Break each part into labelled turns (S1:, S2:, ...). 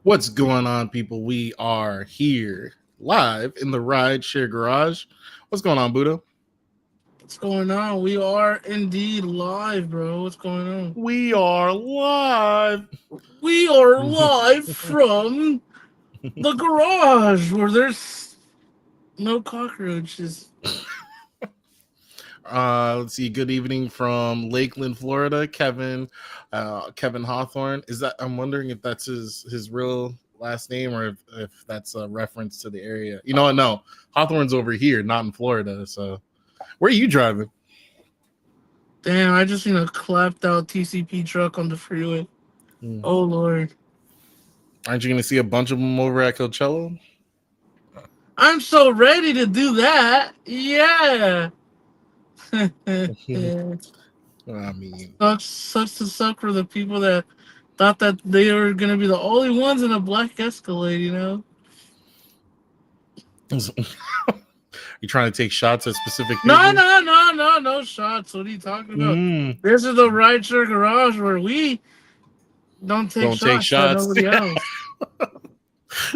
S1: What's going on, people? We are here live in the Rideshare Garage. What's going on, Buddha?
S2: What's going on? We are indeed live, bro. What's going on?
S1: We are live.
S2: We are live from the garage where there's no cockroaches.
S1: Let's see. Good evening from Lakeland, Florida. Kevin Hawthorne. Is that? I'm wondering if that's his real last name or if that's a reference to the area. You know what? No, Hawthorne's over here, not in Florida. So, where are you driving?
S2: Damn, I just seen a clapped out TCP truck on the freeway.
S1: Hmm.
S2: Oh, Lord.
S1: Aren't you going to see a bunch of them over at Coachella?
S2: I'm so ready to do that. Yeah.
S1: I mean,
S2: Sucks to suck for the people that thought that they were going to be the only ones in a black Escalade, you know?
S1: you trying to take shots at specific
S2: No,
S1: people?
S2: no, no, no, no shots. What are you talking about?
S1: Mm,
S2: This is the Rideshare Garage where we don't take
S1: don't take
S2: shots at
S1: shots.
S2: nobody else.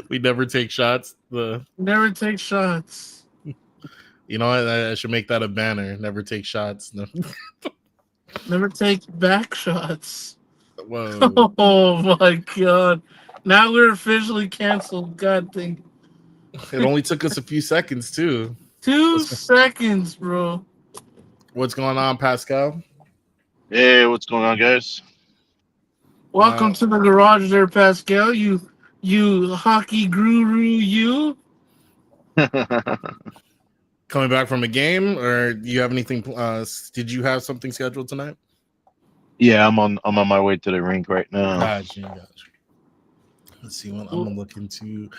S1: We never take shots.
S2: Never take shots.
S1: You know what? I should make that a banner. Never take shots. No.
S2: Never take back shots.
S1: Whoa.
S2: Oh my god. Now we're officially canceled. God dang.
S1: It only took us a few seconds too.
S2: Two
S1: What's,
S2: seconds, bro.
S1: what's going on, Pascal?
S3: Hey, what's going on, guys?
S2: Welcome to the garage there, Pascal. You hockey guru, you.
S1: Coming back from a game, or do you have anything? Did you have something scheduled tonight?
S3: Yeah, I'm on my way to the rink right now.
S1: Gotcha. Let's see what I'm gonna look into.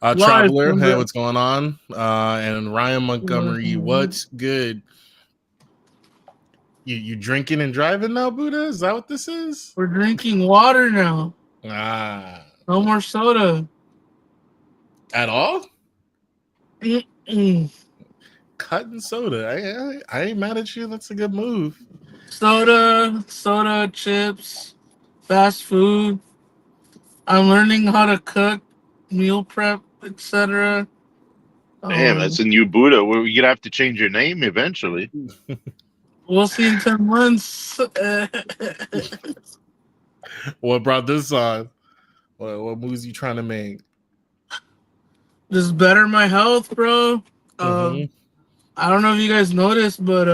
S2: Live
S1: Traveler,
S2: from
S1: hey,
S2: the
S1: what's going on? And Ryan Montgomery, what's good? You drinking and driving now, Buddha? Is that what this is?
S2: We're drinking water now.
S1: Ah,
S2: No more soda.
S1: at all?
S2: Mm-mm.
S1: Cut and soda. I ain't mad at you. That's a good move.
S2: Soda, chips, fast food. I'm learning how to cook, meal prep, etc.
S3: Damn, that's a new Buddha. We're gonna have to change your name eventually.
S2: We'll see in 10 months.
S1: What brought this on? What moves you trying to make?
S2: Just better my health, bro.
S1: Mm-hmm.
S2: I don't know if you guys noticed, but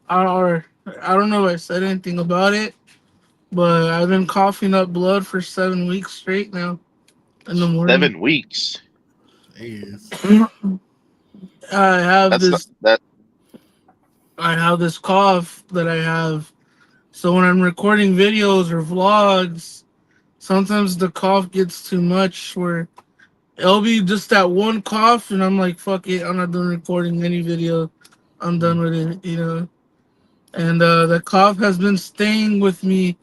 S2: I don't know if I said anything about it, but I've been coughing up blood for 7 weeks straight now in the morning.
S3: 7 weeks.
S1: Jeez.
S2: I have
S3: That's not
S2: this
S3: that.
S2: I have this cough that I have. So when I'm recording videos or vlogs, sometimes the cough gets too much where it'll be just that one cough and I'm like, fuck it, I'm not done recording any video. I'm done with it, you know. And the cough has been staying with me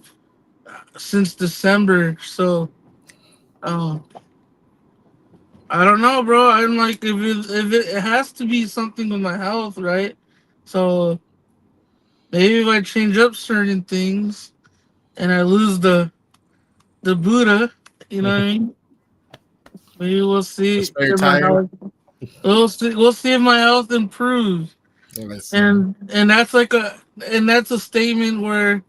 S2: since December. So um, I don't know, bro. I'm like, if it has to be something with my health, right? So maybe if I change up certain things and I lose the Buddha, you know what I mean? Maybe we'll
S1: The
S2: see
S1: spare
S2: if my
S1: tire.
S2: health. We'll see if my health improves.
S1: Let's see.
S2: And that's a statement where,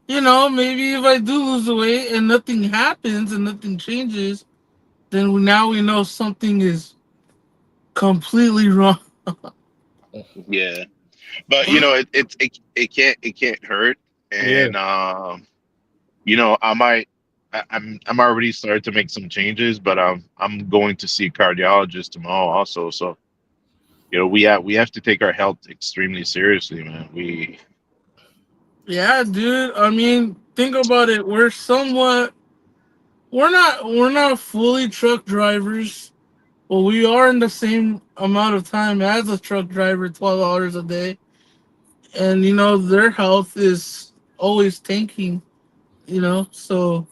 S2: you know, maybe if I do lose the weight and nothing happens and nothing changes, then now we know something is completely wrong.
S3: Yeah, but you know it can't hurt,
S1: Yeah.
S3: and I might. I'm already started to make some changes, but I'm going to see a cardiologist tomorrow also. So we have to take our health extremely seriously, man.
S2: Yeah, dude. I mean, think about it. We're not fully truck drivers. Well, we are in the same amount of time as a truck driver, 12 hours a day. And you know, their health is always tanking, you know. So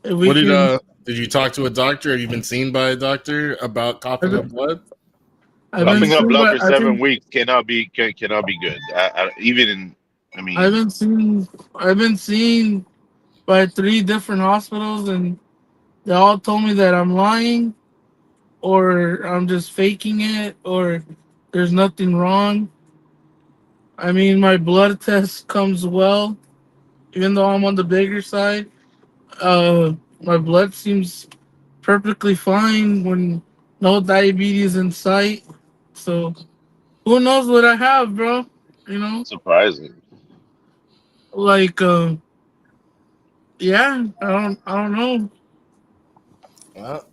S2: if we
S1: What
S2: can
S1: did you talk to a doctor? Have you been seen by a doctor about
S2: I've
S1: coughing up
S2: been,
S1: blood?
S2: I've been
S3: Coughing up
S2: seen
S3: blood
S2: by
S3: for
S2: I
S3: seven
S2: think
S3: weeks cannot be good. Even in, I
S2: I've
S3: mean,
S2: been seen I've been seen by three different hospitals and They all told me that I'm lying, or I'm just faking it, or there's nothing wrong. I mean, my blood test comes well, even though I'm on the bigger side. My blood seems perfectly fine when no diabetes in sight. So who knows what I have, bro? You know,
S3: Surprising.
S2: like, yeah, I don't know.
S1: Well,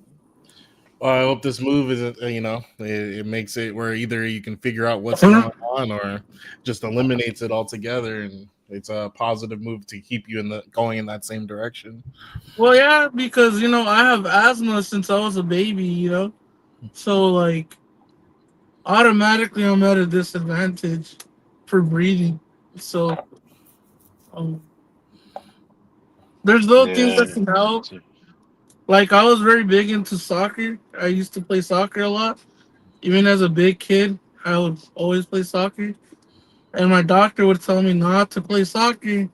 S1: I hope this move isn't, it makes it where either you can figure out what's going on or just eliminates it altogether, and it's a positive move to keep you in the going in that same direction.
S2: Well, yeah, because I have asthma since I was a baby. So like automatically I'm at a disadvantage for breathing. So um, there's little things
S3: Yeah.
S2: that can help. Like I was very big into soccer. I used to play soccer a lot. Even as a big kid, I would always play soccer. And my doctor would tell me not to play soccer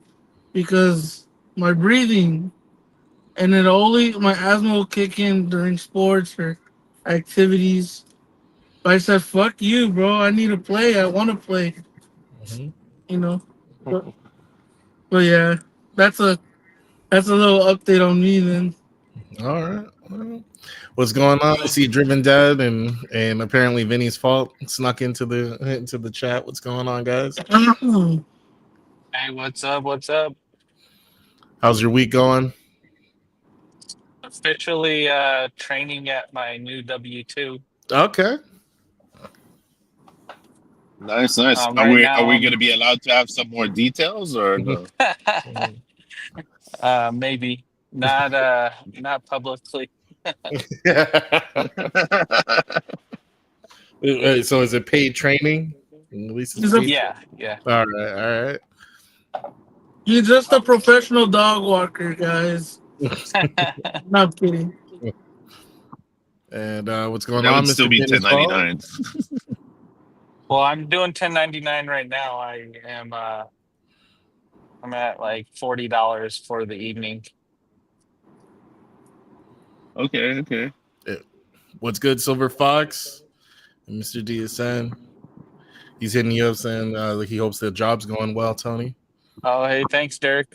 S2: because my breathing, and it only my asthma will kick in during sports or activities. But I said, "Fuck you, bro. I need to play. I want to play."
S1: Hmm.
S2: You know. But, but yeah, that's a that's a little update on me then.
S1: All right. Well, what's going on? I see Driven Dead and apparently Vinny's fault snuck into the chat. What's going on, guys?
S4: Hey, what's up? What's up?
S1: How's your week going?
S4: Officially training at my new W-2.
S1: Okay.
S3: Nice, nice. Are
S4: Right
S3: we
S4: now
S3: going to be allowed to have some more details or no?
S4: I'm maybe not publicly.
S1: So is it paid training? At least it's
S2: He's a
S1: paid.
S4: Yeah, yeah.
S1: All right,
S2: he's just a professional dog walker, guys. Not kidding.
S1: And what's going
S3: That would
S1: on,
S3: still
S1: Mr.
S3: be
S1: Vinny's fault?
S3: 1099.
S4: Well, I'm doing 1099 right now. I'm at like $40 for the evening.
S3: Okay, okay.
S1: What's good, Silver Fox? And Mr. DSN. He's hitting you up saying like he hopes the job's going well, Tony.
S4: Oh, hey, thanks, Derek.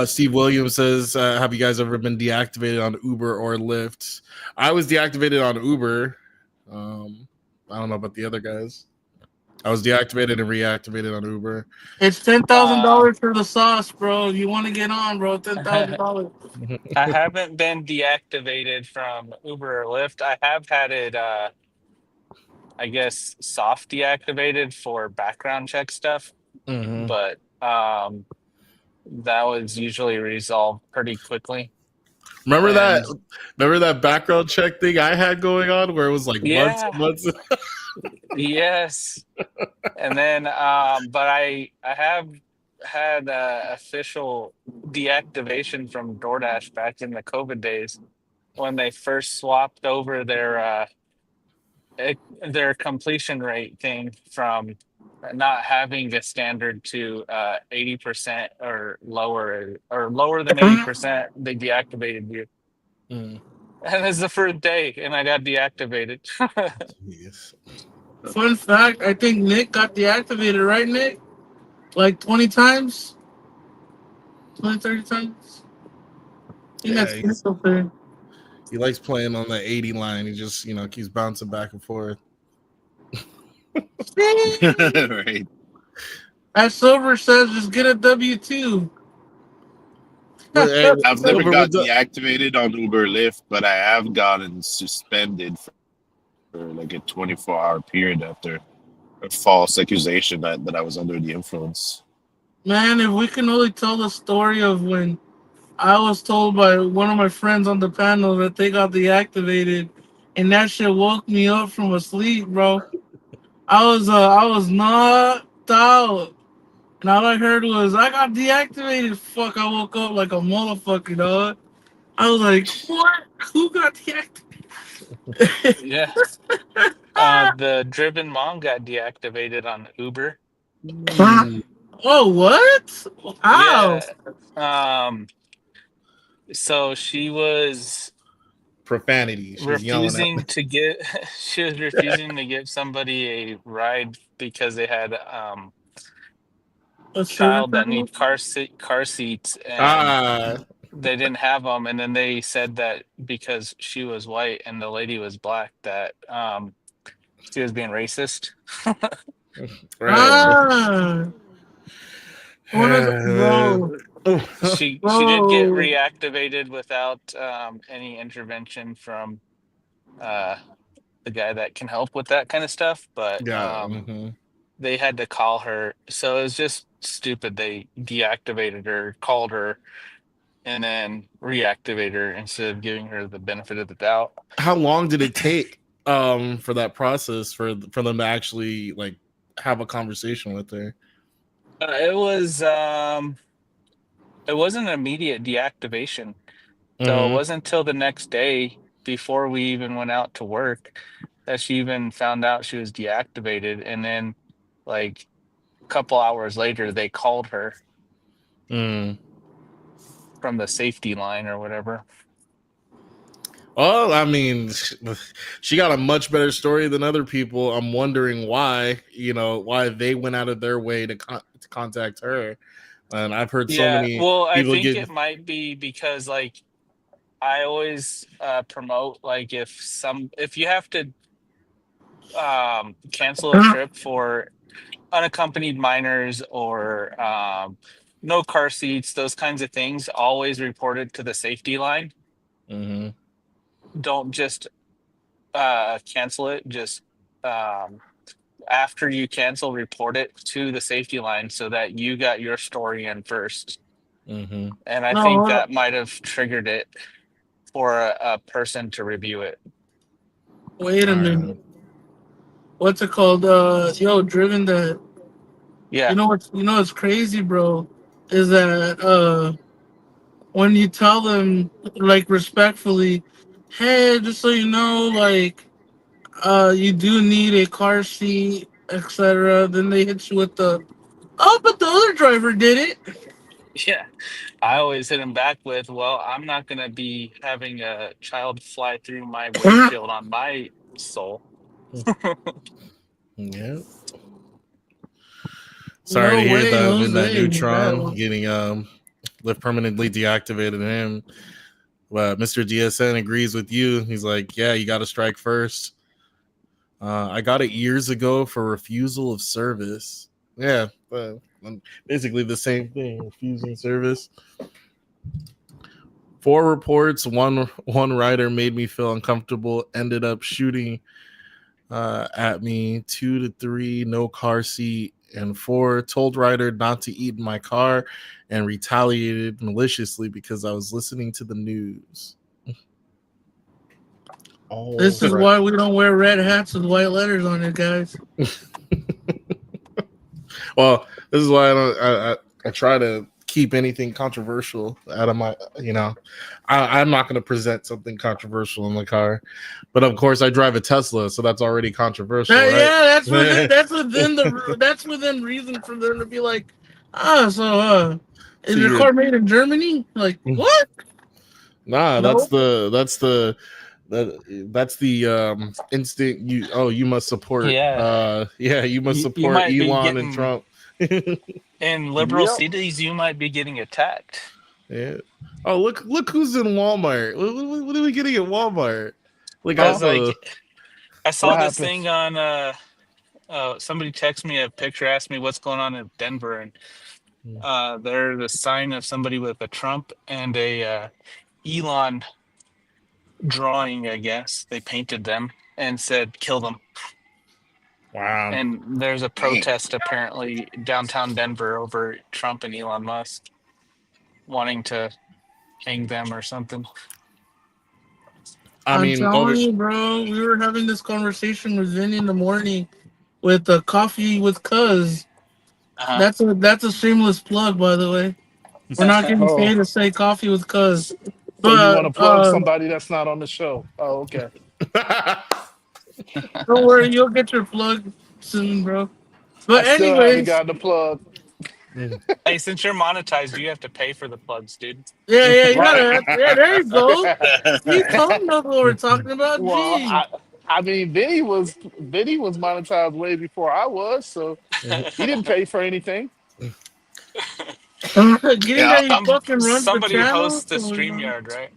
S1: Steve Williams says, "Have you guys ever been deactivated on Uber or Lyft?" I was deactivated on Uber. I don't know about the other guys. I was deactivated and reactivated on Uber.
S2: It's ten thousand
S4: Uh,
S2: dollars for the sauce, bro. You want to get on, bro? $10,000.
S4: I haven't been deactivated from Uber or Lyft. I have had it I guess soft deactivated for background check stuff,
S1: Hmm.
S4: but that was usually resolved pretty quickly.
S1: Remember that?
S4: And
S1: Remember that background check thing I had going on, where it was like months
S4: yeah,
S1: and months.
S4: yes. And then but I have had official deactivation from DoorDash back in the COVID days when they first swapped over their completion rate thing from not having a standard to 80% or lower than 80%, they deactivated you.
S1: Mm.
S4: And it's the first day, and I got deactivated.
S1: Yes.
S2: Fun fact: I think Nick got deactivated, right, Nick? Like 20 times, 20, 30 times. I think
S1: Yeah,
S2: that's Nick up there.
S1: he likes playing on the 80 line. He just keeps bouncing back and forth.
S3: Right.
S2: As Silver says, just get a W-2.
S1: But hey,
S3: I've never
S1: Silver,
S3: got
S1: what's up?
S3: deactivated on Uber Lyft, but I have gotten suspended for like a 24-hour period after a false accusation that I was under the influence.
S2: Man, if we can only tell the story of when I was told by one of my friends on the panel that they got deactivated, and that shit woke me up from a sleep, bro. I was knocked out, and all I heard was I got deactivated. Fuck! I woke up like a motherfucker, dog. I was like, what? Who got deactivated?
S4: Yeah. The driven mom got deactivated on Uber.
S1: Mm.
S2: Oh, what? How?
S4: Yeah. Um, So she was
S1: Profanity. She was yelling at me.
S4: refusing to get she was refusing to give somebody a ride because they had
S2: A service
S4: child that
S2: animal?
S4: need car seats, and
S1: Ah,
S4: they didn't have them, and then they said that because she was white and the lady was black, that she was being racist.
S1: right.
S2: Ah, what is bro?
S4: She did get
S2: Bro,
S4: reactivated without any intervention from uh the guy that can help with that kind of stuff, but
S1: Yeah. Hmm.
S4: they had to call her. So it was just stupid. They deactivated her, called her, and then reactivated her instead of giving her the benefit of the doubt.
S1: How long did it take for that process for them to actually like have a conversation with her?
S4: It was it wasn't an immediate deactivation. So it
S1: Hmm.
S4: wasn't until the next day before we even went out to work that she even found out she was deactivated. And then, like, a couple hours later, they called her
S1: Mm.
S4: from the safety line or whatever.
S1: Well, I mean, she got a much better story than other people. I'm wondering why, why they went out of their way to contact her. And I've heard so
S4: Yeah,
S1: many
S4: well, I
S1: people
S4: think
S1: get.
S4: it might be because, like, I always promote, like, if you have to cancel a trip for unaccompanied minors or no car seats, those kinds of things, always report it to the safety line.
S1: Hmm.
S4: Don't just cancel it. Just um, after you cancel, report it to the safety line so that you got your story in first.
S1: Hmm.
S4: And I
S2: no,
S4: think
S2: hold
S4: that
S2: up.
S4: might have triggered it for a person to review it.
S2: Wait a
S1: Right.
S2: minute. What's it called? Yo, driven that.
S4: Yeah,
S2: You know what's crazy, bro? Is that when you tell them like respectfully, hey, just so you know, like you do need a car seat, etc. Then they hit you with the, oh, but the other driver did it.
S4: yeah. I always hit him back with, well, I'm not going to be having a child fly through my windshield on my soul.
S1: Yeah. Sorry
S2: No
S1: to hear
S2: way,
S1: that Midnight
S2: Jose.
S1: Neutron getting lift permanently deactivated him. But Mr. DSN agrees with you. He's like, yeah, you got to strike first. I got it years ago for refusal of service. Yeah, basically the same thing, refusing service. 4 reports. One rider made me feel uncomfortable. Ended up shooting at me. 2 to 3, no car seat, and 4 told rider not to eat in my car, and retaliated maliciously because I was listening to the news. All
S2: This is
S1: right.
S2: why we don't wear red hats with white letters on it, guys.
S1: Well, this is why I try to keep anything controversial out of my, I'm not going to present something controversial in the car, but of course I drive a Tesla, so that's already controversial, right?
S2: Yeah, that's within reason for them to be like, is
S1: So
S2: your
S1: you're
S2: car made in Germany? Like what?
S1: nah,
S2: No.
S1: that's the instinct. You must support
S4: Yeah.
S1: you must
S4: You
S1: support
S4: might be
S1: Elon and
S4: getting,
S1: Trump.
S4: in liberal
S3: Yep.
S4: cities, you might be getting attacked.
S1: Yeah. Oh, look who's in Walmart. What are we getting at Walmart? Like
S3: Huh?
S4: Because, like,
S1: also,
S4: I
S3: What
S4: saw this
S3: happened?
S4: thing on somebody texted me a picture, asked me what's going on in Denver, and there's a sign of somebody with a Trump and a Elon drawing, I guess. They painted them and said, kill them.
S1: wow.
S4: And there's a
S3: Dang.
S4: protest apparently downtown Denver over Trump and Elon Musk wanting to hang them or something.
S1: I
S2: I'm
S1: mean, over.
S2: telling you, bro. We were having this conversation with Vinny in the morning with coffee with Cuz.
S4: Uh-huh.
S2: That's a shameless plug, by the way. We're not getting
S3: Oh,
S2: paid to say coffee with Cuz,
S3: so you want to
S2: but
S3: plug somebody that's not on the show? Oh, okay.
S2: don't worry, you'll get your plug soon, bro.
S3: I
S2: But
S3: still haven't
S2: anyways,
S3: gotten the plug.
S4: Hey, since you're monetized, you have to pay for the plugs, dude.
S2: Yeah, you
S5: Right.
S2: gotta. Yeah, there you go. You told us what we're talking about.
S5: Well,
S2: Gee.
S5: I mean, Vinny was monetized way before I was, so he didn't pay for anything.
S2: Getting
S3: Yeah.
S2: that he fucking runs the
S4: Somebody
S2: channel.
S4: hosts the StreamYard, right?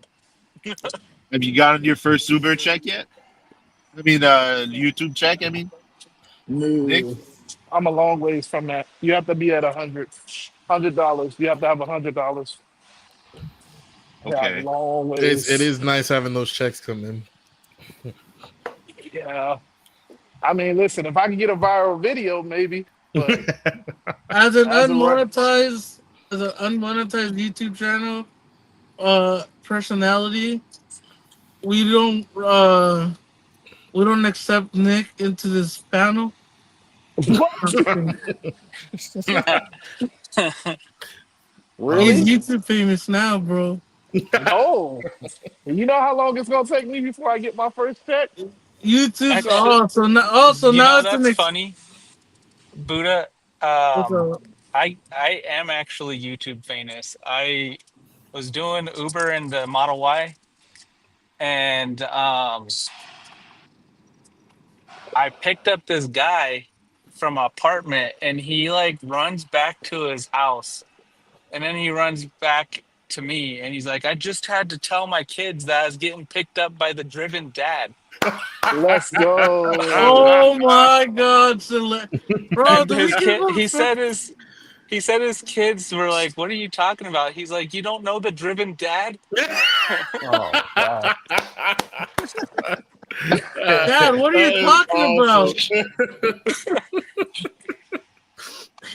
S3: Have you gotten your first Uber check yet? I mean, YouTube check. I mean, Nick.
S5: No, I'm a long ways from that. You have to be at $100. You have to have $100. Yeah,
S3: Okay.
S5: long
S1: It
S5: ways.
S1: is nice having those checks come in.
S5: Yeah. I mean, listen, if I can get a viral video, maybe, but
S2: As an
S5: as a right,
S2: unmonetized YouTube channel personality, we don't accept Nick into this panel.
S5: what?
S2: He's
S5: Really?
S2: YouTube famous now, bro.
S5: No. You know how long it's gonna take me before I get my first check?
S2: YouTube's
S4: Actually, you
S2: now
S4: know
S2: it's an
S4: that's funny, Buddha.
S2: what's up?
S4: I am actually YouTube famous. I was doing Uber in the Model Y, and I picked up this guy from an apartment, and he like runs back to his house, and then he runs back to me, and he's like, "I just had to tell my kids that I was getting picked up by the driven dad."
S5: Let's go.
S2: Oh my God, bro,
S4: And
S2: do we
S4: his
S2: give
S4: kid,
S2: him?
S4: he said his kids were like, "What are you talking about?" He's like, "You don't know the driven dad?"
S5: Oh God.
S2: Dad, what are you
S1: That is
S2: talking
S1: awesome.
S2: about?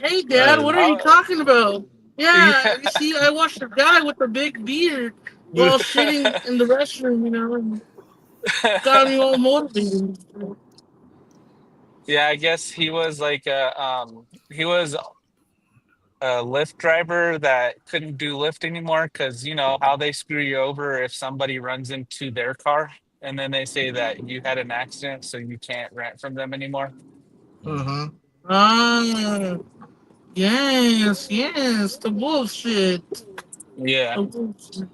S2: Hey,
S1: That
S2: Dad, what are you
S4: Uh,
S2: talking about? Yeah,
S4: yeah.
S2: you see, I watched a guy with a big beard while shitting in the restroom, and got me all motivated.
S4: Yeah, I guess he was like he was a Lyft driver that couldn't do Lyft anymore because you know how they screw you over if somebody runs into their car and then they say that you had an accident, so you can't rent from them anymore.
S5: Mm-hmm.
S2: Ah, yes, the bullshit.
S4: Yeah.
S2: The bullshit.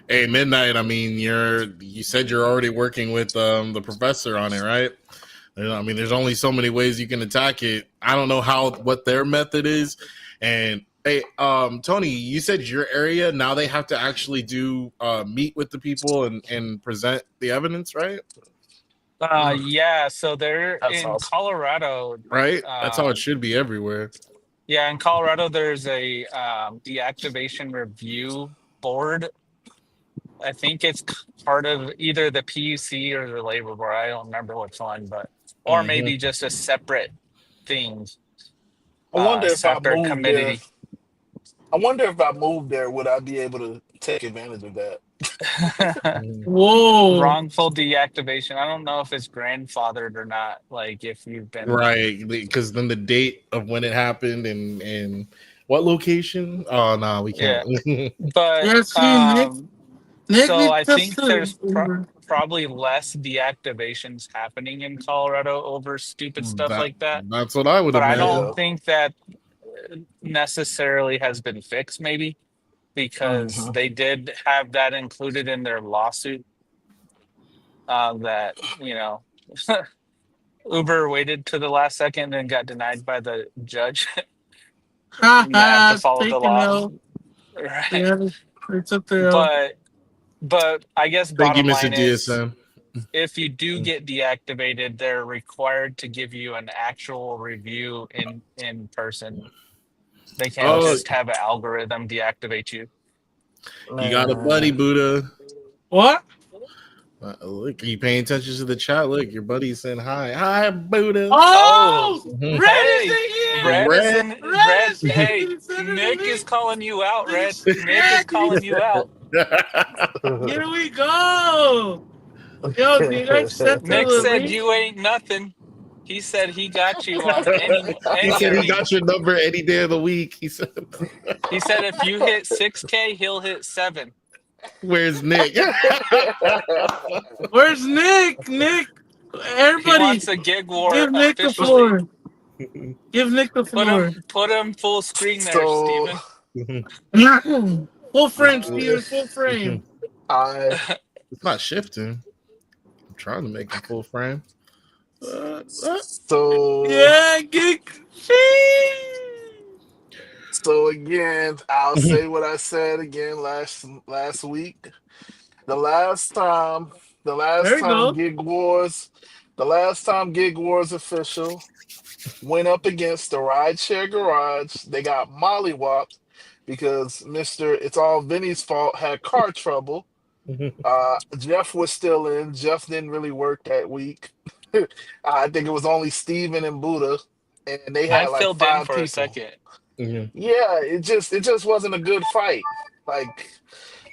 S1: Hey, Midnight. I mean, you said you're already working with the professor on it, right? I mean, there's only so many ways you can attack it. I don't know what their method is. And hey, Tony, you said your area now they have to actually do meet with the people and present the evidence, right?
S4: Yeah, so they're
S5: That's
S4: in
S5: awesome.
S4: Colorado.
S1: Right. That's how it
S4: Um,
S1: should be everywhere.
S4: yeah, in Colorado, there's a deactivation review board. I think it's part of either the PUC or the labor board. I don't remember which one, but or
S1: Hmm.
S4: maybe just a separate thing,
S5: I wonder if I
S4: separate
S5: moved there.
S4: committee.
S5: I wonder if I moved there, would I be able to take advantage of that?
S2: Whoa.
S4: Wrongful deactivation. I don't know if it's grandfathered or not. Like if you've been,
S1: Right, because then the date of when it happened and what location? Oh no, we can't.
S4: yeah. But
S2: Yeah, see, Nick
S4: so
S2: needs
S4: I
S2: us
S4: think
S2: to.
S4: there's probably less deactivations happening in Colorado over stupid stuff
S1: that
S4: like that.
S1: that's what I would
S4: But I
S1: imagine.
S4: don't
S5: Yeah.
S4: think that necessarily has been fixed, maybe because
S5: Mm-hmm.
S4: they did have that included in their lawsuit. That Uber waited to the last second and got denied by the judge.
S2: Ha
S4: And have to
S2: ha,
S4: follow the
S2: taking
S4: law,
S2: out.
S4: right?
S2: Yeah, they took their out.
S4: But I guess
S1: Thank you,
S4: bottom
S1: Mr.
S4: line is,
S1: DSM.
S4: if you do get deactivated, they're required to give you an actual review in person. They can't
S1: Oh,
S4: just have an algorithm deactivate you.
S1: you got a buddy,
S5: Man.
S1: Buddha.
S2: What?
S1: Look, are you paying attention to the chat? Look, your buddy's saying hi. Hi, Buddha.
S2: Oh,
S4: Oh,
S1: Mhm.
S2: Red is
S4: hey,
S2: in
S4: Red
S2: here.
S4: is
S1: Red.
S4: in
S2: Red
S4: Red.
S2: is in
S4: Hey,
S2: here. Send it to
S4: Nick
S2: me.
S4: is calling you out, Red.
S2: Please.
S4: Nick
S2: Yeah,
S4: is calling you out.
S2: here we go. Yo, do you guys set
S4: Nick
S2: the
S4: said
S2: link?
S4: you ain't nothing. He said he got you on
S1: He
S4: any
S1: said he
S4: arena.
S1: got your number any day of the week. He said,
S4: He said if you hit 6K, he'll hit 7.
S1: "Where's Nick?"
S2: Where's Nick? Nick,
S4: He
S2: everybody,
S4: wants a gig war
S2: give Nick the
S4: officially.
S2: floor. Give Nick the floor.
S4: Put him full screen there,
S6: So
S4: Steven.
S2: Full frame,
S6: uh,
S2: Steven. Full frame.
S6: I
S1: It's not shifting. I'm trying to make him full frame.
S6: so
S2: Yeah, gig.
S6: so again, I'll say what I said again last week. The last time, the
S2: There
S6: last
S2: you
S6: time
S2: go.
S6: Gig Wars, the last time Gig Wars official went up against the Rideshare Garage, they got mollywopped because Mister It's All Vinny's fault had car trouble. Jeff was still in. Jeff didn't really work that week. I think it was only Steven and Buddha, and they
S4: I
S6: had like
S4: filled in
S6: five
S4: for a
S6: people.
S4: second.
S6: Yeah, it just wasn't a good fight. Like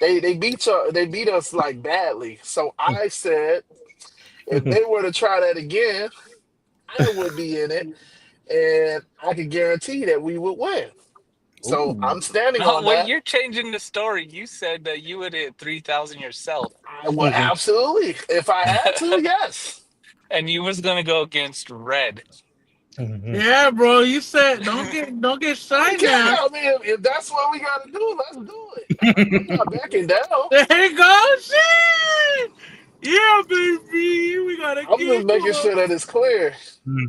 S6: they beat us like badly. So I said if they were to try that again, I would be in it, and I could guarantee that we would win. So
S1: Ooh.
S6: I'm standing
S4: No,
S6: on
S4: wait,
S6: that.
S4: you're changing the story. You said that you would hit 3,000 yourself,
S6: I would absolutely, if I had to, yes.
S4: and you was gonna go against Red.
S2: Yeah, bro. You said don't get shy
S6: Okay,
S2: now.
S6: I mean, if that's what we got to do, let's do it. I'm not backing down.
S2: There you go. Shit. Yeah, baby. We gotta
S6: I'm just
S2: keep
S6: making sure
S2: going.
S6: that it's clear.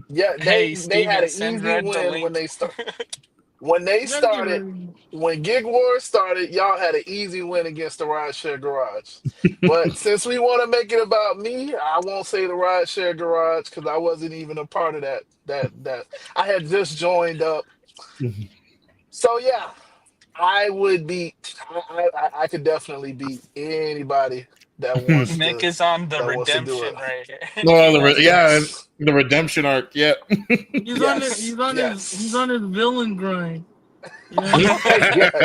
S6: Yeah,
S4: Hey,
S6: they had
S4: Steven,
S6: an
S4: send
S6: easy
S4: Red the
S6: win when
S4: link.
S6: they start. When they
S2: You gotta get
S6: started,
S2: ready.
S6: when Gig Wars started, y'all had an easy win against the Rideshare Garage. But since we want to make it about me, I won't say the Rideshare Garage because I wasn't even a part of that. That I had just joined up. So yeah, I would beat. I could definitely beat anybody that wants
S4: Nick
S6: to
S4: is on the
S6: do it.
S4: redemption right here.
S1: Well, yeah,
S6: Yes,
S1: the redemption arc. Yep.
S2: He's on it.
S6: yes,
S2: He's on
S6: yes,
S2: his villain grind. You know what I mean?
S6: yes,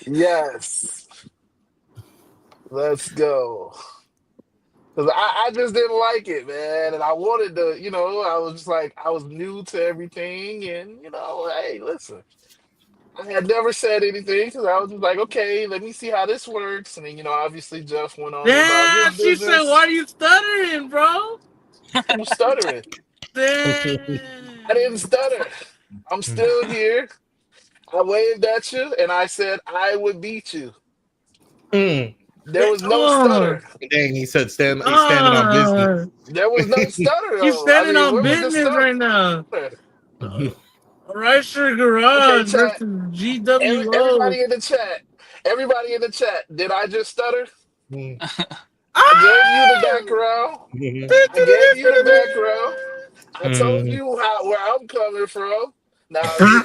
S6: yes. Let's go. Cause I just didn't like it, man, and I wanted to, I was just like, I was new to everything, and hey, listen, I had never said anything because I was just like, okay, let me see how this works, and then, obviously Jeff went on about his
S2: Damn, she said, "Why
S6: business.
S2: are you stuttering, bro?"
S6: Who's stuttering? I didn't
S2: Damn.
S6: stutter. I'm still here. I waved at you, and I said I would beat you.
S1: Mm.
S6: There was no
S2: Oh,
S6: stutter.
S1: Dang, he said he's standing on business.
S2: oh.
S6: There was no stutter,
S2: He's
S6: though. I
S2: standing
S6: mean,
S2: on
S6: where was the
S2: business right now.
S6: stutter?
S2: Rideshare
S6: Okay,
S2: Garage
S6: chat.
S2: versus GWO.
S6: Everybody in the chat. Everybody in the chat. Did I just stutter?
S1: Mm.
S6: I gave you the
S2: Ah!
S6: background. I gave you the background. I told
S1: Mm.
S6: you where I'm coming from. Now you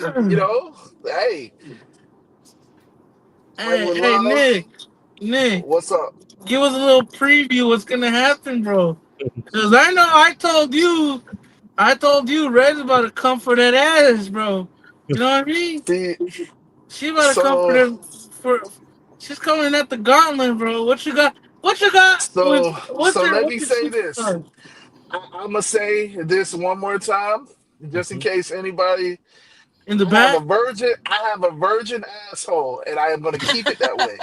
S6: hey, play with
S2: Hey,
S6: love.
S2: Nick,
S6: What's up?
S2: give us a little preview. What's gonna happen, bro? Cause I know I told you, Red's about to come for that ass, bro. You know what I mean?
S6: See,
S2: She about to come for
S6: so
S2: them. She's coming at the gauntlet, bro. What you got? What you got?
S6: so
S2: What's
S6: so
S2: your
S6: let
S2: what's
S6: me
S2: your
S6: say this.
S2: superstar
S6: I'm gonna say this one more time, just in case anybody.
S2: in the back?
S6: I have a virgin asshole, and I am gonna keep it that way.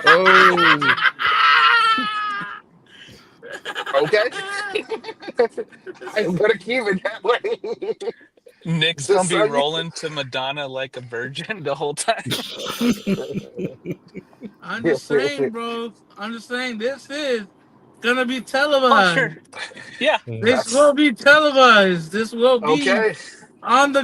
S1: Oh.
S6: Okay? I'm gonna keep it that way.
S4: Nick's gonna
S6: Just
S4: be
S6: so you
S4: rolling to Madonna like a virgin the whole time.
S2: I'm just saying, bro. I'm just saying this is gonna be
S4: Oh, sure.
S2: televised.
S4: Yeah.
S2: This
S6: that's
S2: will be televised. This will be
S6: okay.
S2: on the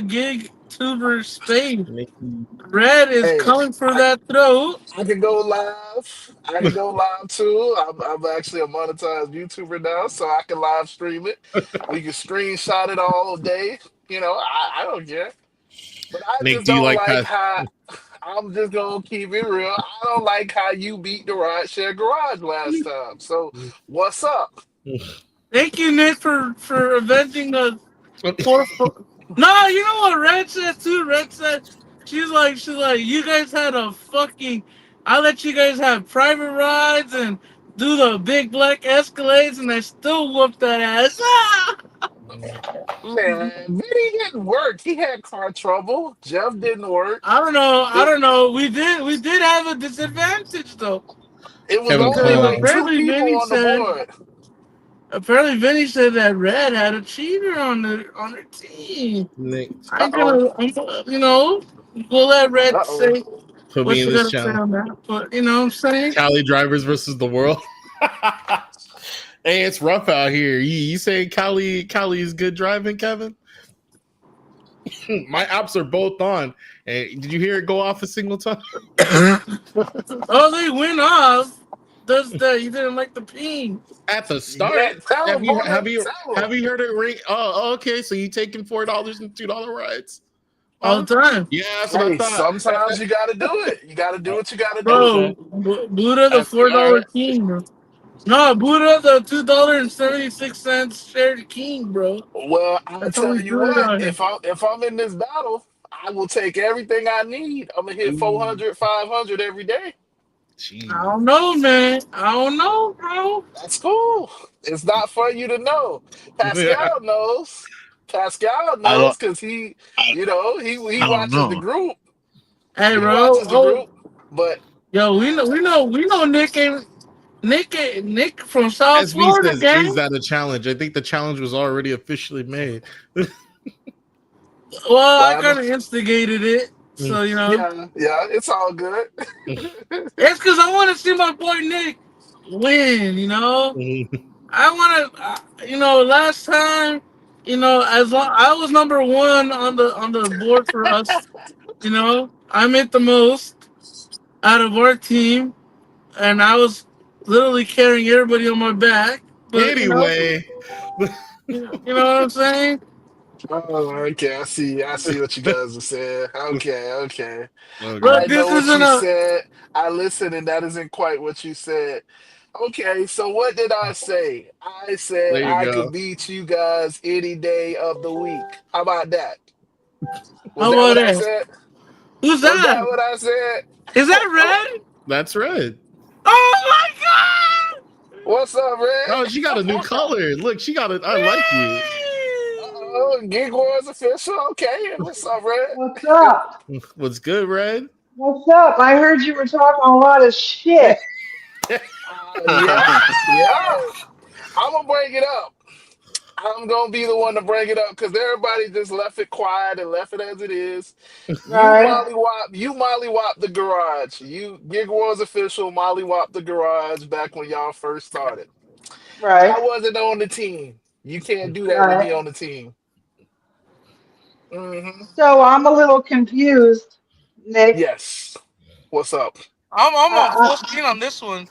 S2: gig tuber space.
S1: Nikki.
S2: Red is
S6: Hey,
S2: coming for
S6: I,
S2: that throat.
S6: I can go live. I can go live too. I'm actually a monetized YouTuber now, so I can live stream it. We can screenshot it all day. I don't care. But I
S1: Nick,
S6: just
S1: do you
S6: don't
S1: like
S6: like
S1: how?
S6: how I'm just gonna keep it real. I don't like how you beat the Rideshare Garage last time. So what's up?
S2: Thank you, Nick, for avenging us. No, you know what Red said too? Red said she's like, you guys had a fucking. I let you guys have private rides and do the big black Escalades, and I still whooped that ass. Ah!
S6: Man, Vinny didn't work. He had car trouble. Jeff didn't work.
S2: I don't know. I
S6: It,
S2: don't know. We did have a disadvantage though,
S6: it was
S1: Kevin
S6: only
S2: because
S1: Cole.
S6: like two
S2: apparently
S6: people
S2: Vinny
S6: on the
S2: said
S6: board.
S2: Apparently, Vinny said that Red had a cheater on their team.
S1: Nick,
S2: I ain't
S6: Uh-oh.
S2: we'll let Red
S6: Uh-oh.
S2: say
S1: put me
S2: what
S1: in
S2: you
S1: this
S2: gotta say
S1: challenge.
S2: on that. But you know what I'm saying?
S1: Cali drivers versus the world. Hey, it's rough out here. You say Cali is good driving, Kevin? My apps are both on. Hey, did you hear it go off a single time?
S2: Oh, they went off. Does that? You didn't like the ping?
S1: At the
S6: Yeah,
S1: start?
S6: tell
S1: Have
S6: him,
S1: you
S6: boy.
S1: have you
S6: Tell him.
S1: have you heard it ring? Oh, okay. So you taking $4 and $2 rides?
S2: All
S1: Huh?
S2: the time,
S1: Yeah, that's what I
S6: Hey,
S1: thought.
S6: sometimes you got to do it. You got to do what you got to do.
S2: bro.
S1: Okay.
S2: Buddha the
S1: All
S2: $4
S1: right.
S2: king, bro. No, Buddha the $2.76 shared king, bro.
S6: Well, I'll
S2: That's how
S6: tell
S2: we
S6: you
S2: do it
S6: what.
S2: on here.
S6: If I'm in this battle, I will take everything I need. I'm gonna hit
S1: Ooh,
S6: 400, 500 every day.
S2: I
S1: jeez.
S2: don't know, man. I don't know, bro.
S6: That's cool. It's not for you to know. Pascal knows. Pascal
S3: I
S6: knows
S3: don't.
S6: because he
S3: I don't
S6: watches the
S3: know.
S6: group.
S2: Hey,
S6: He
S2: bro.
S6: watches the
S2: Oh,
S6: group. But
S2: yo, we know Nick from South
S1: SB
S2: Florida,
S1: says, "Is
S2: gang.
S1: that a challenge?" I think the challenge was already officially made.
S2: Well,
S6: what
S2: I kind
S6: happened?
S2: of instigated it, so
S6: Yeah, it's all good.
S2: it's because I want to see my boy Nick win. I want to, last time, as long I was number one on the board for us, I made the most out of our team, and I was literally carrying everybody on my back. But
S1: Anyway,
S2: you know what I'm saying?
S6: Oh, okay. I see what you guys are saying. Okay, okay.
S1: oh
S2: Look,
S6: I
S1: god,
S2: this
S6: know what
S2: isn't
S6: you
S2: a.
S6: said. I listened, and that isn't quite what you said. Okay, so what did I say? I said
S1: there you
S6: I could
S1: go.
S6: beat you guys any day of the week. How about that? Was
S2: How
S6: that
S2: about
S6: what I
S2: that?
S6: said?
S2: Who's
S6: Was that
S2: that?
S6: what I said?
S2: Is that Red?
S1: That's right.
S2: Oh my God!
S6: What's up, Red?
S1: Oh, she got a new color. Look, she got it. I like you.
S6: Oh, Gig Wars official. Okay, what's up, Red?
S7: What's up?
S1: What's good, Red?
S7: What's up? I heard you were talking a lot of shit.
S6: Yeah, yeah. I'm gonna bring it up. I'm gonna be the one to bring it up because everybody just left it quiet and left it as it is.
S7: Right,
S6: You mollywop the garage. You Gig Wars official mollywop the garage back when y'all first started. I
S7: right,
S6: wasn't on the team. You can't do that with me
S7: right.
S6: on the team. Hmm.
S7: So I'm a little confused, Nick.
S6: Yes. What's up?
S2: I'm on
S7: I,
S2: full speed on this one.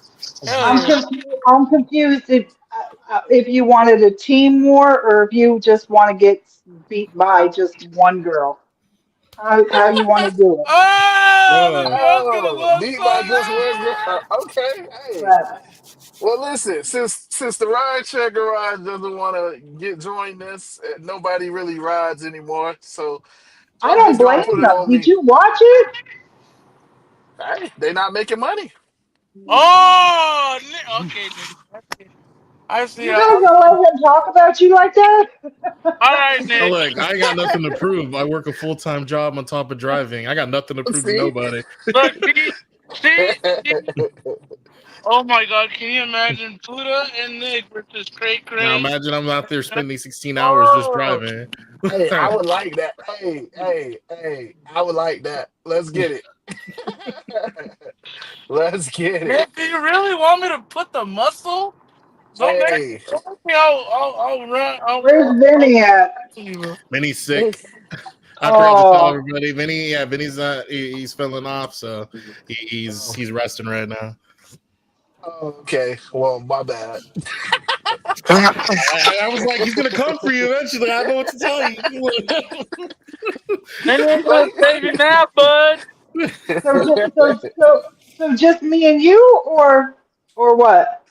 S2: Hell
S7: I'm
S2: yeah.
S7: confused. I'm confused if you wanted a team war or if you just want to get beat by just one girl. How you want to do it?
S2: Oh, the
S1: Oh,
S2: girl's gonna
S6: Oh,
S2: go
S6: beat
S2: so
S6: by just one girl.
S2: mad.
S6: Okay, hey.
S7: Right.
S6: Well, listen. Since the Rideshare Garage doesn't want to get join this, nobody really rides anymore. So
S7: I
S6: I'm
S7: don't
S6: just gonna put
S7: blame
S6: it
S7: them.
S6: on
S7: Did
S6: me.
S7: you watch it?
S6: Hey, they not making money.
S2: Oh, okay, Nick. Okay. I see
S7: You
S2: how.
S7: guys don't let him talk about you like that?
S2: All right,
S1: oh,
S2: Nick.
S1: look, I ain't got nothing to prove. I work a full-time job on top of driving. I got nothing to prove to
S6: See?
S1: nobody.
S2: Look, see. Oh my God, can you imagine Buddha and Nick versus Cray
S1: Now
S2: Cray?
S1: imagine I'm out there spending 16 hours just
S2: Oh,
S1: driving.
S6: Hey, I would like that. Hey, I would like that. Let's get it. Let's get it.
S2: Nick, do you really want me to put the muscle?
S6: Hey,
S2: Don't make me. I'll run.
S7: Where's Vinny at?
S2: You.
S1: Vinny's sick. I forgot to tell
S7: Oh,
S1: everybody. Vinny's he's feeling off, so
S6: oh,
S1: he's resting right now.
S6: okay. Well, my bad.
S1: I was like, he's gonna come for you eventually. I don't know what to tell you.
S2: Then ain't gonna save you now, bud.
S7: so just so just me and you, or what?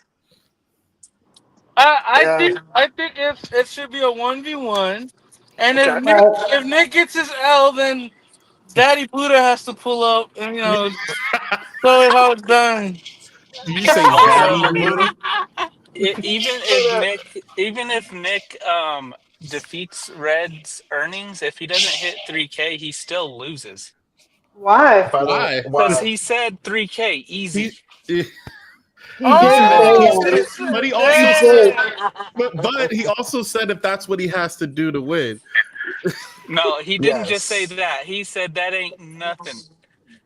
S6: Yeah.
S2: I think it should be a 1v1, and
S6: Okay.
S7: Right.
S2: if Nick gets his L, then Daddy Buddha has to pull up and show it how it's done.
S1: Did you say
S4: Also,
S1: Daddy
S6: Daddy Buddha.
S1: Buddha?
S6: Buddha.
S4: even if Nick defeats Red's earnings, if he doesn't hit 3K, he still loses.
S7: Why?
S6: If I don't,
S1: Why?
S4: Because
S6: why?
S4: he said 3K
S1: He
S4: easy.
S7: He
S1: He
S7: did
S1: said if
S7: say
S2: Oh,
S1: he
S7: that.
S1: said,
S2: he said,
S1: but he
S7: He
S1: also
S7: did.
S1: said,
S2: damn.
S1: but he also said if that's what he has to do to win.
S4: No, he didn't just say
S6: Yes.
S4: that. He said that ain't nothing.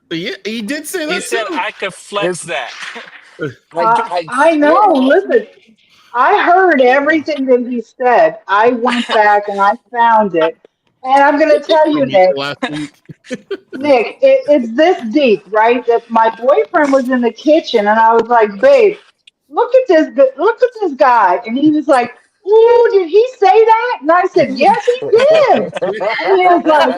S1: Yeah, he did say
S4: He
S1: that
S4: said
S1: too.
S4: I could flex
S6: It's
S4: that.
S6: I
S7: I
S6: look.
S7: know. Listen, I heard everything that he said. I went back and I found it. And I'm going to tell you,
S1: From
S7: Nick,
S1: last week.
S7: it's this deep, right? That my boyfriend was in the kitchen and I was like, babe, look at this guy. And he was like, ooh, did he say that? And I said, yes, he did. And he was like,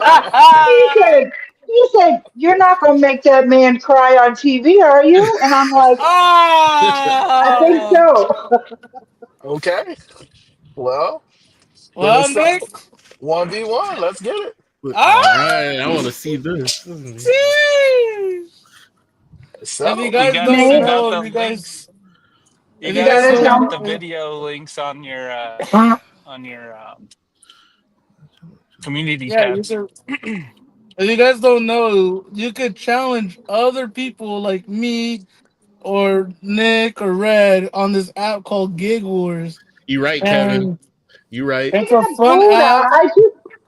S7: he said, he said, you're not going to make that man cry on TV, are you? And I'm like, I think
S2: Oh,
S7: so.
S6: Okay. Well, then
S2: well,
S6: it's
S2: Nick.
S6: 1v1. Let's get it.
S1: All
S2: Ah,
S1: right, I want to see this.
S2: jeez. If you
S6: So
S4: You
S2: guys
S4: gotta
S2: don't
S4: send
S7: Nate,
S4: out
S2: know,
S4: the links. You
S2: if you
S4: gotta
S7: you
S2: guys
S7: gotta
S4: send
S7: tell
S4: out
S2: don't,
S4: the
S7: me.
S4: video links on your community
S2: yeah, you
S4: tab.
S2: should. If you guys don't know, you could challenge other people like me or Nick or Red on this app called Gig Wars,
S1: You right, Kevin.
S2: and
S1: You right.
S2: it's a
S7: Look at
S2: fun
S7: Buddha.
S2: app.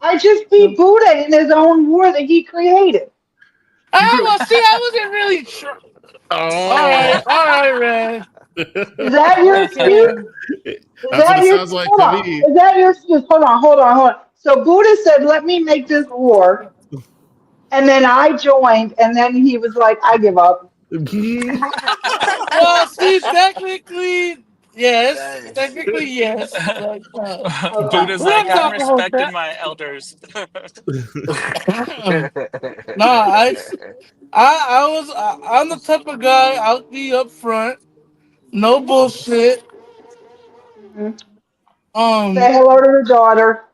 S7: I just beat Buddha in his own war that he created.
S1: You
S2: Ah,
S1: could.
S2: well, see, I wasn't really sure.
S1: Oh,
S2: All right, Red.
S7: Is that your excuse?
S2: Okay.
S7: Is
S1: that's what
S7: that
S1: it
S7: your
S1: sounds like
S7: hold
S1: to
S7: on?
S1: me.
S7: Is that your excuse? Hold on. So Buddha said, "Let me make this war," and then I joined, and then he was like, "I give up."
S2: Well, see, technically, yes,
S6: dang.
S2: technically, yes, but
S7: Okay.
S4: Buddha's
S2: we
S4: like,
S2: don't
S4: I'm
S2: talk about
S4: respecting
S2: that.
S4: my elders.
S2: No, I'm the type of guy. I'll be up front, no bullshit.
S7: Mhm.
S2: Um,
S7: Say hello to the daughter.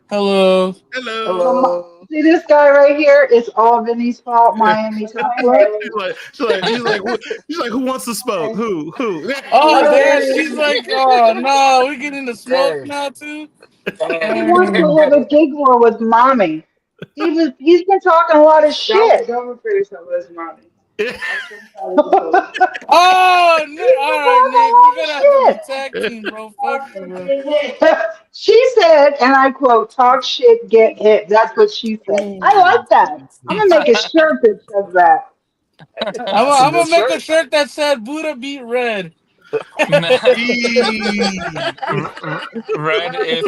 S2: hello.
S1: Hello.
S7: Come on.
S6: Hello.
S7: See this guy right here? It's all Vinny's fault. Miami. So look.
S1: She's like, who wants to smoke? Who?
S2: Oh,
S7: Look.
S2: damn, she's like, oh no, we getting the smoke
S6: Hey,
S2: now too.
S7: He
S6: hey.
S7: wants to live a gig war with mommy. He's been talking a lot of shit. Don't face it, Liz, mommy.
S2: Oh,
S7: He's
S2: All
S7: been
S2: right,
S7: talking a
S2: Nick, we're gonna have to be
S7: lot of
S2: tag team, bro. Fuck you, bro.
S7: shit. She said, and I quote, talk shit, get hit. That's what she said. I like that. I'm gonna make a shirt that says that.
S6: That's a
S2: I'm
S6: good
S2: gonna make a
S6: shirt.
S2: shirt that said Buddha beat Red.
S1: Eee.
S4: Red, if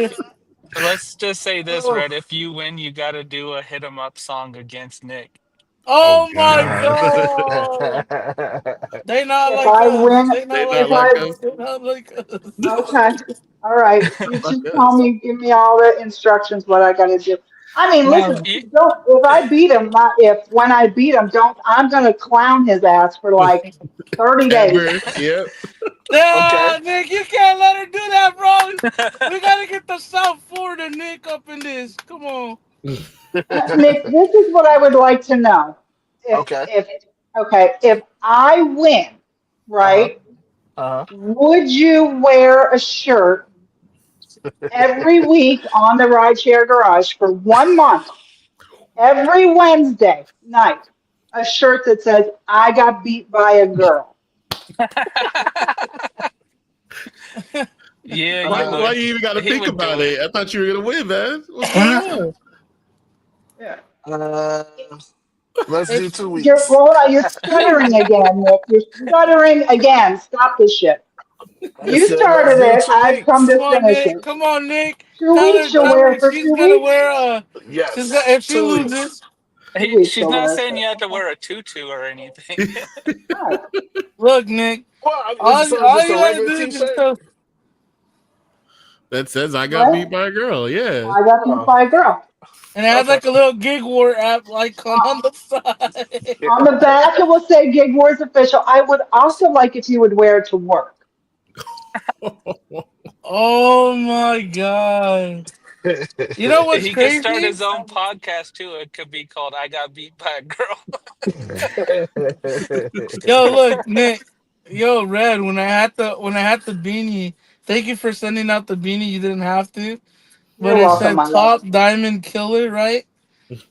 S4: let's just say this,
S6: Oh,
S4: Red, if you win, you gotta do a hit 'em up song against Nick.
S3: Oh
S2: Oh my
S3: God.
S2: god. They not
S7: If
S2: like
S7: I
S2: us.
S7: win,
S2: They
S1: They
S2: not
S1: not
S2: like
S7: if
S1: like
S7: I
S2: us.
S1: us.
S2: They not like us.
S7: okay, all right. You
S1: Like
S7: just tell
S1: us.
S7: me, give me all the instructions what I gotta do. I mean, listen,
S2: No.
S4: You,
S7: don't if I beat him, not if when I beat him, don't I'm gonna clown his ass for like 30 days.
S1: Ever. Yep.
S6: okay.
S2: No, Nick, you can't let her do that, bro. We gotta get the South Florida Nick up in this. Come on.
S7: Nick, this is what I would like to know.
S6: Okay.
S7: If okay, if I win,
S6: Uh-huh.
S7: right,
S6: Uh-huh.
S7: would you wear a shirt every week on the Rideshare Garage for 1 month, every Wednesday night, a shirt that says "I got beat by a girl"?
S4: yeah, you
S1: Why
S6: Uh,
S4: would.
S1: you even got to
S4: He
S1: think
S4: would do
S1: about
S4: it.
S1: it? I thought you were gonna win, man. What's going on?
S7: Yeah.
S6: uh, let's do
S2: It's,
S6: 2 weeks.
S7: Hold on, you're stuttering again, Nick. You're stuttering again. Stop this shit.
S6: I
S7: You
S6: said let's
S7: started
S6: do
S7: it.
S6: two
S7: I've come
S6: weeks.
S7: to
S2: come on,
S7: finish
S2: Nick.
S7: it.
S2: Come on, Nick.
S7: 2 weeks you'll
S2: Tell
S7: wear
S2: her
S7: for
S2: she's
S7: two
S2: gonna
S7: weeks.
S2: wear
S6: Yes,
S2: if she
S6: 2 weeks.
S2: loses.
S7: 2 weeks
S4: She's
S7: you'll
S4: not
S7: wear a
S4: saying
S7: shirt.
S4: you have to
S7: Okay.
S4: wear a tutu or anything.
S7: All right.
S2: Look, Nick.
S6: Well, so it's
S2: All
S6: just
S2: you
S6: a
S2: gotta
S6: regular
S2: do is just
S6: t-shirt.
S2: tell.
S1: That says I got beat
S7: What?
S1: by a girl. Yeah.
S7: I got beat
S6: Oh,
S7: by a girl.
S2: And it has
S6: okay.
S2: like a little gig war app icon
S7: Uh,
S2: on the side.
S7: on the back, it will say Gig Wars Official. I would also like if you would wear it to work.
S2: Oh my god. You know what's
S4: He could start
S2: crazy?
S4: his own podcast too. It could be called "I Got Beat by a Girl."
S2: Yo, look, Nick. Yo, Red, when I had the beanie, thank you for sending out the beanie. You didn't have to. But
S7: You're
S2: it
S7: welcome,
S2: said
S7: my love.
S2: top diamond killer, right?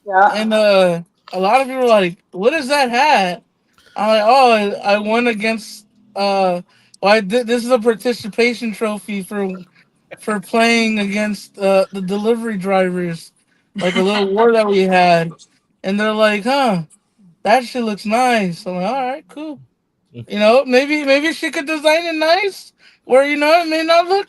S7: Yeah.
S2: And a lot of people were like, what is that hat? I'm like, oh, I won against This is a participation trophy for playing against the delivery drivers, like a little war that we had, and they're like, huh, that shit looks nice. I'm like, all right, cool. Maybe she could design it nice, where it may not look,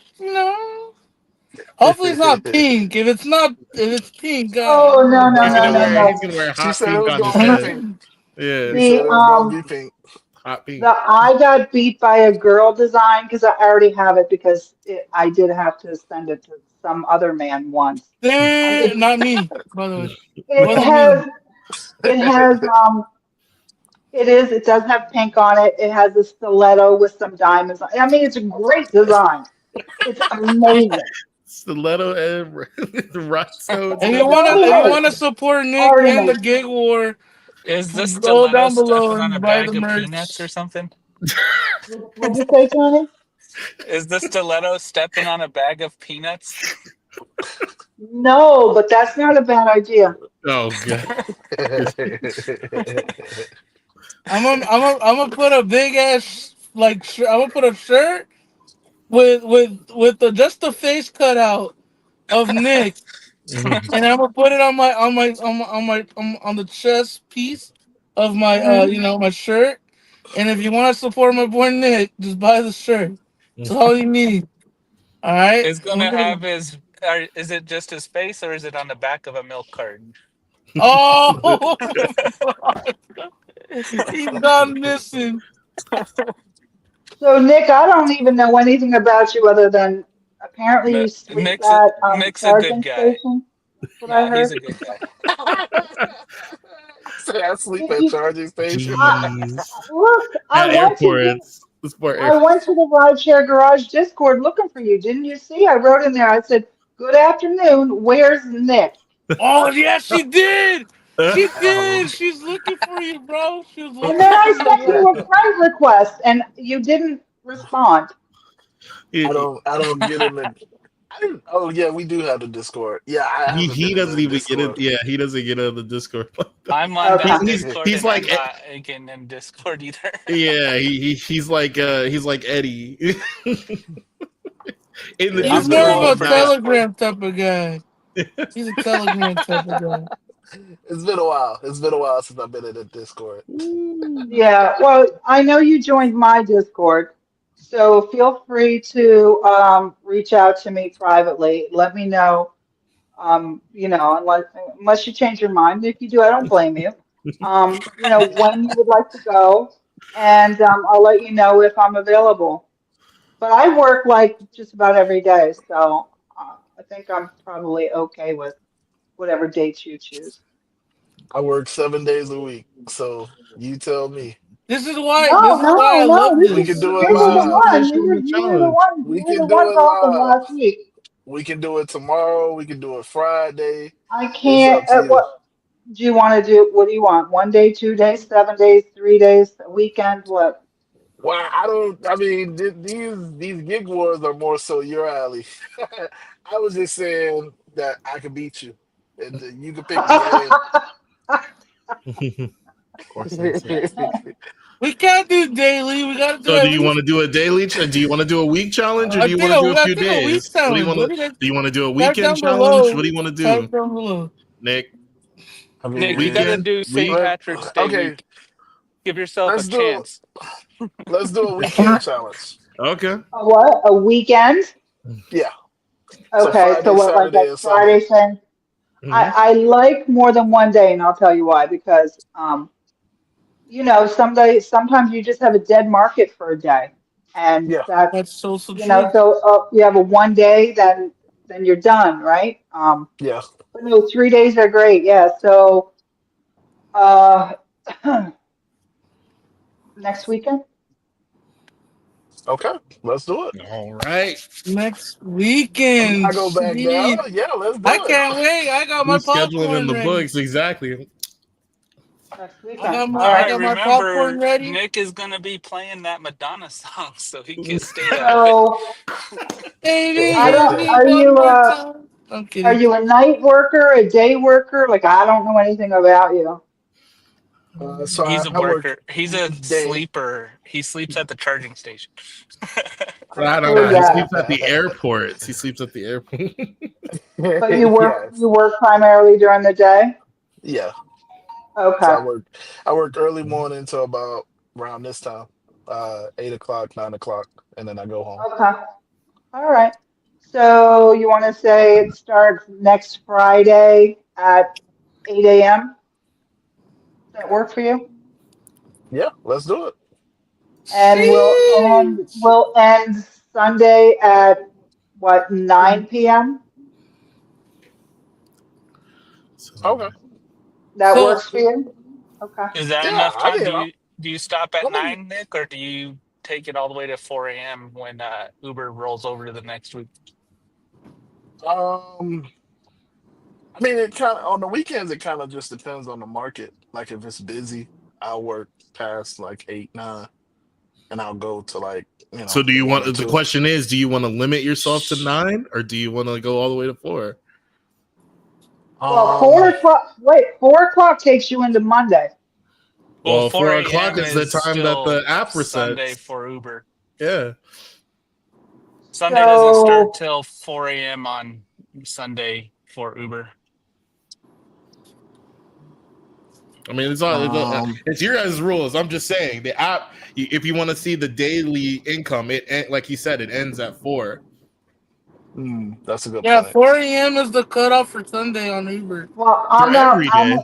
S2: Hopefully it's not pink. If it's pink,
S7: Oh no no
S1: He's
S7: no
S1: gonna
S7: no
S1: wear he's
S7: no.
S1: gonna wear
S6: She
S1: hot
S6: said it
S1: pink
S6: was
S1: on his
S6: gonna be
S1: head.
S6: pink.
S1: Yeah,
S6: She said
S7: The
S6: it was gonna be pink.
S1: hot pink.
S7: I got beat by a girl design because I already have it because I did have to send it to some other man once. It
S2: not me. By the way, it
S7: it
S2: wasn't me.
S7: has it has it does have pink on it. It has a stiletto with some diamonds on it. I mean, it's a great design. It's amazing.
S1: Stiletto and rhinestones
S2: If
S1: and
S2: you
S7: It's
S2: wanna,
S1: everything.
S7: already
S2: if you
S7: made.
S2: wanna support Nick
S7: Already
S2: and the
S7: made.
S2: Gig War,
S4: Is the
S2: go
S4: stiletto
S2: down below
S4: stepping on a
S2: and buy the
S4: bag of peanuts or
S2: merch.
S4: something?
S7: What'd you say, Tony?
S4: Is the stiletto stepping on a bag of peanuts?
S7: No, but that's not a bad idea.
S1: Oh god.
S2: I'm gonna put a big ass I'm gonna put a shirt with just the face cut out of Nick, and I'm gonna put it on the chest piece of my
S7: Mhm.
S2: my shirt. And if you want to support my boy Nick, just buy the shirt. That's all you need. All right.
S4: Is gonna have his? Or is it just his face, or is it on the back of a milk carton?
S2: Oh, he's gone missing.
S7: So, Nick, I don't even know anything about you other than apparently
S4: No,
S7: you sleep at
S4: Nick's a good
S7: charging
S4: guy.
S7: stations. That's what I
S4: Nah, he's
S7: heard.
S4: a good guy.
S6: Say I sleep
S7: Did
S6: at
S7: you?
S6: charging station.
S1: Jeez.
S7: Look,
S1: At airports. This poor
S7: I
S1: airport.
S7: went to the Rideshare Garage Discord looking for you. Didn't you see? I wrote in there. I said, "Good afternoon. Where's Nick?"
S2: Oh yeah, she did. She
S6: Um,
S2: did. She's looking for you, bro. She was
S7: And
S2: looking
S7: then
S2: for
S7: I
S2: you,
S7: sent you
S2: bro.
S7: a friend request, and you didn't respond.
S1: he,
S6: I don't get in the. I didn't, oh yeah, we do have the Discord. Yeah, I haven't
S1: he
S6: been in
S1: doesn't
S6: the
S1: even get it.
S6: Discord.
S1: Yeah, he doesn't get on the Discord.
S4: I'm on
S7: Okay.
S4: that Discord,
S1: He's
S4: and I'm
S1: like
S4: not getting in Discord either.
S1: yeah, he's like Eddie in the
S6: Yeah,
S2: He's
S6: I've been
S2: more
S1: Discord,
S6: on
S1: but
S2: of a
S6: the
S1: not.
S6: Discord.
S2: Telegram type of guy. He's a Telegram type of guy.
S6: It's been a while. It's been a while since I've been in the Discord.
S1: Ooh.
S7: Yeah, well, I know you joined my Discord, so feel free to reach out to me privately. Let me know, unless you change your mind. If you do, I don't blame you. When you would like to go, and I'll let you know if I'm available. But I work like just about every day, so I think I'm probably okay with whatever dates you choose.
S6: I work 7 days a week, so you tell me.
S2: This is why.
S7: No,
S2: This is why
S7: no,
S2: I
S7: no.
S2: love
S7: This
S6: We
S7: is
S6: can
S2: this.
S6: do it
S7: you were the
S6: live.
S7: one.
S1: Official
S7: You were the
S1: challenge.
S7: one.
S6: We
S7: You were
S6: can
S7: the
S6: do
S7: one
S6: it
S7: talking
S6: live.
S7: last week.
S6: We can do it tomorrow. We can do it Friday.
S7: I
S6: It's
S7: can't.
S6: up to you.
S7: What do you want to do? What do you want? 1 day, 2 days, 7 days, 3 days, a weekend? What?
S6: Well, I don't. I mean, these gig wars are more so your alley. I was just saying that I could beat you, and you can pick the game.
S1: Of course, that's it.
S2: We can't do daily. We gotta do
S1: So, do
S2: at
S1: you want
S2: least.
S1: to do a daily? Do you want to do a week challenge, or do you want to do a
S2: I
S1: few
S2: think a week
S1: days? What do you
S2: challenge.
S1: want to?
S2: What do you guys
S1: Do you want to do a
S2: type
S1: weekend
S2: down
S1: challenge? What
S2: below?
S1: do you want to
S2: Type
S1: do,
S2: down below.
S1: Nick?
S6: I
S4: Nick, you got to
S6: mean,
S1: Weekend,
S4: do St.
S1: week.
S4: Patrick's Day
S6: okay,
S4: week. Give yourself a
S6: let's do
S4: chance.
S6: let's do a weekend challenge.
S1: Okay.
S7: A what? A weekend?
S6: Yeah, so
S7: Okay. So
S6: Friday,
S7: what? Like
S6: Saturday,
S7: that
S6: and Sunday.
S7: Friday thing?
S1: Hmm.
S7: I like more than 1 day, and I'll tell you why. Because some days, sometimes you just have a dead market for a day, and
S6: Yeah,
S7: that's
S2: That's so true.
S7: so you have a 1 day, then you're done, right?
S6: yeah.
S7: But no, 3 days are great. Yeah. So uh, next weekend.
S6: Okay, let's do it.
S1: All right.
S2: Next
S6: I'm
S2: weekend.
S6: not gonna back down.
S2: Shit.
S6: Yeah, let's
S2: I
S6: do it.
S2: can't wait. I got my
S1: Who's scheduling in
S2: popcorn
S1: the
S2: ready.
S1: books? Exactly.
S7: Next
S2: I
S7: weekend.
S2: got my
S7: All
S4: All
S2: I
S7: right.
S4: right,
S2: got my popcorn
S4: remember,
S2: ready.
S4: Nick is going to be playing that Madonna song, so he can stay out of it.
S7: So
S2: Baby,
S7: I
S2: hit
S7: don't.
S2: me
S7: Are
S2: one
S7: you
S2: more time. I'm
S7: are
S2: kidding.
S7: you a night worker, a day worker? Like I don't know anything about you.
S6: So
S4: He's a
S6: I work
S4: worker. He's a
S6: day.
S4: sleeper. He sleeps at the charging station.
S1: I don't
S7: Oh
S1: know. He
S7: yeah.
S1: sleeps at the airport. He sleeps at the airport.
S7: But
S6: Yes.
S7: you work primarily during the day?
S6: Yeah. So
S7: Okay.
S6: I work early morning till about around this time, 8 o'clock, 9 o'clock, and then I go home.
S7: Okay. All right. So you want to say it starts next Friday at 8 a.m.? Does that work for you?
S6: Yeah, let's do it.
S7: And
S2: Sheesh.
S7: we'll end Sunday at what, 9 p.m.?
S1: So,
S6: Okay.
S7: That
S2: So,
S7: works for you? Okay.
S4: Is that
S6: Yeah,
S4: enough
S6: I
S4: time?
S6: mean,
S4: Do you stop at
S6: I'm gonna.
S4: 9, Nick, or do you take it all the way to 4 a.m. when Uber rolls over to the next week?
S6: Um, I mean, it kind of on the weekends. It kind of just depends on the market. Like if it's busy, I'll work past like 8, 9, and I'll go to like
S1: so do you
S6: one
S1: want?
S6: or
S1: The
S6: two.
S1: question is, do you want to limit yourself to 9, or do you want to go all the way to 4?
S7: Well,
S6: Um,
S7: 4 o'clock takes you into Monday.
S4: Well,
S1: Well,
S4: 4
S1: 4 o'clock
S4: a.m.
S1: is the
S4: is
S1: time that the
S4: still
S1: app
S4: Sunday
S1: resets.
S4: for Uber.
S1: Yeah.
S4: Sunday doesn't start
S7: So,
S4: till 4 a.m. on Sunday for Uber.
S1: I mean,
S6: um,
S1: it's your guys' rules. I'm just saying the app. If you want to see the daily income, like you said, it ends at 4.
S6: that's a good
S2: yeah,
S6: point.
S2: 4 a.m. is the cutoff for Sunday on Uber.
S7: well,
S1: For every day.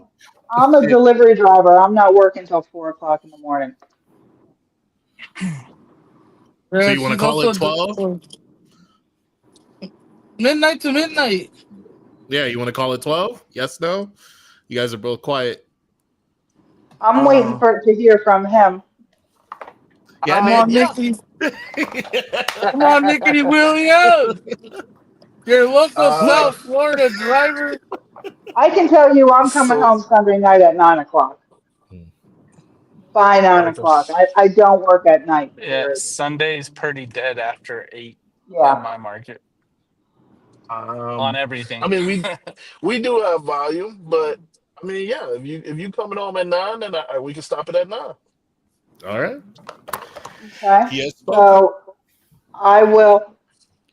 S7: I'm a delivery driver. I'm not working till 4 o'clock in the morning.
S1: So
S2: Yeah,
S1: you want to
S2: she's
S1: call it
S2: also
S1: 12?
S2: midnight to midnight.
S1: Yeah, you want to call it 12? Yes, no. You guys are both quiet.
S7: I'm waiting
S6: Uh,
S7: to hear from him.
S1: Yeah,
S2: Come
S1: Nick.
S2: on,
S6: yeah.
S2: Nicky. Come on, Nickety Williams. Your local
S6: uh,
S2: South Florida driver.
S7: I can tell you I'm coming
S6: so
S7: home Sunday night at 9 o'clock. By 9 o'clock.
S6: okay.
S7: I don't work at night,
S4: Yeah,
S7: period.
S4: Sunday's pretty dead after 8 in
S7: Yeah.
S4: my market on
S6: Um, I
S4: everything.
S6: mean, we do have volume, but I mean, yeah, if you coming home at 9, then we can stop it at 9.
S1: All right.
S7: Okay.
S1: He has spoken.
S7: So I will.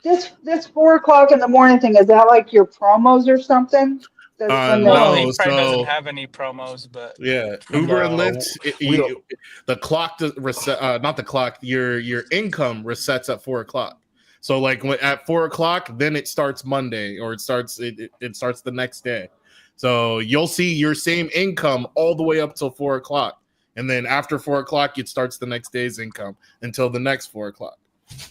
S7: This 4 o'clock in the morning thing, is that like your promos or something? That's when the
S4: Well, he
S1: No.
S4: probably doesn't
S1: So
S4: have any promos, but
S1: yeah, Uber and
S6: No,
S1: Lyft.
S6: we don't.
S1: The clock does reset. Not the clock. Your income resets at 4 o'clock. So like at 4 o'clock, then it starts Monday, or it starts the next day. So you'll see your same income all the way up till 4 o'clock, and then after 4 o'clock, it starts the next day's income until the next 4 o'clock.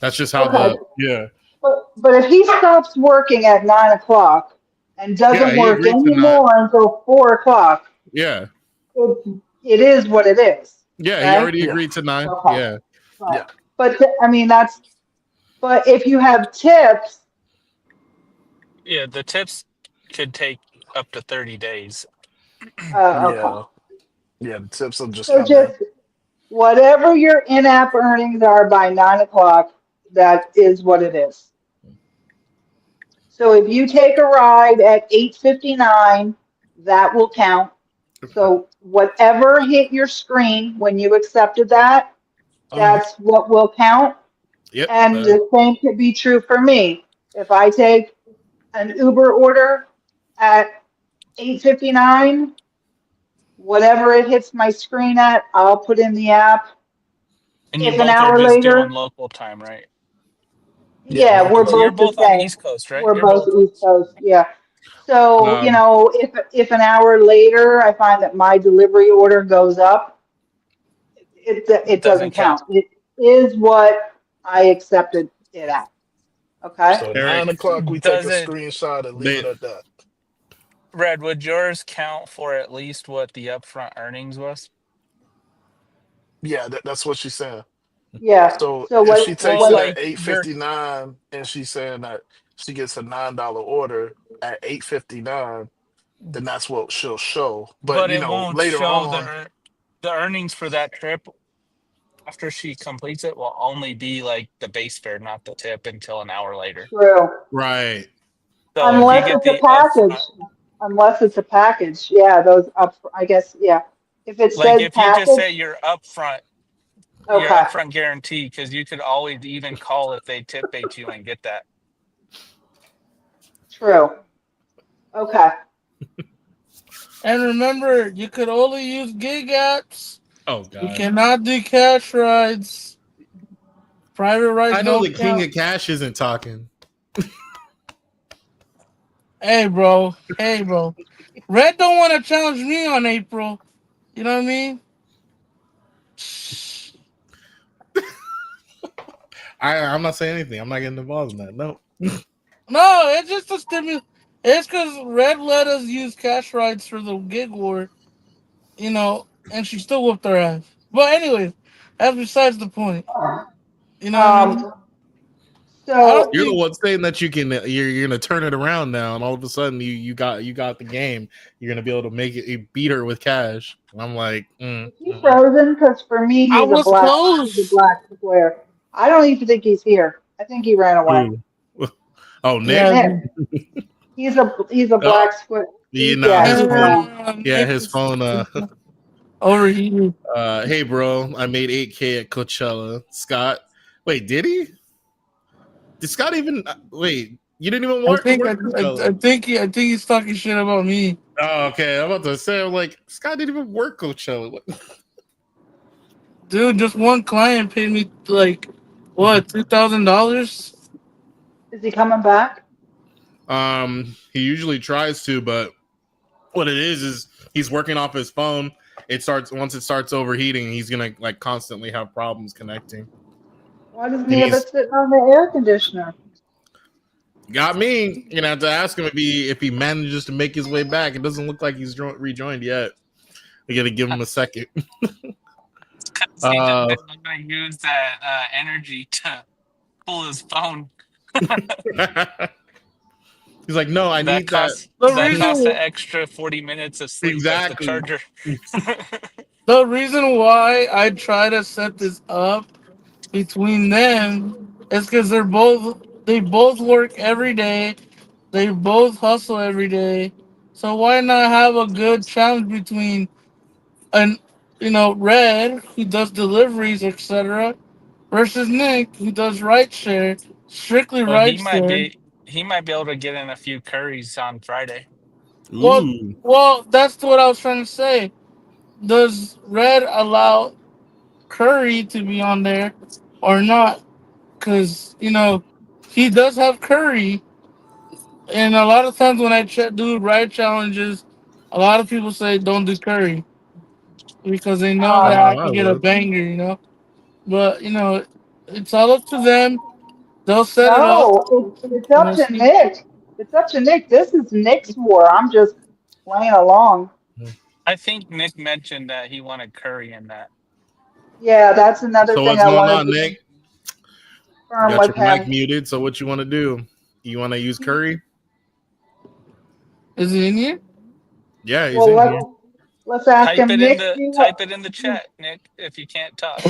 S1: That's just how
S7: okay,
S1: the yeah.
S7: but if he stops working at 9 o'clock and
S1: Yeah,
S7: doesn't
S1: he
S7: work
S1: agreed to not.
S7: anymore until 4 o'clock,
S1: Yeah,
S7: it, it is what it is.
S1: yeah, he
S7: Okay.
S1: already
S6: Yeah,
S1: agreed to 9.
S7: Okay.
S1: Yeah,
S7: Right.
S6: yeah.
S7: I mean that's. But if you have tips,
S4: yeah, the tips could take up to 30 days.
S7: okay.
S6: Yeah, yeah. The tips will just
S7: So
S6: come in.
S7: just whatever your in-app earnings are by 9 o'clock, that is what it is. So if you take a ride at 8:59, that will count. So whatever hit your screen when you accepted that,
S6: Uh-huh.
S7: that's what will count.
S1: yep.
S7: And the same could be true for me. If I take an Uber order at 8:59, whatever it hits my screen at, I'll put in the app.
S4: And you
S7: If an
S4: both are
S7: hour
S4: just doing
S7: later,
S4: local time, right?
S6: Yeah,
S7: yeah, we're
S6: local
S4: So you're
S6: time.
S7: both the
S4: both on
S7: same.
S4: East Coast, right?
S7: We're
S4: You're
S7: both
S4: both.
S7: East Coast, yeah. So,
S1: Um,
S7: if an hour later I find that my delivery order goes up, it
S4: Doesn't
S7: doesn't
S4: count.
S7: count. It is what I accepted it at. Okay?
S6: So at
S1: Eric,
S6: 9 o'clock, we take a
S4: Doesn't
S6: screenshot and leave it
S1: they
S6: at that.
S4: Red, would yours count for at least what the upfront earnings was?
S6: Yeah, that's what she's saying.
S7: Yeah.
S6: So
S7: So
S6: if she takes
S4: Well,
S6: it
S7: what
S6: at
S4: like
S6: eight
S4: your,
S6: fifty nine and she's saying that she gets a $9 order at 8:59, then that's what she'll show. But
S4: but it won't
S6: later
S4: show
S6: on,
S4: the earnings for that trip after she completes it will only be like the base fare, not the tip, until an hour later.
S7: true.
S1: right.
S4: So if you
S7: Unless
S4: get
S7: it's a
S4: the
S7: package.
S4: upfront,
S7: Unless it's a package. Yeah, those up I guess, yeah. if it
S4: Like
S7: says
S4: if you just
S7: package,
S4: say your
S7: okay,
S4: upfront guarantee, because you could always even call if they tip bait you and get that.
S7: true. Okay.
S2: And remember, you could only use gig apps.
S1: Oh
S2: You
S1: God.
S2: cannot do cash rides. Private rides
S1: I know the
S2: don't
S1: king
S2: count.
S1: of cash isn't talking.
S2: Hey, bro. Hey, bro. Red don't want to challenge me on April. You know what I mean?
S1: I'm not saying anything. I'm not getting involved in that. No.
S2: No, it's just a stimulus. It's because Red let us use cash rides for the gig war, and she still whooped our ass. But anyways, that's besides the point. You know what I mean?
S7: Um,
S2: I don't
S7: so
S1: You're the
S2: think,
S1: one saying that you're gonna turn it around now, and all of a sudden you got the game. You're gonna be able to make it beat her with cash. And I'm like,
S7: is he frozen? Because for me,
S2: I was
S7: he's a
S2: close.
S7: black square. I don't even think he's here. I think he ran away.
S1: who? Oh, Nick.
S2: Yeah,
S7: Nick, he's a
S1: Oh,
S7: black square.
S1: nah,
S7: Yeah,
S1: his
S7: he's
S1: phone.
S7: gone.
S1: Yeah, his phone.
S2: Overheated.
S1: Hey, bro, I made 8K at Coachella. Scott, wait, did he? Did Scott even? Wait, you didn't even
S2: I
S1: work
S2: think I, I, I
S1: Coachella.
S2: think I think he's talking shit about me.
S1: Oh, okay. I'm about to say, I'm like, Scott didn't even work Coachella. What?
S2: Dude, just one client paid me like what, $2,000?
S7: Is he coming back?
S1: He usually tries to, but what it is he's working off his phone. It starts once it starts overheating, he's gonna like constantly have problems connecting.
S7: Why doesn't
S1: And
S7: he have
S1: he's
S7: it sitting on the air conditioner?
S1: got me. You know, have to ask him if he manages to make his way back. It doesn't look like he's rejoined yet. We got to give him a second.
S4: Because he just
S1: Uh,
S4: didn't want to use that energy to pull his phone.
S1: he's like, no, I
S4: That
S1: need that.
S4: costs
S2: The
S4: that
S1: That
S4: costs the
S2: reason
S4: extra 40 minutes of sleep at the
S1: exactly.
S4: charger.
S2: the reason why I try to set this up between them is because they both work every day. They both hustle every day. So why not have a good challenge between an Red, who does deliveries, etc., versus Nick, who does rideshare, strictly
S4: Well,
S2: rideshare.
S4: he might be able to get in a few curries on Friday.
S2: Well,
S1: Ooh.
S2: well, that's what I was trying to say. Does Red allow Curry to be on there or not? Because he does have Curry, and a lot of times when I do ride challenges, a lot of people say don't do Curry because they know that
S7: Um,
S2: I
S1: Oh, I
S2: can get a
S1: would.
S2: banger. But it's all up to them. They'll set it up.
S7: no, it's up to
S2: See,
S7: Nick. It's up to Nick. This is Nick's war. I'm just playing along.
S4: I think Nick mentioned that he wanted curry in that.
S7: Yeah, that's another
S1: So
S7: thing
S1: what's
S7: I
S1: going
S7: wanted
S1: on,
S7: to
S1: Nick? You
S7: confirm
S1: got
S7: with
S1: your mic
S7: him.
S1: muted. So what you want to do? You want to use Curry?
S2: is he in here?
S1: Yeah, he's
S7: Well,
S1: in here.
S7: let's ask him. Nick,
S4: Type it in the chat, Nick, if you can't talk.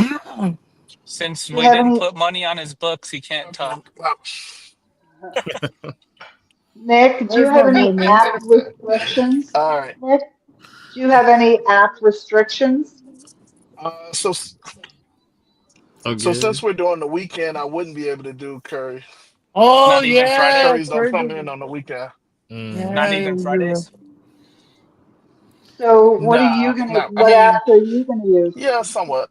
S4: Since
S7: do you
S4: we
S7: have
S4: didn't
S7: any?
S4: put money on his books, he can't talk.
S7: Nick, do you
S2: Where's
S7: have
S2: my boy,
S7: any
S2: man?
S7: app restrictions?
S6: All right.
S7: Nick, do you have any app restrictions?
S6: Uh, so so
S1: Okay.
S6: since we're doing the weekend, I wouldn't be able to do curry.
S2: Oh
S4: Not even Friday.
S2: yeah,
S6: Curries don't
S2: Curry
S6: come
S2: does.
S6: in on the weekend.
S4: Not
S2: Yeah,
S4: even
S2: yeah.
S4: Fridays.
S7: So,
S6: Nah, not. I
S7: what
S6: mean,
S7: apps are you gonna use?
S6: yeah, somewhat.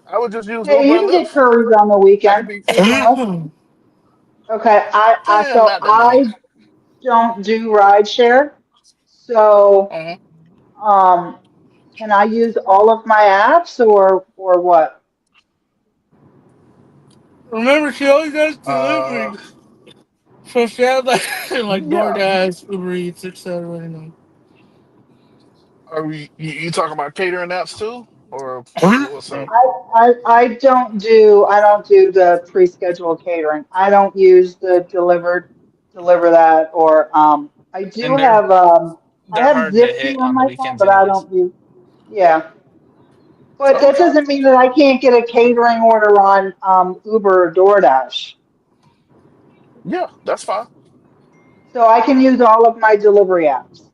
S6: I would just use
S7: Hey,
S6: Uber
S7: you
S6: and
S7: can get
S6: Lyft.
S7: curries on the
S6: I could
S7: weekend.
S6: be,
S7: Uber and Lyft. Okay, so
S6: not that many.
S7: I don't do rideshare. So,
S6: Mhm.
S7: um, can I use all of my apps or what?
S2: Remember, she always does
S6: Uh,
S2: delivery. So she has like
S6: yeah.
S2: DoorDash, Uber Eats, etc.
S6: Are you talking about catering apps too, or what's up?
S7: I don't do the pre-scheduled catering. I don't use the deliver that or I
S4: And
S7: do have I
S4: they're
S7: have
S4: hard to
S7: Zipsy
S4: hit
S7: on
S4: on the
S7: my phone,
S4: weekends
S7: but I
S4: anyways.
S7: don't use yeah. But that
S6: Okay.
S7: doesn't mean that I can't get a catering order on Uber or DoorDash.
S6: Yeah, that's fine.
S7: So I can use all of my delivery apps.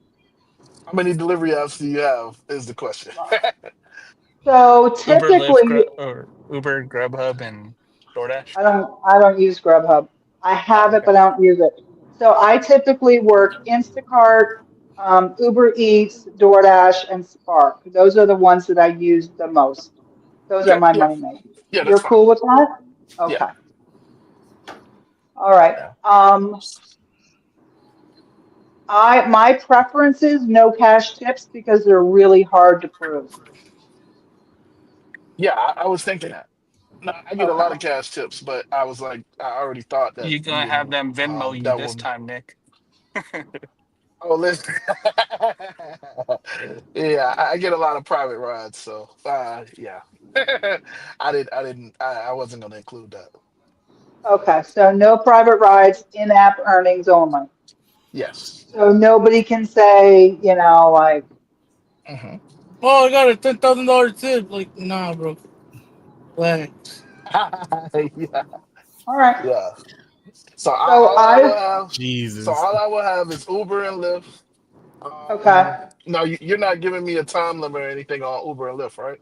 S6: How many delivery apps do you have? Is the question.
S7: So
S4: Uber, Lyft,
S7: typically,
S4: or Uber, Grubhub, and DoorDash.
S7: I don't use Grubhub. I
S4: Oh,
S7: have it,
S4: okay.
S7: but I don't use it. So I typically work Instacart, Uber Eats, DoorDash, and Spark. Those are the ones that I use the most. Those are
S6: Okay,
S7: my
S6: yeah,
S7: money makers.
S6: yeah, that's
S7: You're
S6: fine.
S7: cool with that?
S6: Yeah,
S7: Okay. All right.
S6: yeah,
S7: My preference is no cash tips because they're really hard to prove.
S6: yeah. I was thinking that. No, I get a
S7: Okay.
S6: lot of cash tips, but I was like, I already thought that
S4: You're gonna have them Venmo you
S6: that
S4: this
S6: would.
S4: time, Nick.
S6: Oh, listen. Yeah, I get a lot of private rides, so yeah. I wasn't gonna include that.
S7: Okay. So no private rides, in-app earnings only.
S6: Yes.
S7: So nobody can say, like,
S6: Hmm.
S2: Oh, I got a $10,000 tip. Like, nah, bro. Relax.
S6: Yeah,
S7: all right.
S6: yeah. So
S7: So
S6: all I will
S7: I,
S6: have, so
S1: Jesus.
S6: all I will have is Uber and Lyft.
S7: okay.
S6: No, you're not giving me a time limit or anything on Uber and Lyft, right?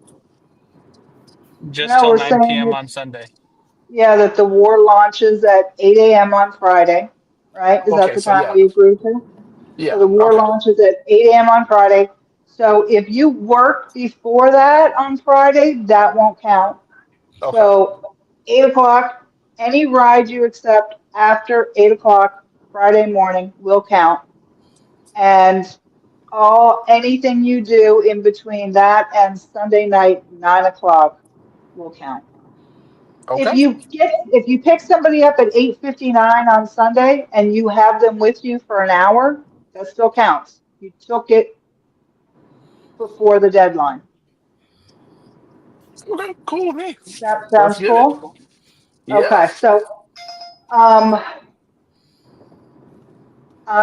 S4: Just
S7: No,
S4: till
S7: we're
S4: 9
S7: saying
S4: p.m.
S7: that,
S4: on Sunday.
S7: yeah, that the war launches at 8 a.m. on Friday, right? Is that
S6: Okay,
S7: the
S6: so
S7: time
S6: yeah,
S7: we agreed to? So
S6: yeah,
S7: the war
S6: okay,
S7: launches at 8 a.m. on Friday. So if you work before that on Friday, that won't count.
S6: okay,
S7: So 8 o'clock, any ride you accept after 8 o'clock Friday morning will count. And anything you do in between that and Sunday night 9 o'clock will count.
S6: okay,
S7: If you pick somebody up at 8:59 on Sunday and you have them with you for an hour, that still counts. You took it before the deadline.
S6: okay. Cool with me.
S7: That
S6: Let's
S7: sounds
S6: get it.
S7: cool.
S6: Yeah.
S7: Okay, so um,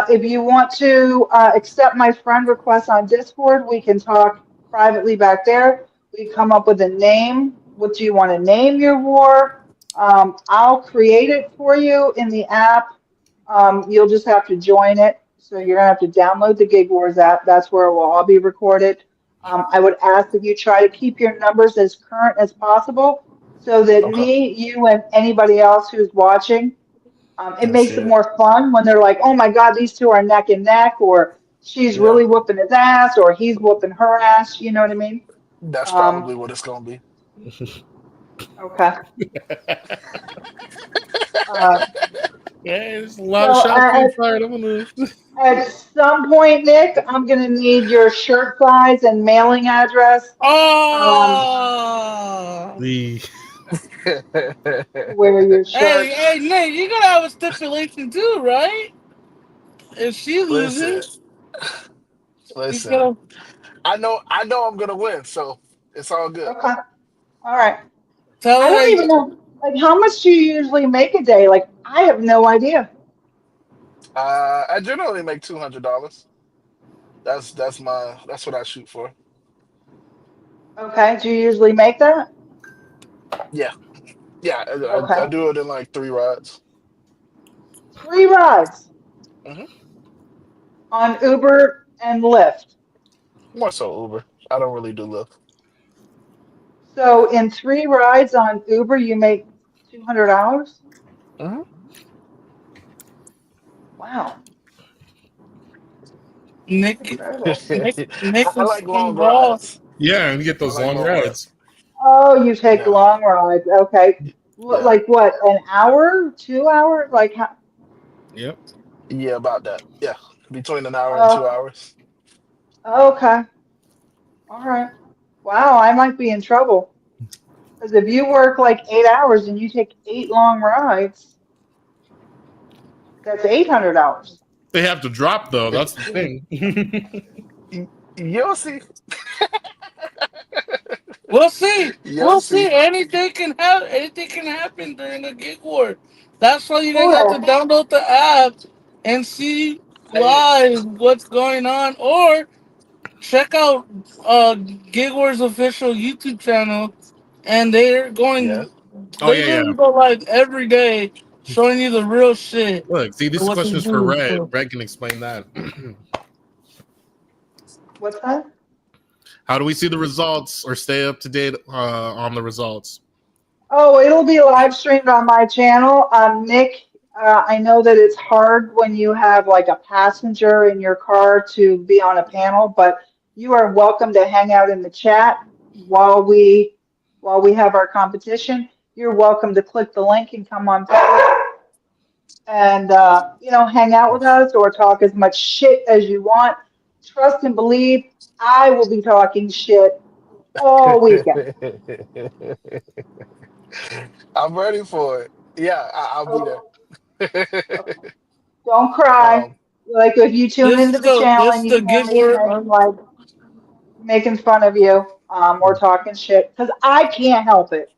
S7: if you want to accept my friend request on Discord, we can talk privately back there. We come up with a name. What do you want to name your war? I'll create it for you in the app. You'll just have to join it. So you're gonna have to download the Gig Wars app. That's where it will all be recorded. I would ask that you try to keep your numbers as current as possible so that
S6: Okay.
S7: me, you, and anybody else who's watching, it
S6: Can see
S7: makes it
S6: it.
S7: more fun when they're like, oh my God, these two are neck and neck, or she's
S6: Yeah.
S7: really whooping his ass, or he's whooping her ass. You know what I mean?
S6: That's
S7: Um,
S6: probably what it's gonna be.
S7: okay. Uh,
S1: Yeah, there's a lot of
S7: so
S1: shots being fired. I'm gonna.
S7: at some point, Nick, I'm going to need your shirt size and mailing address
S2: Oh!
S1: The
S7: to wear your
S2: Hey,
S7: shirts.
S2: hey, Nick, you gotta have a stipulation too, right? If she
S6: Listen,
S2: loses, you
S6: listen.
S2: gotta
S6: I know I'm gonna win, so it's all good.
S7: Okay. All right.
S2: tell
S7: I
S2: her
S7: don't
S2: that.
S7: even know, like, how much do you usually make a day? Like, I have no idea.
S6: I generally make $200. That's what I shoot for.
S7: Okay. Do you usually make that?
S6: Yeah, yeah. I
S7: Okay.
S6: do it in like 3 rides.
S7: 3 rides
S6: Hmm.
S7: on Uber and Lyft.
S6: More so Uber. I don't really do Lyft.
S7: So in 3 rides on Uber, you make $200?
S6: Hmm.
S7: Wow.
S2: Nick,
S7: Incredible.
S2: Nick
S6: I
S2: was
S6: like long
S2: involved.
S6: rides.
S1: yeah, and you get
S6: I
S1: those
S6: like
S1: long
S6: long
S1: rides.
S6: rides.
S7: Oh, you take
S6: Yeah,
S7: long rides. Okay.
S6: yeah,
S7: Like what, an hour, 2 hours? Like how?
S1: Yep.
S6: yeah. About that. Yeah, between an hour and
S7: Uh,
S6: 2 hours.
S7: okay. All right. Wow, I might be in trouble. Because if you work like 8 hours and you take 8 long rides, that's $800.
S1: They have to drop though. That's the thing.
S6: You'll see.
S2: We'll see.
S6: You'll
S2: We'll see.
S6: see.
S2: Anything can happen. Anything can happen during a gig war. That's why you guys have to
S7: Correct.
S2: download the app and see
S6: Hey,
S2: live what's going on, or check out Gig War's official YouTube channel, and
S6: yeah.
S1: Oh
S2: they
S1: yeah, yeah.
S2: literally go live every day, showing you the real shit
S1: Look, see,
S2: of
S1: this
S2: what they
S1: question is for
S2: do.
S1: Red.
S2: So,
S1: Red can explain that.
S7: What's that?
S1: How do we see the results or stay up to date on the results?
S7: Oh, it'll be live streamed on my channel. Nick, I know that it's hard when you have like a passenger in your car to be on a panel, but you are welcome to hang out in the chat while we have our competition. You're welcome to click the link and come on board and hang out with us or talk as much shit as you want. Trust and believe, I will be talking shit all weekend.
S6: I'm ready for it. Yeah, I'll be
S7: Oh,
S6: there.
S7: okay. Don't cry.
S6: um,
S7: Like if you tune into the channel
S2: this is
S7: and you
S2: the
S7: hear
S2: gig
S7: me
S2: word.
S7: like making fun of you, or talking shit, because I can't help it.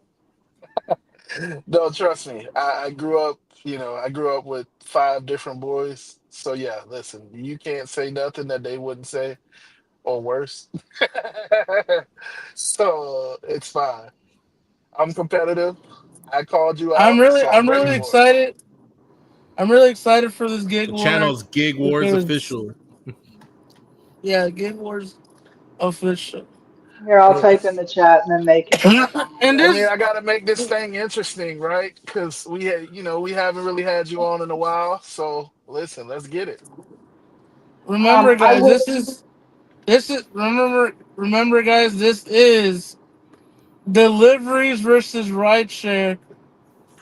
S6: no, trust me. I grew up, I grew up with five different boys. So yeah, listen, you can't say nothing that they wouldn't say or worse. So it's fine. I'm competitive. I called you
S2: I'm
S6: out,
S2: really,
S6: so I'm
S2: I'm
S6: ready
S2: really
S6: for it.
S2: excited. I'm really excited for this gig
S1: The
S2: war
S1: channel's Gig Wars
S2: because
S1: official.
S2: yeah, gig wars official.
S7: Here, I'll type in the chat and then they can
S2: And
S7: comment.
S6: I mean,
S2: this,
S6: I got to make this thing interesting, right? Because we haven't really had you on in a while. So listen, let's get it.
S2: remember,
S7: I
S2: guys,
S7: will.
S2: remember, guys, this is deliveries versus rideshare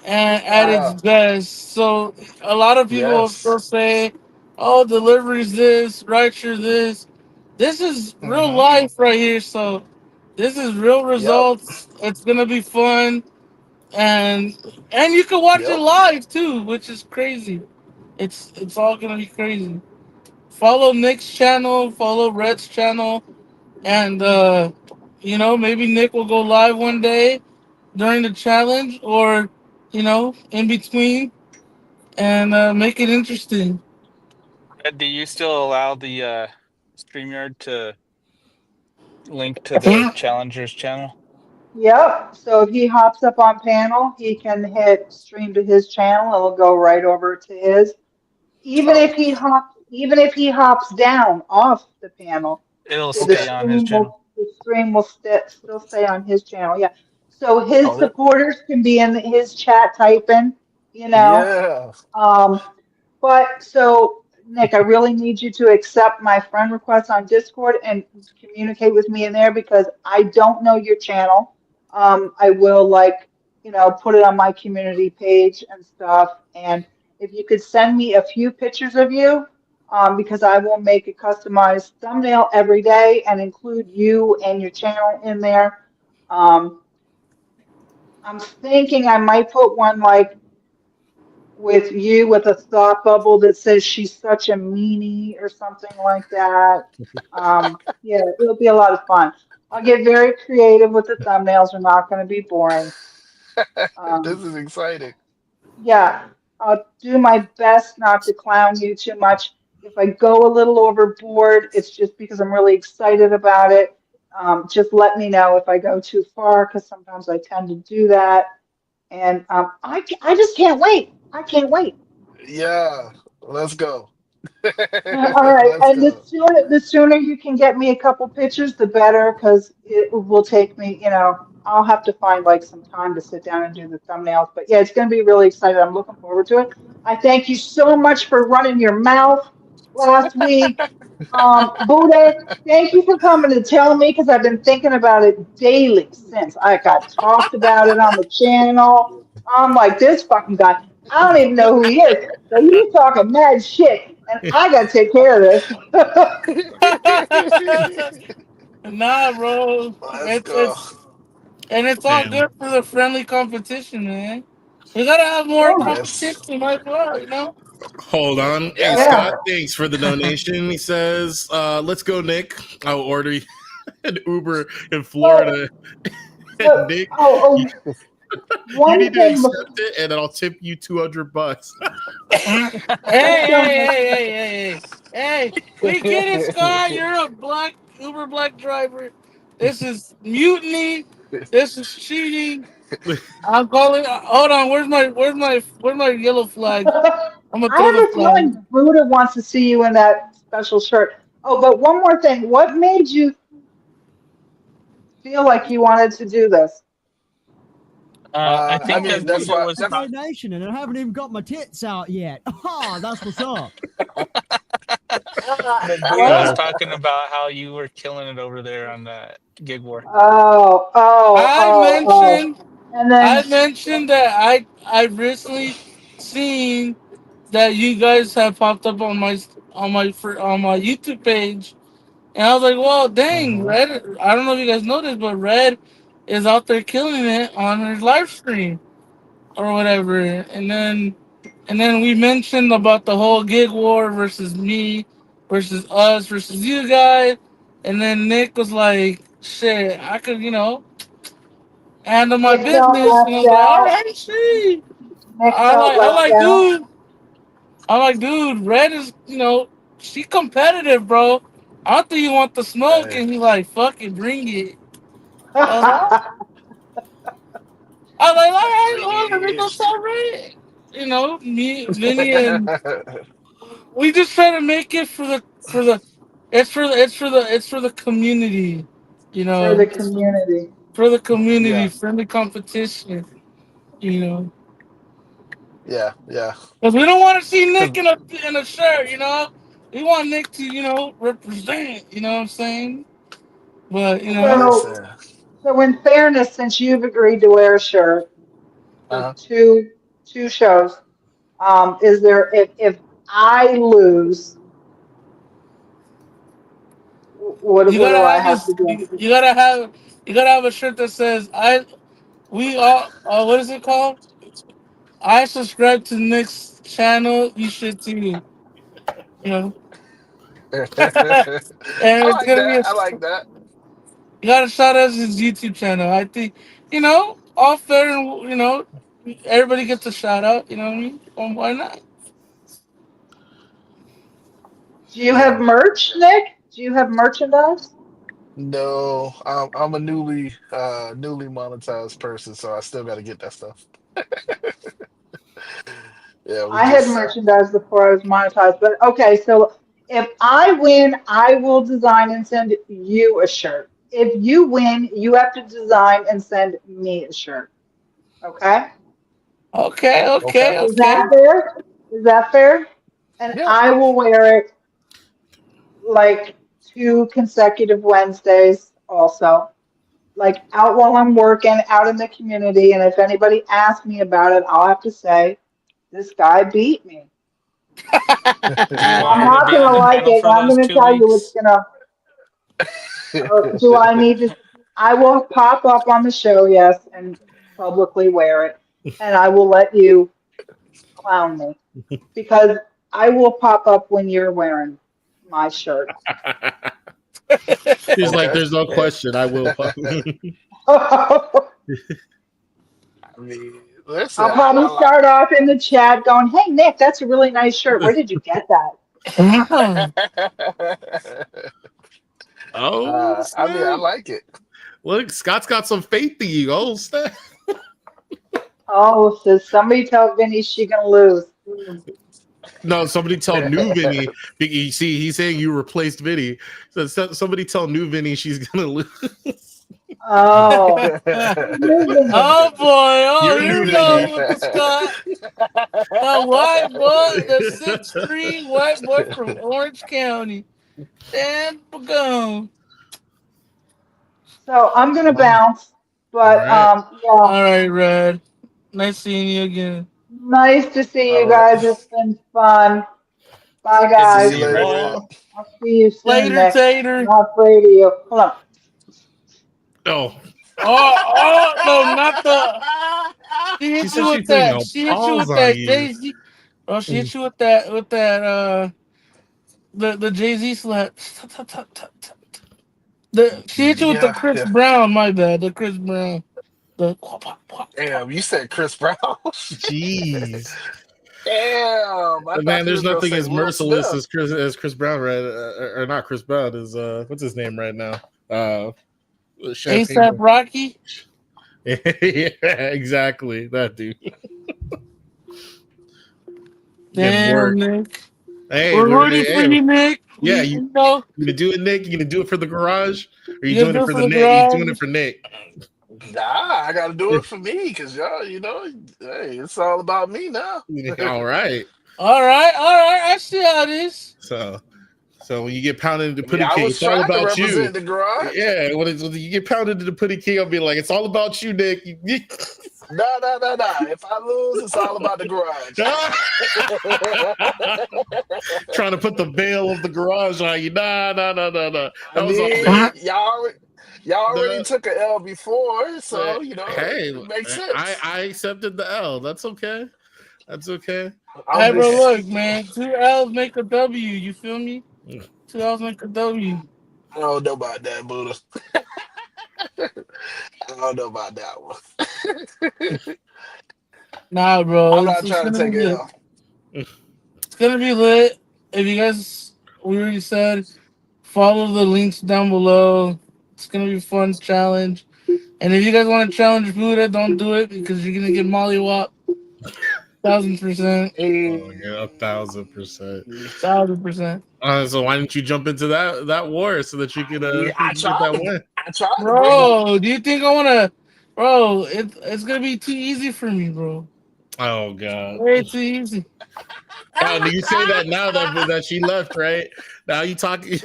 S2: and at
S7: Yeah.
S2: its
S6: Yeah.
S2: best. So a lot of people will still
S6: Yes.
S2: say, "Oh, deliveries this, rideshare this." This is real
S6: Hmm.
S2: life right here. So this is real
S6: Yep.
S2: results. It's gonna be fun, and you can watch it
S6: Yep.
S2: live too, which is crazy. It's all gonna be crazy. Follow Nick's channel, follow Red's channel, and maybe Nick will go live one day during the challenge, or in between, and make it interesting.
S4: Do you still allow the StreamYard to link to the challengers channel?
S7: Yep. So if he hops up on panel, he can hit stream to his channel. It'll go right over to his.
S6: Oh,
S7: Even if he hops down off the panel,
S4: It'll
S7: the
S4: stay
S6: okay.
S4: on his
S7: stream
S4: channel.
S7: will still stay on his channel. Yeah. So his
S6: Oh, that,
S7: supporters can be in his chat typing, you know.
S6: yeah.
S7: Um, but so, Nick, I really need you to accept my friend request on Discord and communicate with me in there because I don't know your channel. I will put it on my community page and stuff. And if you could send me a few pictures of you, because I will make a customized thumbnail every day and include you and your channel in there. Um, I'm thinking I might put one like with you with a thought bubble that says she's such a meanie or something like that. Yeah, it'll be a lot of fun. I'll get very creative with the thumbnails. They're not going to be boring.
S6: This
S7: Um,
S6: is exciting.
S7: yeah, I'll do my best not to clown you too much. If I go a little overboard, it's just because I'm really excited about it. Just let me know if I go too far because sometimes I tend to do that. And I just can't wait. I can't wait.
S6: Yeah. Let's go.
S7: All right,
S6: Let's
S7: and
S6: go.
S7: the sooner you can get me a couple pictures, the better, because it will take me, I'll have to find like some time to sit down and do the thumbnails. But yeah, it's going to be really exciting. I'm looking forward to it. I thank you so much for running your mouth last week. Buddha, thank you for coming to tell me because I've been thinking about it daily since I got talked about it on the channel. I'm like, this fucking guy, I don't even know who he is. So he's talking mad shit, and I got to take care of this.
S2: Nah, bro,
S6: Let's
S2: it's
S6: go.
S2: it's and it's all
S1: Man,
S2: good for the friendly competition, man. We gotta have more
S7: Yeah,
S6: Yes.
S2: competition as well.
S1: hold on. Hey,
S6: Yeah.
S1: Scott,
S7: yeah.
S1: thanks for the donation. He says, let's go, Nick. I'll order you an Uber in
S7: But,
S1: Florida. And
S7: but
S1: Nick, you,
S7: oh,
S1: you need
S7: one
S1: to
S7: thing.
S1: accept it, and I'll tip you $200.
S2: Hey,
S7: Let's
S2: hey,
S7: go.
S2: hey, hey, hey, hey! We get it, Scott. You're a black Uber black driver. This is mutiny. This is cheating. I'm calling. Hold on. Where's my yellow flag?
S7: I
S2: I'm gonna throw the
S7: have a
S2: flag.
S7: feeling Buddha wants to see you in that special shirt. Oh, but one more thing. What made you feel like you wanted to do this?
S4: I
S6: I
S4: think
S6: mean,
S4: that
S6: that's
S4: Peter
S6: why.
S4: was
S8: A
S4: talking.
S8: donation, and I haven't even got my tits out yet. Ah, that's what's up.
S4: That Peter was
S7: What?
S4: talking about how you were killing it over there on the gig war.
S7: Oh, oh,
S2: I
S7: oh, oh.
S2: mentioned
S7: And
S2: I
S7: then
S2: mentioned that I recently seen that you guys have popped up on my YouTube page, and I was like, well, dang,
S6: Hmm.
S2: Red. I don't know if you guys know this, but Red is out there killing it on his live stream or whatever. And then we mentioned about the whole gig war versus me versus us versus you guys. And then Nick was like, shit, I could, handle my
S7: Nick felt
S2: business. And I
S7: left
S2: was like, all
S7: out.
S2: right, see.
S7: Nick
S2: I
S7: felt
S2: like I
S7: left
S2: like
S7: out.
S2: dude. I like dude, Red is, she competitive, bro. I don't think you want the smoke,
S6: Hey.
S2: and he like, fuck it, bring it. I was like, all right,
S6: Bring
S2: well, let me go
S6: it.
S2: celebrate. Me, Vinny, and we just try to make it it's for the community,
S7: For the
S2: it's
S7: community.
S2: for the community,
S6: Yeah,
S2: friendly competition, you know.
S6: yeah.
S2: Because we don't want to see
S6: Cause
S2: Nick in a shirt, We want Nick to, represent, you know what I'm saying? But,
S7: So,
S6: listen.
S7: so in fairness, since you've agreed to wear a shirt for
S6: Uh,
S7: two shows, is there if I lose,
S2: you
S7: what
S2: gotta
S7: do I
S2: have
S7: have
S2: this,
S7: to do?
S2: you gotta have a shirt that says, we all, what is it called? I subscribe to Nick's channel, you should too, you know?
S6: I
S2: And it's
S6: like
S2: gonna be
S6: that. I like that.
S2: you gotta shout out his YouTube channel. I think, all fair and, everybody gets a shout out, you know what I mean? Why not?
S7: Do you have
S6: Yeah.
S7: merch, Nick? Do you have merchandise?
S6: No, I'm a newly monetized person, so I still got to get that stuff. Yeah, we
S7: I had
S6: just
S7: merchandise before I was monetized, but okay, so if I win, I will design and send you a shirt. If you win, you have to design and send me a shirt. Okay?
S2: Okay,
S6: okay.
S2: okay,
S7: Is
S2: okay.
S7: that fair? Is that fair? And
S6: Yeah.
S7: I will wear it like 2 consecutive Wednesdays also. Like out while I'm working out in the community, and if anybody asks me about it, I'll have to say, this guy beat me.
S4: Do you
S7: I'm
S4: want her to
S7: not
S4: be on
S7: gonna
S4: the
S7: like
S4: panel
S7: it.
S4: for
S7: I'm
S4: those
S7: gonna
S4: two
S7: tell you it's
S4: weeks?
S7: gonna.
S6: Yeah.
S7: Do I need to? I will pop up on the show, yes, and publicly wear it, and I will let you clown me because I will pop up when you're wearing my shirt.
S1: He's like,
S6: Okay.
S1: there's no
S6: Yeah.
S1: question. I will.
S7: I'll
S6: I mean, listen,
S7: probably
S6: I like.
S7: start off in the chat going, "Hey Nick, that's a really nice shirt. Where did you get that?"
S1: Oh,
S6: I mean, I
S1: snap.
S6: like it.
S1: Look, Scott's got some faith in you. Oh, snap.
S7: Oh, so somebody tell Vinny she gonna lose.
S1: No, somebody tell new Vinny. You see, he's saying you replaced Vinny. Somebody tell new Vinny she's going to lose.
S7: Oh, new Vinny.
S2: Oh boy! Oh,
S1: You're
S2: here
S1: new
S2: we
S1: Vinny.
S2: go with the Scott, the white boy, the 6'3" white boy from Orange County, and Pagone.
S7: So I'm gonna
S6: Wow.
S7: bounce,
S1: All
S7: but
S1: right.
S7: yeah,
S2: All right, Red. Nice seeing you again.
S7: nice to see
S6: All
S7: you
S6: right.
S7: guys. It's been fun. Bye,
S4: Good to
S6: See
S7: guys.
S6: you
S4: see you,
S6: later,
S4: Red.
S6: Red.
S1: Oh,
S7: I'll see you soon,
S2: Later,
S7: Nick. I'm
S2: Tater.
S7: not afraid of you. Hold on.
S1: oh.
S2: Oh, no, not the. She
S1: She
S2: hit
S1: said
S2: you
S1: she's
S2: with
S1: putting
S2: that.
S1: a
S2: She hit you
S1: pause
S2: with
S1: on
S2: that
S1: you.
S2: Jay Z. Oh, she hit you with that. The Jay Z slap. She hit you with the
S6: Yeah,
S2: Chris
S6: yeah.
S2: Brown. My bad. The Chris Brown. The.
S6: Damn, you said Chris Brown.
S1: Jeez.
S6: Damn, I
S1: Man,
S6: thought you
S1: there's
S6: was gonna
S1: nothing
S6: say
S1: as
S6: Will
S1: merciless
S6: Smith.
S1: as Chris Brown, right? Or not Chris Brown, is what's his name right now? Champagne.
S2: ASAP Rocky.
S1: Yeah, exactly. That dude. Getting
S2: Damn,
S1: work.
S2: Nick.
S1: Hey,
S2: We're
S1: we're
S2: rooting
S1: gonna.
S2: for
S1: Hey,
S2: you, Nick.
S1: yeah,
S2: You know,
S1: you gonna do it, Nick? You gonna do it for the garage? Or are you
S2: you gotta
S1: doing
S2: do
S1: it
S2: it
S1: for
S2: for
S1: the
S2: the
S1: Nick? You doing it
S2: garage.
S1: for Nick?
S6: Nah, I gotta do it for me because y'all, hey, it's all about me now.
S1: All right.
S2: All right, I see how it is.
S1: So, when you get pounded into
S6: I mean,
S1: Putty
S6: I
S1: King,
S6: was
S1: it's all
S6: trying to
S1: about you.
S6: represent the garage.
S1: Yeah, when you get pounded into Putty King, I'll be like, it's all about you, Nick.
S6: Nah, nah, nah, nah. If I lose, it's all about the garage.
S1: Trying to put the veil of the garage on you. Nah. That
S6: I
S1: was all Nick.
S6: mean, y'all already
S1: The,
S6: took a L before, so
S1: hey,
S6: it makes
S1: I,
S6: sense.
S1: I accepted the L. That's okay. That's okay.
S6: I'm
S2: Hey, bro,
S6: just,
S2: look, man. 2 L's make a W. You feel me? 2 L's make a W.
S6: I don't know about that, Buddha. I don't know about that one.
S2: Nah, bro.
S6: I'm
S2: It's,
S6: not
S2: it's
S6: trying to
S2: gonna
S6: take
S2: be
S6: an
S2: lit.
S6: L.
S2: It's gonna be lit. If you guys, we already said, follow the links down below. It's gonna be a fun challenge. And if you guys want to challenge Buddha, don't do it because you're gonna get mollywop. 1,000%.
S1: Oh yeah, 1,000%.
S2: 1,000%.
S1: So why didn't you jump into that war so that you could get that win?
S6: I tried to bring it.
S2: Bro, do you think I wanna? Bro, it's gonna be too easy for me, bro.
S1: Oh god.
S2: Way too easy.
S1: Oh, you say that now that she left, right? Now you talking.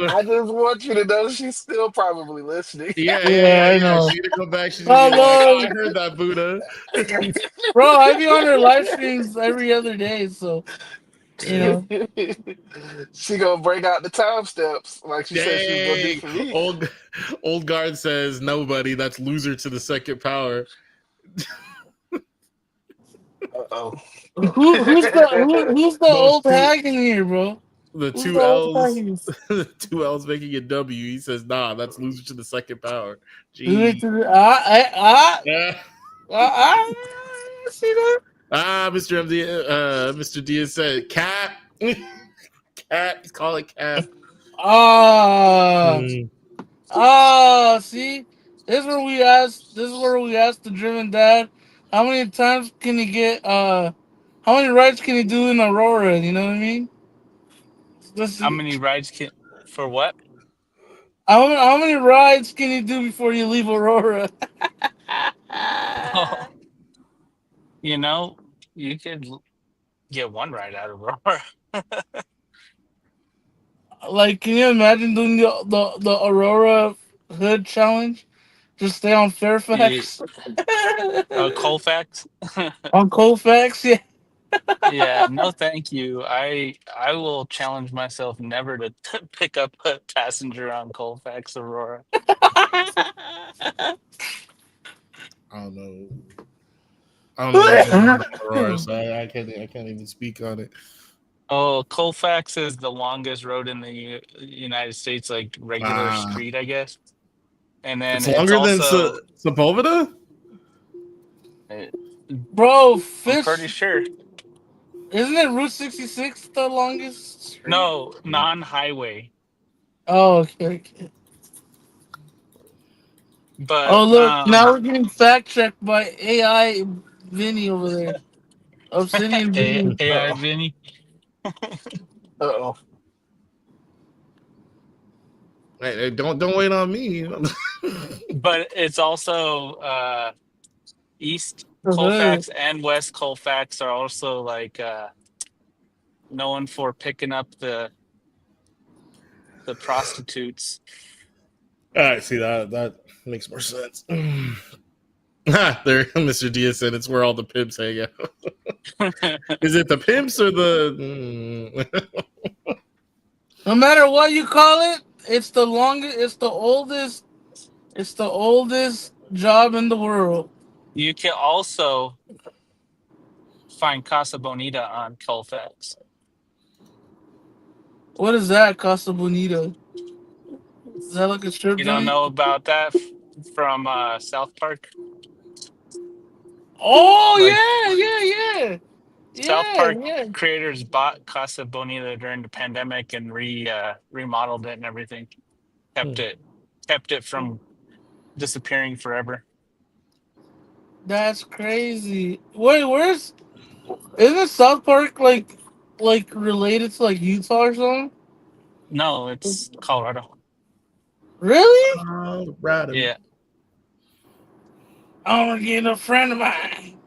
S6: I just want you to know she's still probably listening.
S2: Yeah, I know.
S1: She's gonna go back. She's gonna
S2: Oh,
S1: be like, "Oh, I
S2: look,
S1: heard that, Buddha."
S2: bro, I be on her live streams every other day, so you know.
S6: She gonna bring out the time steps like she said she was gonna do
S1: Dang,
S6: for me.
S1: old guard says nobody. That's loser to the second power.
S6: Uh-oh.
S2: Who's the
S1: Those
S2: old
S1: two,
S2: hag in here, bro?
S1: the
S2: Who's the
S1: two
S2: old
S1: L's,
S2: hag?
S1: the two L's making a W. He says, "Nah, that's loser to the second power."
S2: Who it
S1: Gee,
S2: to the
S1: yeah.
S2: see that?
S1: Mr. MD, Mr. Diaz said, "Cap, cat." Call it Cap.
S2: Ah.
S1: Mm.
S2: See, This is where we asked the driven dad, how many times can he get? How many rides can he do in Aurora? You know what I mean? Let's
S4: How
S2: see.
S4: many rides can for what?
S2: How many rides can you do before you leave Aurora?
S4: Oh, you know, you could get one ride out of Aurora.
S2: Like, can you imagine doing the Aurora Hood challenge? Just stay on
S4: Yeah,
S2: Fairfax,
S4: Colfax.
S2: on Colfax. Yeah.
S4: Yeah, no, thank you. I will challenge myself never to pick up a passenger on Colfax Aurora.
S1: I don't know. I don't know anything about Aurora, so I can't even speak on it.
S4: Oh, Colfax is the longest road in the United States, like regular
S1: Ah,
S4: street, I guess. And then
S1: it's
S4: it's
S1: longer than
S4: also,
S1: Sepulveda.
S4: uh,
S2: Bro,
S4: I'm pretty
S2: fish.
S4: sure,
S2: Isn't it Route 66 the longest street?
S4: no, non-highway.
S2: Oh, okay. Oh,
S4: But
S2: look, now we're getting fact checked by AI Vinny over there. Obsidian Vinny.
S4: AI
S6: Uh-oh.
S4: Vinny.
S6: Uh-oh.
S1: Hey, don't wait on me.
S4: But it's also East
S2: The hood.
S4: Colfax and West Colfax are also like known for picking up the prostitutes.
S1: All right, see that makes more sense. There, Mr. Diaz said it's where all the pimps hang out. Is it the pimps or the?
S2: No matter what you call it, it's the longest, it's the oldest job in the world.
S4: You can also find Casa Bonita on Colfax.
S2: What is that, Casa Bonita? Is that like a strip
S4: You don't
S2: joint?
S4: know about that from South Park?
S2: Oh,
S4: Like
S2: yeah.
S4: South
S2: Yeah,
S4: Park
S2: yeah.
S4: creators bought Casa Bonita during the pandemic and remodeled it and everything. Kept it kept it from disappearing forever.
S2: That's crazy. Wait, isn't South Park like related to like Utah or something?
S4: No, it's Colorado.
S2: Really?
S1: Right.
S4: Yeah.
S2: I want to get a friend of mine.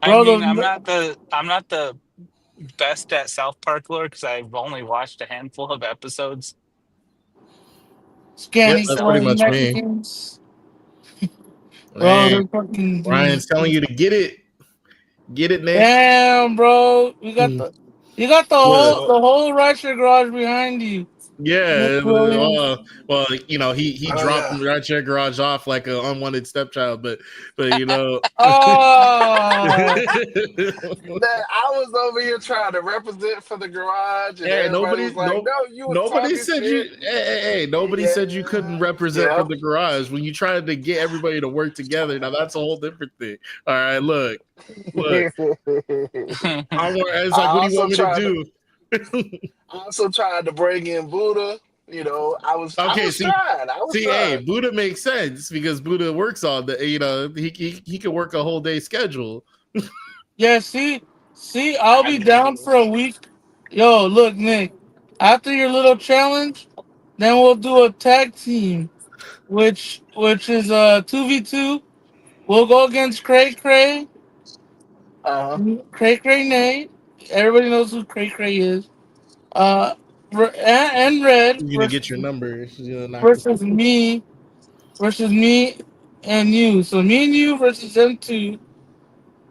S4: I
S2: Bro,
S4: mean,
S2: the
S4: I'm not the best at South Park lore because I've only watched a handful of episodes.
S1: Yep,
S2: scanny
S1: that's pretty
S2: colored
S4: So
S1: much me.
S2: Mexicans. Bro,
S1: Man,
S2: they're fucking
S1: Ryan's
S2: dudes.
S1: telling you to get it. Get it, Nick.
S2: Damn, bro.
S1: Hmm.
S2: You got the
S1: What?
S2: whole Rideshare Garage behind you. Nick
S1: Yeah,
S2: Williams.
S1: you know, he
S6: Oh
S1: dropped
S6: yeah.
S1: Rideshare Garage off like an unwanted stepchild, but you know,
S2: Oh,
S6: That I was over here trying to represent for the garage, and
S1: yeah,
S6: everybody was like, "No, you was
S1: nobody
S6: talking
S1: said
S6: shit."
S1: you. Hey, nobody
S6: Yeah,
S1: said you couldn't represent for
S6: yeah.
S1: the garage when you tried to get everybody to work together. Now that's a whole different thing. All right, look. It's
S6: I
S1: like, what do you
S6: also
S1: want me to
S6: tried.
S1: do?
S6: I also tried to bring in Buddha. You know, I
S1: Okay,
S6: was trying. I was
S1: hey,
S6: trying.
S1: Buddha makes sense because Buddha works all day. You know, he can work a whole day schedule.
S2: yeah. See, I'll
S6: I
S2: be down
S6: mean,
S2: for a week. Yo, look, Nick. After your little challenge, then we'll do a tag team, which is 2v2. We'll go against
S6: uh,
S2: Cray Cray Nate. Everybody knows who Cray Cray is. Uh, and Red
S1: You're gonna get your number. She's gonna knock this.
S2: versus me versus me and you. So me and you versus them two,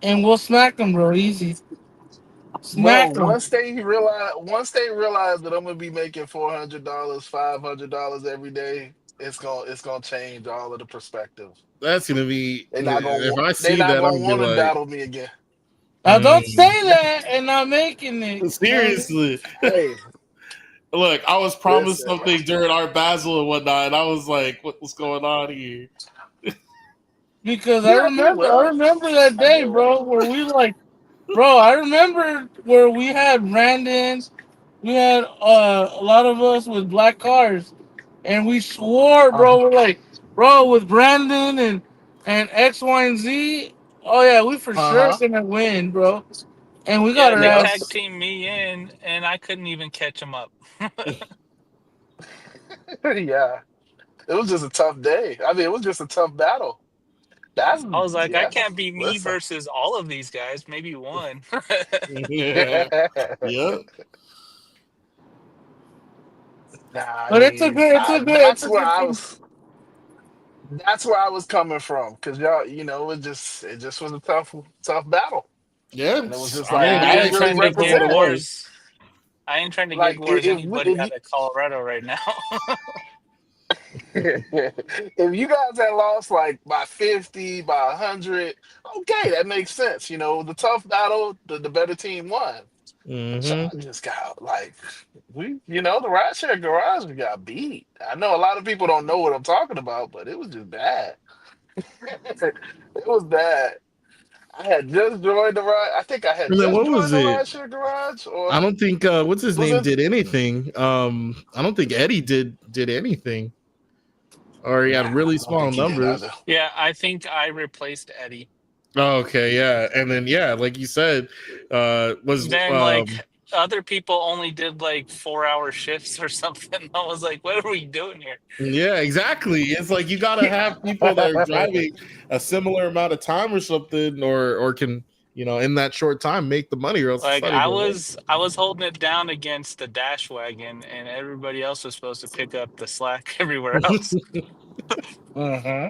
S2: and we'll smack them, bro. Easy,
S6: bro.
S2: smack them.
S6: Once they realize that I'm gonna be making $400, $500 every day, it's gonna change all of the perspective.
S1: That's gonna be. If I
S6: They're
S1: see
S6: not
S1: that, I'm
S6: gonna
S1: gonna be
S6: want to
S1: like,
S6: battle me again.
S2: Now don't say
S1: mm.
S2: that and not making it.
S1: Seriously.
S6: Hey,
S1: Look, I was promised
S6: listen,
S1: something during our Basel and whatnot, and I was like, what's going on here?
S2: Because I
S6: yeah, I did
S2: remember,
S6: well.
S2: that
S6: I
S2: day,
S6: did well.
S2: bro, where we like, bro. I remember where we had Brandon. We had a lot of us with black cars, and we swore,
S6: Uh
S2: bro. We're like, bro, with Brandon and X, Y, and Z. Oh yeah, we for sure
S6: huh.
S2: gonna win, bro. And we got
S4: Yeah,
S2: our
S4: they
S6: Yep.
S4: tag
S2: ass.
S4: teamed me in, and I couldn't even catch them up.
S6: Yeah. It was just a tough day. I mean, it was just a tough battle. That's
S4: I was like, I
S6: yeah.
S4: can't be me
S6: Listen.
S4: versus all of these guys. Maybe one.
S1: Yeah. Yep.
S6: Nah, I
S2: But
S6: mean, that's where I was coming from because y'all, you know, it just was a tough battle,
S1: Yeah.
S6: and it was just
S1: I
S6: like
S1: mean,
S4: Yeah,
S6: I
S4: I
S1: we
S6: didn't
S4: ain't
S6: really
S4: trying
S1: actually
S4: to
S1: did go
S4: get
S1: to
S6: represent.
S1: war.
S4: wars. I ain't trying to get
S6: Like
S4: wars anybody
S6: if
S4: out of Colorado right now.
S6: if you guys had lost like by 50, by 100, okay, that makes sense. You know, the tough battle, the better team won. But
S1: Hmm.
S6: y'all just got like you know, the Rideshare Garage we got beat. I know a lot of people don't know what I'm talking about, but it was just bad. It was bad. I had just joined the ride. I think I had
S1: And then
S6: just
S1: what
S6: joined
S1: was
S6: the
S1: it?
S6: Rideshare Garage,
S1: I
S6: or
S1: don't think what's his
S6: was
S1: name
S6: it?
S1: did anything. I don't think Eddie did anything, or he
S6: Nah,
S1: had really
S6: I don't
S1: small
S6: think he did either.
S1: numbers.
S4: Yeah, I think I replaced Eddie.
S1: Oh, okay, yeah, and then yeah, like you said, was
S4: Then other people only did like 4 hour shifts or something. I was like, what are we doing here?
S1: yeah, exactly. It's like you gotta have people that are driving a similar amount of time or something, or can in that short time make the money, or else it's
S4: Like
S1: not even worth.
S4: I was holding it down against the dash wagon, and everybody else was supposed to pick up the slack everywhere else.
S6: Uh-huh.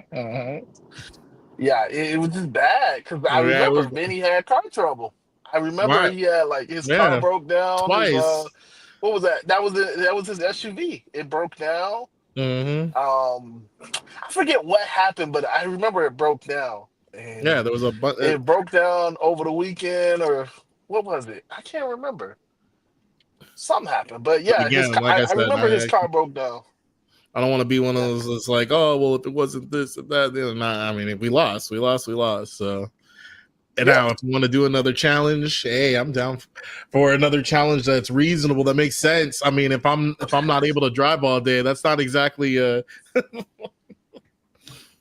S6: Yeah, it was just bad because I
S1: Yeah, it
S6: remember
S1: was
S6: Benny had car trouble. I remember
S1: right.
S6: he had like his car
S1: Yeah,
S6: broke down. His
S1: twice.
S6: what was that? That was his SUV. It broke down.
S1: Hmm.
S6: I forget what happened, but I remember it broke down, and
S1: Yeah, there was a
S6: it broke down over the weekend, or what was it? I can't remember. Something happened, but yeah,
S1: again, like I
S6: I
S1: said,
S6: remember his car broke down.
S1: I don't want to be one of
S6: Yeah,
S1: those that's like, oh well, if it wasn't this and that, then nah, I mean, if we lost, we lost, we lost. So, and
S6: yeah.
S1: now if you want to do another challenge, hey, I'm down for another challenge that's reasonable, that makes sense. I mean, if I'm not able to drive all day, that's not exactly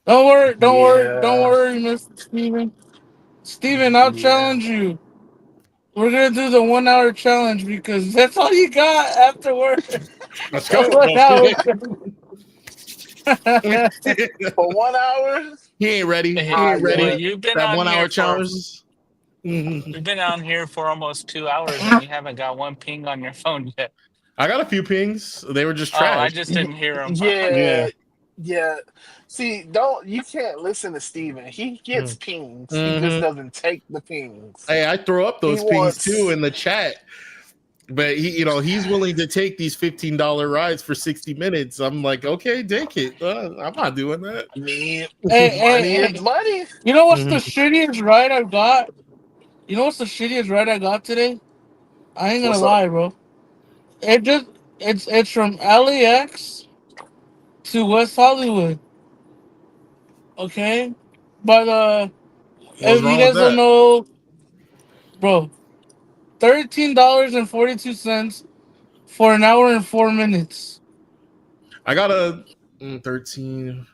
S2: Don't
S6: Yeah.
S2: worry, Mr. Steven. Steven, I'll
S6: Yeah.
S2: challenge you. We're gonna do the 1 hour challenge because that's all you got after work.
S1: Let's
S2: A
S1: go.
S2: 1 hour.
S6: For 1 hour?
S1: He ain't ready. He
S4: Hey,
S1: ain't
S4: well,
S1: ready.
S6: Yeah.
S4: you've been
S1: That
S4: on
S1: 1 hour
S4: here for
S1: challenge.
S4: you've been on here for almost 2 hours and you haven't got one ping on your phone yet.
S1: I got a few pings. They were just
S4: Oh, I
S1: trash.
S4: just
S6: Y-
S4: didn't hear them.
S6: Yeah.
S1: Yeah.
S6: Yeah. See, you can't listen to Steven. He gets pings. He just
S1: Mm-hmm.
S6: doesn't take the pings.
S1: Hey, I throw up
S6: He
S1: those pings too
S6: wants
S1: in the chat. But he's willing to take these $15 rides for 60 minutes. I'm like, okay, take it. I'm not doing that.
S6: I mean, money
S2: Hey.
S6: is money.
S2: You know what's the
S1: Mhm.
S2: shittiest ride I got? You know what's the shittiest ride I got today? I ain't gonna
S6: What's up?
S2: lie, bro. It just it's from LAX to West Hollywood. Okay, but
S1: What's
S2: if you
S1: wrong with
S2: guys don't
S1: that?
S2: know, bro, $13.42 for an hour and 4 minutes.
S1: I got a 13.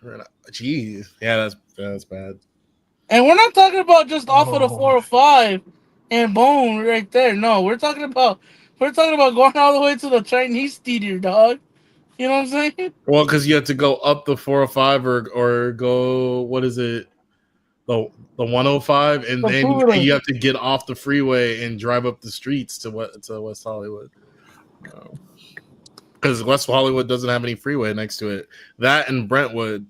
S1: Jeez. Yeah, that's bad.
S2: And we're not talking about just off of the
S6: Oh,
S2: 405 and boom right there. No, we're talking about going all the way to the Chinese theater, dog. You know what I'm saying?
S1: Well, because you have to go up the 405 or go, what is it? The 105, and
S2: The
S1: then
S2: Poobah.
S1: you have to get off the freeway and drive up the streets to West Hollywood. Because West Hollywood doesn't have any freeway next to it. That and Brentwood,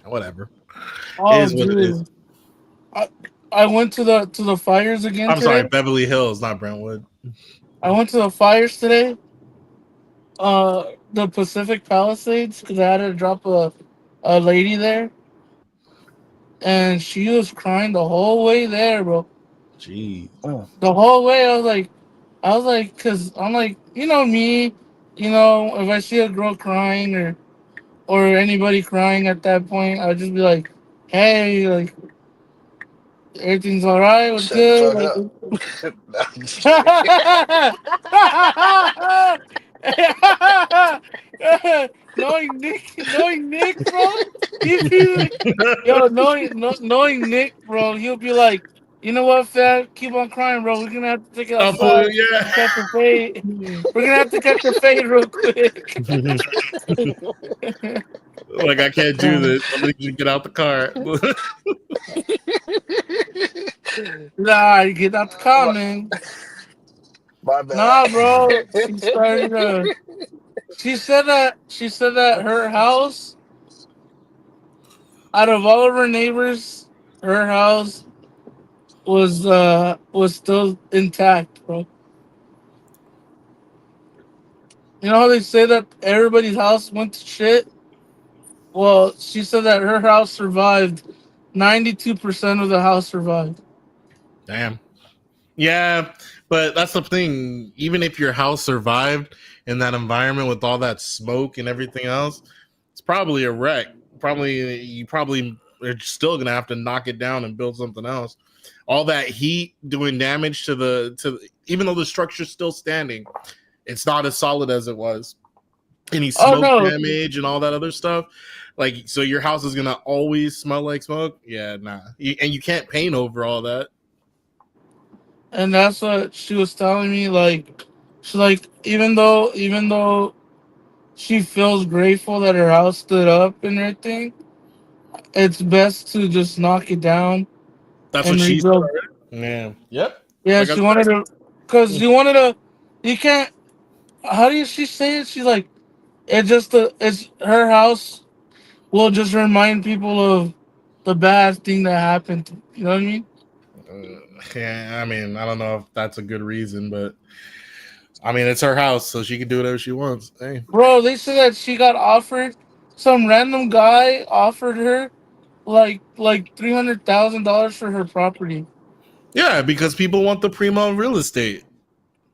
S1: whatever. It
S2: Oh,
S1: is what it is.
S2: dude. I, I went to the fires again
S1: I'm sorry,
S2: today.
S1: Beverly Hills, not Brentwood.
S2: I went to the fires today. The Pacific Palisades because I had to drop a lady there, and she was crying the whole way there, bro.
S1: Jeez.
S6: mm.
S2: The whole way, cause I'm like, me, if I see a girl crying or anybody crying at that point, I'll just be like, hey, like everything's all right, what's
S6: Shut the
S2: good,
S6: fuck
S2: like.
S6: up. No, I'm just kidding.
S2: knowing Nick, bro, he'd be like, yo, knowing Nick, bro, he'll be like, you know what, fam, keep on crying, bro. We're gonna have to take it outside,
S1: Yeah.
S2: catch a fade. We're gonna have to catch a fade real quick.
S1: Like, I can't do this. Somebody should get out the car.
S2: Nah, get out the car,
S6: my,
S2: man.
S6: my bad.
S2: Nah, bro. She said that her house, out of all of her neighbors, her house was still intact, bro. You know how they say that everybody's house went to shit? Well, she said that her house survived. 92% of the house survived.
S1: Damn. Yeah, but that's the thing. Even if your house survived in that environment with all that smoke and everything else, it's probably a wreck. You probably are still gonna have to knock it down and build something else. All that heat doing damage even though the structure's still standing, it's not as solid as it was. Any
S2: Oh
S1: smoke
S2: no,
S1: damage and all that other stuff. Like, so your house is gonna always smell like smoke. Yeah, nah. And you can't paint over all that.
S2: and that's what she was telling me. Like, she's like, even though she feels grateful that her house stood up and everything, it's best to just knock it down
S1: That's what
S2: and
S1: she said.
S2: rebuild.
S1: Yeah. Yep.
S2: Yeah,
S1: Like I
S2: she wanted
S1: said.
S2: to, cause you wanted to. You can't. How do she say it? She's like, it's her house will just remind people of the bad thing that happened. You know what I mean?
S1: Yeah, I mean, I don't know if that's a good reason, but I mean, it's her house, so she can do whatever she wants. Hey.
S2: Bro, they said that she got offered. Some random guy offered her like $300,000 for her property,
S1: Yeah, because people want the primo real estate.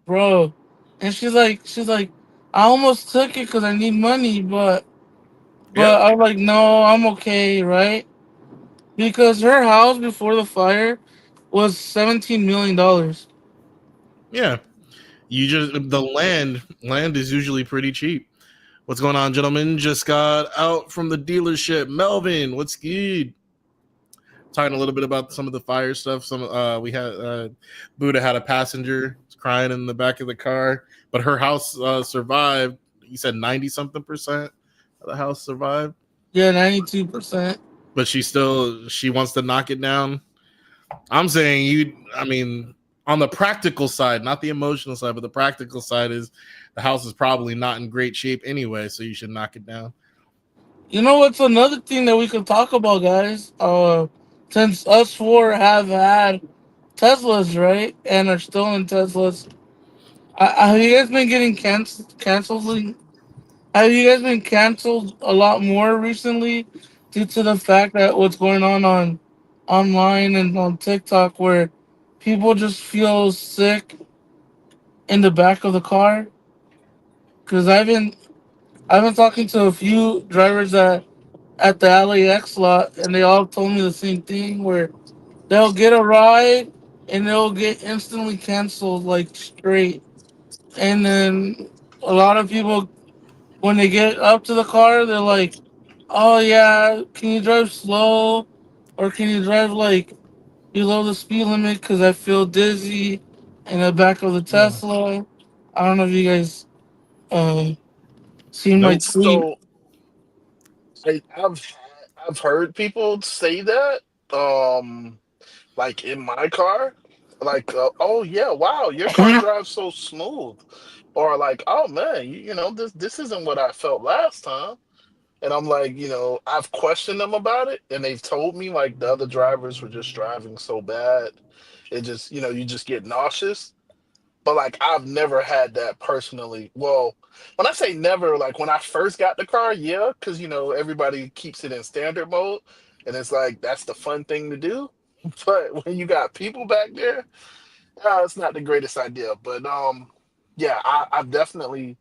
S2: bro. And she's like, I almost took it because I need money, but
S1: Yep.
S2: I'm like, no, I'm okay, right? Because her house before the fire was $17 million.
S1: Yeah. You just the land is usually pretty cheap. What's going on, gentlemen? Just got out from the dealership. Melvin, what's good? Talking a little bit about some of the fire stuff. We had Buddha had a passenger crying in the back of the car, but her house survived. You said 90 something percent of the house survived.
S2: Yeah, 92%.
S1: But she wants to knock it down. I'm saying on the practical side, not the emotional side, but the practical side is the house is probably not in great shape anyway, so you should knock it down.
S2: You know what's another thing that we could talk about, guys? Since us four have had Teslas, right, and are still in Teslas, have you guys been getting canceled? Have you guys been canceled a lot more recently due to the fact that what's going on online and on TikTok where people just feel sick in the back of the car? Because I've been talking to a few drivers at the LAX lot, and they all told me the same thing where they'll get a ride and they'll get instantly canceled like straight. And then a lot of people, when they get up to the car, they're like, "Oh yeah, can you drive slow, or can you drive like below the speed limit? Because I feel dizzy in the back of the Tesla." I don't know if you guys seen my
S1: Nope.
S2: tweet.
S6: So I've heard people say that, um, like in my car, like, oh yeah, wow, your car drives so smooth, or like, oh man, this isn't what I felt last time. And I'm like, I've questioned them about it, and they've told me like the other drivers were just driving so bad, it just, you just get nauseous. But like I've never had that personally. Well, when I say never, like when I first got the car, yeah, because everybody keeps it in standard mode, and it's like that's the fun thing to do. But when you got people back there, it's not the greatest idea. But yeah, I've definitely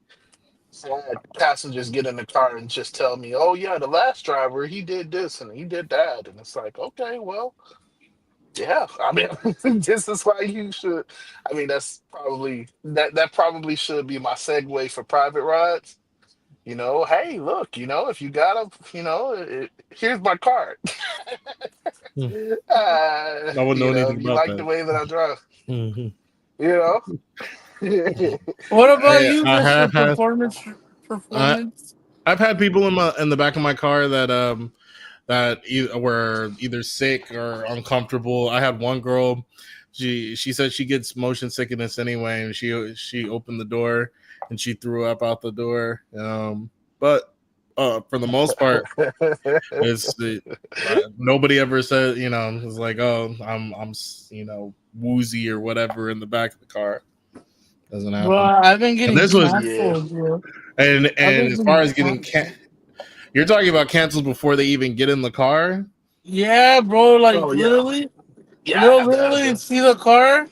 S6: had passengers get in the car and just tell me, "Oh yeah, the last driver he did this and he did that," and it's like, okay, well. Yeah, I mean, this is why you should. I mean, that probably should be my segue for private rides. Hey, look, if you got here's my card.
S1: Hmm. I wouldn't know anything
S6: If you
S1: about
S6: like the
S1: that.
S6: way that I drive,
S1: Mm-hmm.
S6: you know.
S2: What about you,
S1: I
S2: Mister
S1: have had
S2: Performance?
S1: I,
S2: Performance.
S1: I've had people in the back of my car that were either sick or uncomfortable. I had one girl. She said she gets motion sickness anyway, and she opened the door and she threw up out the door. But for the most part, it's nobody ever said it's like, oh, I'm woozy or whatever in the back of the car. Doesn't
S2: Bro,
S1: happen.
S2: I've been
S1: And
S2: getting
S1: this was
S6: Yeah.
S2: canceled, bro.
S1: and
S2: I've
S1: and
S2: been
S1: as far
S2: getting
S1: as getting
S2: canceled.
S1: you're talking about cancels before they even get in the car.
S2: Yeah, bro. Like
S6: Oh yeah,
S2: literally,
S6: yeah. I
S2: they'll
S6: have that
S2: literally
S6: happen.
S2: see the car,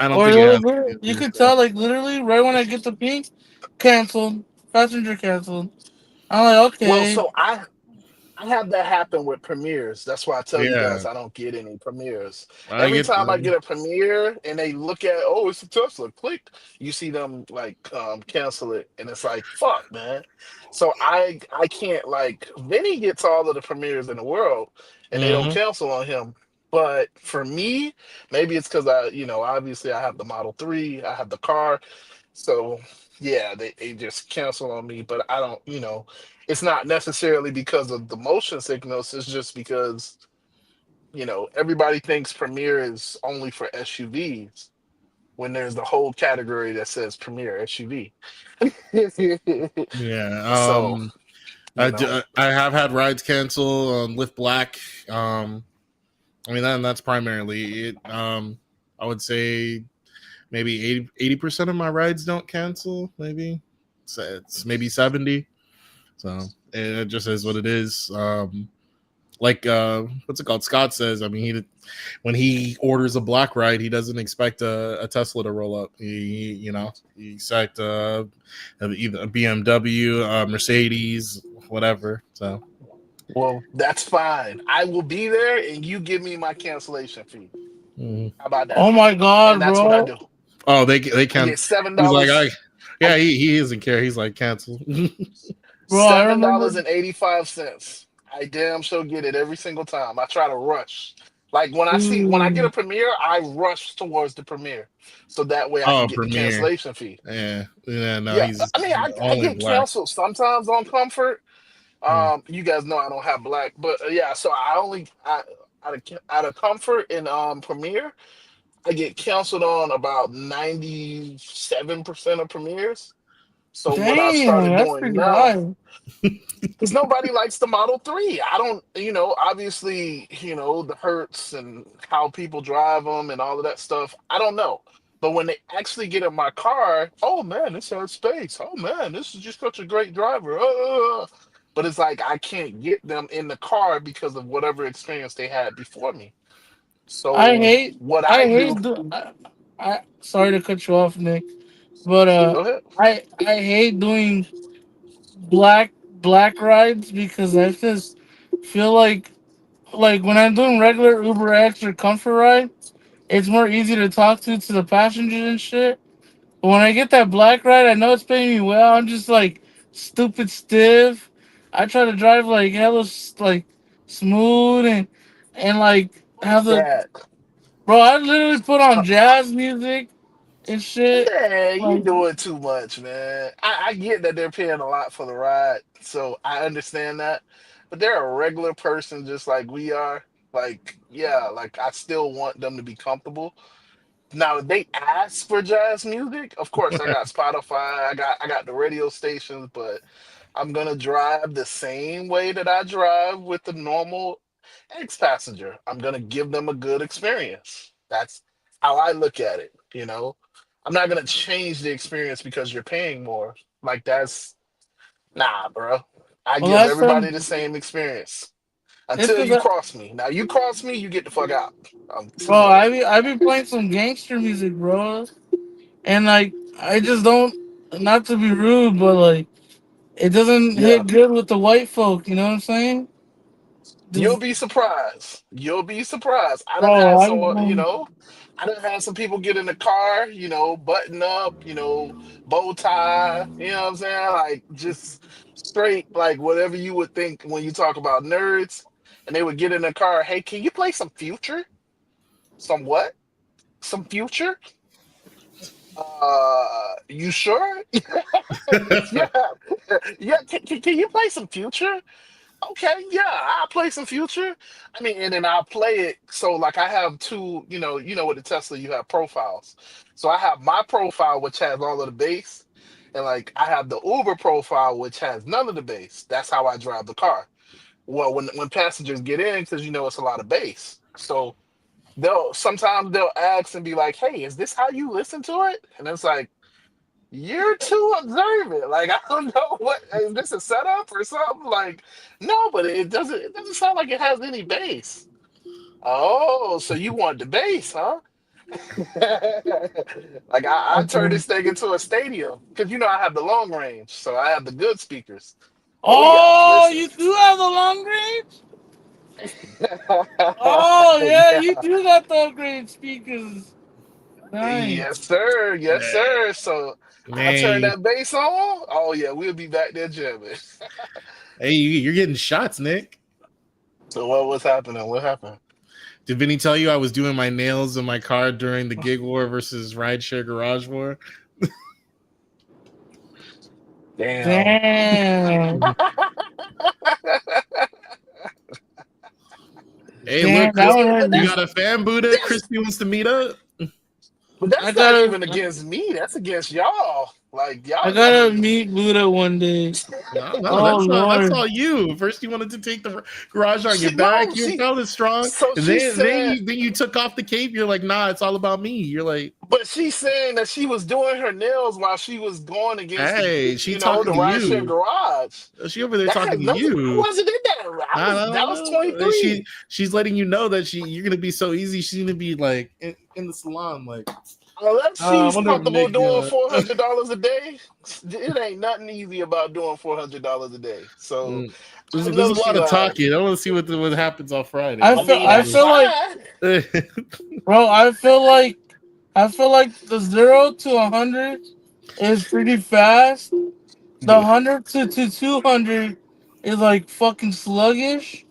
S1: I don't
S2: or
S1: think it has to be
S2: you
S1: in the
S2: could
S1: car.
S2: tell like literally right when I get the pink, canceled, passenger canceled. I'm like,
S6: Well,
S2: okay.
S6: so I have that happen with premieres. That's why I tell you
S1: Yeah,
S6: guys I don't get any premieres.
S1: I
S6: Every
S1: get
S6: time I
S1: that.
S6: get a premiere and they look at, oh, it's a Tesla, click, you see them like cancel it, and it's like, fuck, man. So I can't like Vinny gets all of the premieres in the world, and they don't
S1: Mm-hmm.
S6: cancel on him. But for me, maybe it's because obviously I have the Model 3, I have the car, so yeah, they just cancel on me. But I don't, it's not necessarily because of the motion sickness. It's just because, everybody thinks Premiere is only for SUVs when there's the whole category that says Premiere SUV.
S1: Yeah.
S6: So, you know,
S1: I have had rides cancel on Lyft Black. I mean that's primarily it. I would say maybe 80% of my rides don't cancel. Maybe so it's maybe 70. So it just is what it is. Like what's it called? Scott says. I mean, when he orders a black ride, he doesn't expect a Tesla to roll up. He expect either a BMW, Mercedes, whatever. So
S6: well, that's fine. I will be there and you give me my cancellation fee.
S1: mhm.
S6: How about that?
S2: Oh my
S6: And
S2: god,
S6: that's what I
S2: bro.
S6: do.
S1: They
S6: I
S1: can.
S6: get seven
S1: He's like,
S6: dollars.
S1: yeah, he doesn't care. He's like cancel.
S2: Bro, I
S6: $7
S2: remember.
S6: and 85 cents. I damn sure get it every single time. I try to rush. Like when I get a
S2: Ooh,
S6: premiere, I rush towards the premiere, so that way I can
S1: Oh,
S6: get the
S1: Premiere.
S6: cancellation fee.
S1: Yeah, yeah. No,
S6: Yeah,
S1: he's
S6: I mean, I
S1: only
S6: get
S1: black.
S6: canceled sometimes on Comfort.
S1: Hmm.
S6: You guys know I don't have black, but yeah. So out of Comfort and Premiere, I get canceled on about 97% of premieres. So what I've
S2: damn,
S6: started
S2: that's
S6: doing
S2: pretty
S6: now,
S2: high.
S6: because nobody likes the Model 3. I don't, obviously, the hurts and how people drive them and all of that stuff. I don't know. But when they actually get in my car, oh man, this has space. Oh man, this is just such a great driver. But it's like I can't get them in the car because of whatever experience they had before me.
S2: I
S6: So
S2: hate,
S6: what
S2: I
S6: I do,
S2: hate. Sorry to cut you off, Nick, but
S6: go ahead.
S2: I hate doing black black rides because I just feel like when I'm doing regular Uber X or Comfort ride, it's more easy to talk to the passengers and shit. But when I get that black ride, I know it's paying me well. I'm just like stupid stiff. I try to drive like hella like smooth and like have the
S6: That.
S2: bro. I literally put on jazz music and shit.
S6: Man, you
S2: Like,
S6: doing too much, man. I get that they're paying a lot for the ride, so I understand that. But they're a regular person just like we are. Like, yeah, like I still want them to be comfortable. Now, if they ask for jazz music, of course, I got Spotify, I got the radio stations, but I'm gonna drive the same way that I drive with the normal ex-passenger. I'm gonna give them a good experience. That's how I look at it. I'm not gonna change the experience because you're paying more. Like that's nah, bro. I
S2: well,
S6: give
S2: last
S6: everybody
S2: time
S6: the same experience
S2: it's
S6: until
S2: because
S6: you cross me. Now you cross me, you get the fuck out.
S2: bro,
S6: Simple as that.
S2: I be playing some gangster music, bro, and like I just don't. Not to be rude, but like it doesn't
S6: Yeah.
S2: hit good with the white folk. You know what I'm saying?
S6: You'll
S2: Just,
S6: be surprised. You'll be surprised. I done
S2: bro,
S6: had
S2: I
S6: someone, I done had some people get in the car, button up, bow tie, you know what I'm saying? Like just straight, like whatever you would think when you talk about nerds. And they would get in the car, hey, can you play some future? Some what? Some future? You sure? Yeah. Yeah. Can you play some future? Okay, yeah, I'll play some future. I mean, and then I'll play it. So like I have two, with the Tesla, you have profiles. So I have my profile, which has all of the bass, and like I have the Uber profile, which has none of the bass. That's how I drive the car. Well, when passengers get in, because it's a lot of bass. So they'll ask and be like, hey, is this how you listen to it? And it's like, you're too observant. Like I don't know what is this a setup or something? Like no, but it doesn't sound like it has any bass. Oh, so you want the bass, huh? Like I turned
S2: okay.
S6: this thing into a stadium because I have the long range, so I have the good speakers. Oh yeah,
S2: Oh,
S6: listen.
S2: you do have the long range. Oh yeah,
S6: Yeah.
S2: you do got the upgraded speakers.
S6: Yes,
S2: Nice.
S6: sir. Yes,
S1: Man,
S6: sir. So I turn
S1: man.
S6: that bass on. Oh yeah, we'll be back there jamming.
S1: Hey, you're getting shots, Nick.
S6: So what was happening? What happened?
S1: Did Vinny tell you I was doing my nails in my car during the gig war versus rideshare garage war?
S6: Damn.
S2: Damn.
S1: Hey,
S2: Damn,
S1: look,
S2: that
S1: Chris,
S6: See,
S2: one hurt
S6: but
S1: you
S2: me.
S1: got a fan Buddha?
S6: that's
S1: Christy wants to meet up.
S6: but
S2: I
S6: that's not
S2: gotta
S6: even against me. That's against y'all. Like
S2: I
S6: y'all. I
S2: gotta
S6: mean,
S2: meet Buddha one day.
S1: No,
S2: Oh
S1: that's
S2: Lord.
S1: all you. First, you wanted to take the garage on your
S6: she
S1: back.
S6: no,
S1: You were
S6: she.
S1: feeling strong,
S6: So
S1: and
S6: she
S1: then
S6: said,
S1: you took off the cape. You're like, nah, it's all about me. You're like,
S6: but she's saying that she was doing her nails while she was going against
S1: hey, she
S6: the
S1: talking to
S6: rideshare
S1: you.
S6: garage.
S1: She over there
S6: That
S1: talking
S6: has
S1: to
S6: nothing. I
S1: you.
S6: wasn't in that. That was
S1: She's letting you know that you're gonna be so easy. She's gonna be like in the salon, like,
S6: Unless
S1: I
S6: she's
S1: wonder if
S6: comfortable
S1: Nick.
S6: doing $400 a day, it ain't nothing easy about doing $400 a day. So I
S1: There's
S6: know
S1: a lot
S6: she
S1: of
S6: lied.
S1: talking. I want to see what happens on Friday.
S2: I
S6: I
S2: feel
S6: mean,
S2: I
S6: that's
S2: feel like
S6: fine.
S2: bro, I feel like the 0 to 100 is pretty fast. The 100 to 200 is like fucking sluggish.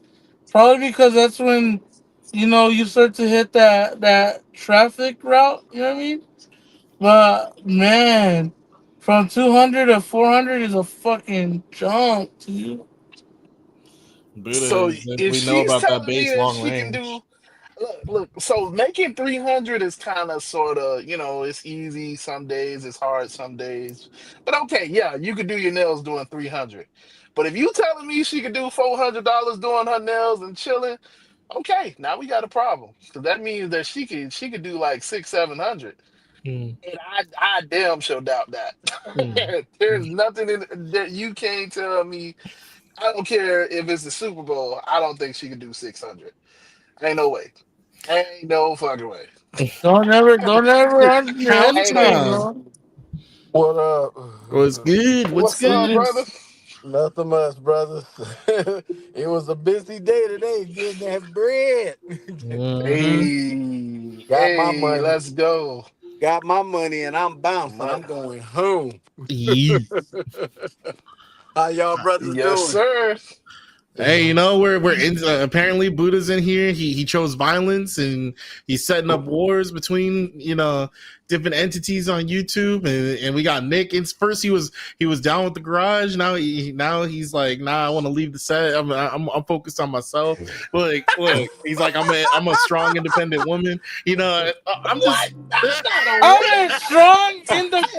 S2: Probably because that's when, you start to hit that traffic route. You know what I mean? But man, from 200 to 400 is a fucking jump, dude.
S1: Buddha
S6: So
S1: is
S6: if
S1: we know
S6: she's
S1: about that
S6: telling me
S1: base
S6: that
S1: long
S6: she can do,
S1: range.
S6: look, so making 300 is kind of sort of, it's easy some days, it's hard some days. But okay, yeah, you could do your nails doing 300. But if you telling me she could do $400 doing her nails and chilling, okay, now we got a problem. Because that means that she could do like 600, 700.
S1: Mm,
S6: And I damn sure doubt
S1: mm,
S6: that. There's
S1: mm.
S6: nothing that you can't tell me. I don't care if it's the Super Bowl. I don't think she could do 600. Ain't no way. Ain't no fucking way.
S2: Don't ever
S1: Pound
S6: Ain't
S2: underestimate,
S6: no.
S1: time.
S2: bro.
S9: What up?
S1: What's good? What's
S6: What's up,
S1: good?
S6: brother?
S9: Nothing much, brothers. It was a busy day today getting that bread.
S1: Hmm.
S6: Hey,
S9: got my
S6: hey,
S9: money.
S6: let's go.
S9: Got my money and I'm bouncing.
S6: My,
S9: I'm going home.
S1: Yeah.
S9: How y'all brothers
S6: yes,
S9: doing?
S6: sir.
S1: Hey, we're in, apparently Buddha's in here. He chose violence and he's setting up wars between different entities on YouTube, and we got Nick. And first he was down with the garage. Now he's like, nah, I want to leave the set. I'm focused on myself. Look, he's like, I'm a strong independent woman. I'm
S6: What?
S1: just.
S6: Not a
S2: I'm
S6: what?
S2: a strong,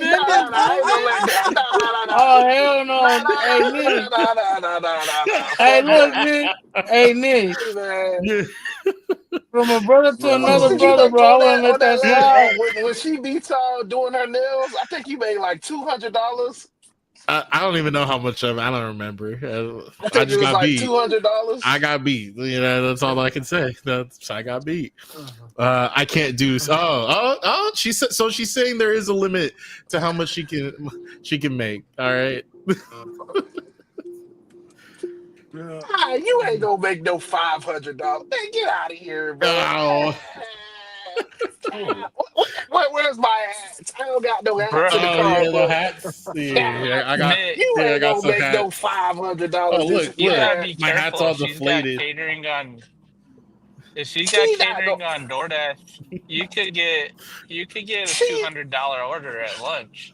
S6: No, no,
S2: independent
S6: no. Ain't no
S2: woman.
S6: way. No, no, no, no.
S2: Oh hell
S6: No,
S2: no!
S6: no,
S2: Hey
S6: no,
S2: Nick.
S6: no, no, no, no, no, no.
S2: Hey,
S6: Fuck
S2: look,
S6: that.
S2: Nick. Hey, Nick.
S6: Hey, man.
S2: From a brother to
S6: How much
S2: another
S6: did you
S1: Oh,
S2: brother,
S6: make
S2: bro. I
S6: on
S2: want
S6: that
S2: to let that
S6: last
S2: slide.
S6: when she beat doing her nails? I think you made like $200.
S1: I don't even know how much of it. I don't remember.
S6: I
S1: I
S6: think it
S1: just
S6: was
S1: got
S6: like
S1: beat. I
S6: $200.
S1: got beat. That's all I can say. I got beat.
S6: Uh-huh.
S1: I can't do. Oh. She said. So she's saying there is a limit to how much she can make. All right.
S9: Yeah.
S6: Ah, you ain't gonna make no $500. Man, get out of here, bro.
S1: Oh.
S6: Cap. Where's my hats? I don't got no
S4: Bro,
S6: hats in the
S1: Oh
S6: car,
S1: yeah, the
S6: but
S1: hats. Yeah,
S6: Cap.
S1: I got.
S4: Nick,
S6: You
S1: Yeah, I
S6: ain't
S1: got
S6: gonna
S1: some
S6: make no
S1: hats.
S6: $500
S1: Oh
S6: this
S1: look,
S4: you
S1: look.
S4: gotta
S6: man.
S4: be
S1: My hat's
S4: careful.
S1: all
S4: If she's got
S1: deflated.
S4: catering on, if she's got
S6: She not gonna
S4: catering on DoorDash, you could get you could get a
S6: she
S4: $200 order at lunch.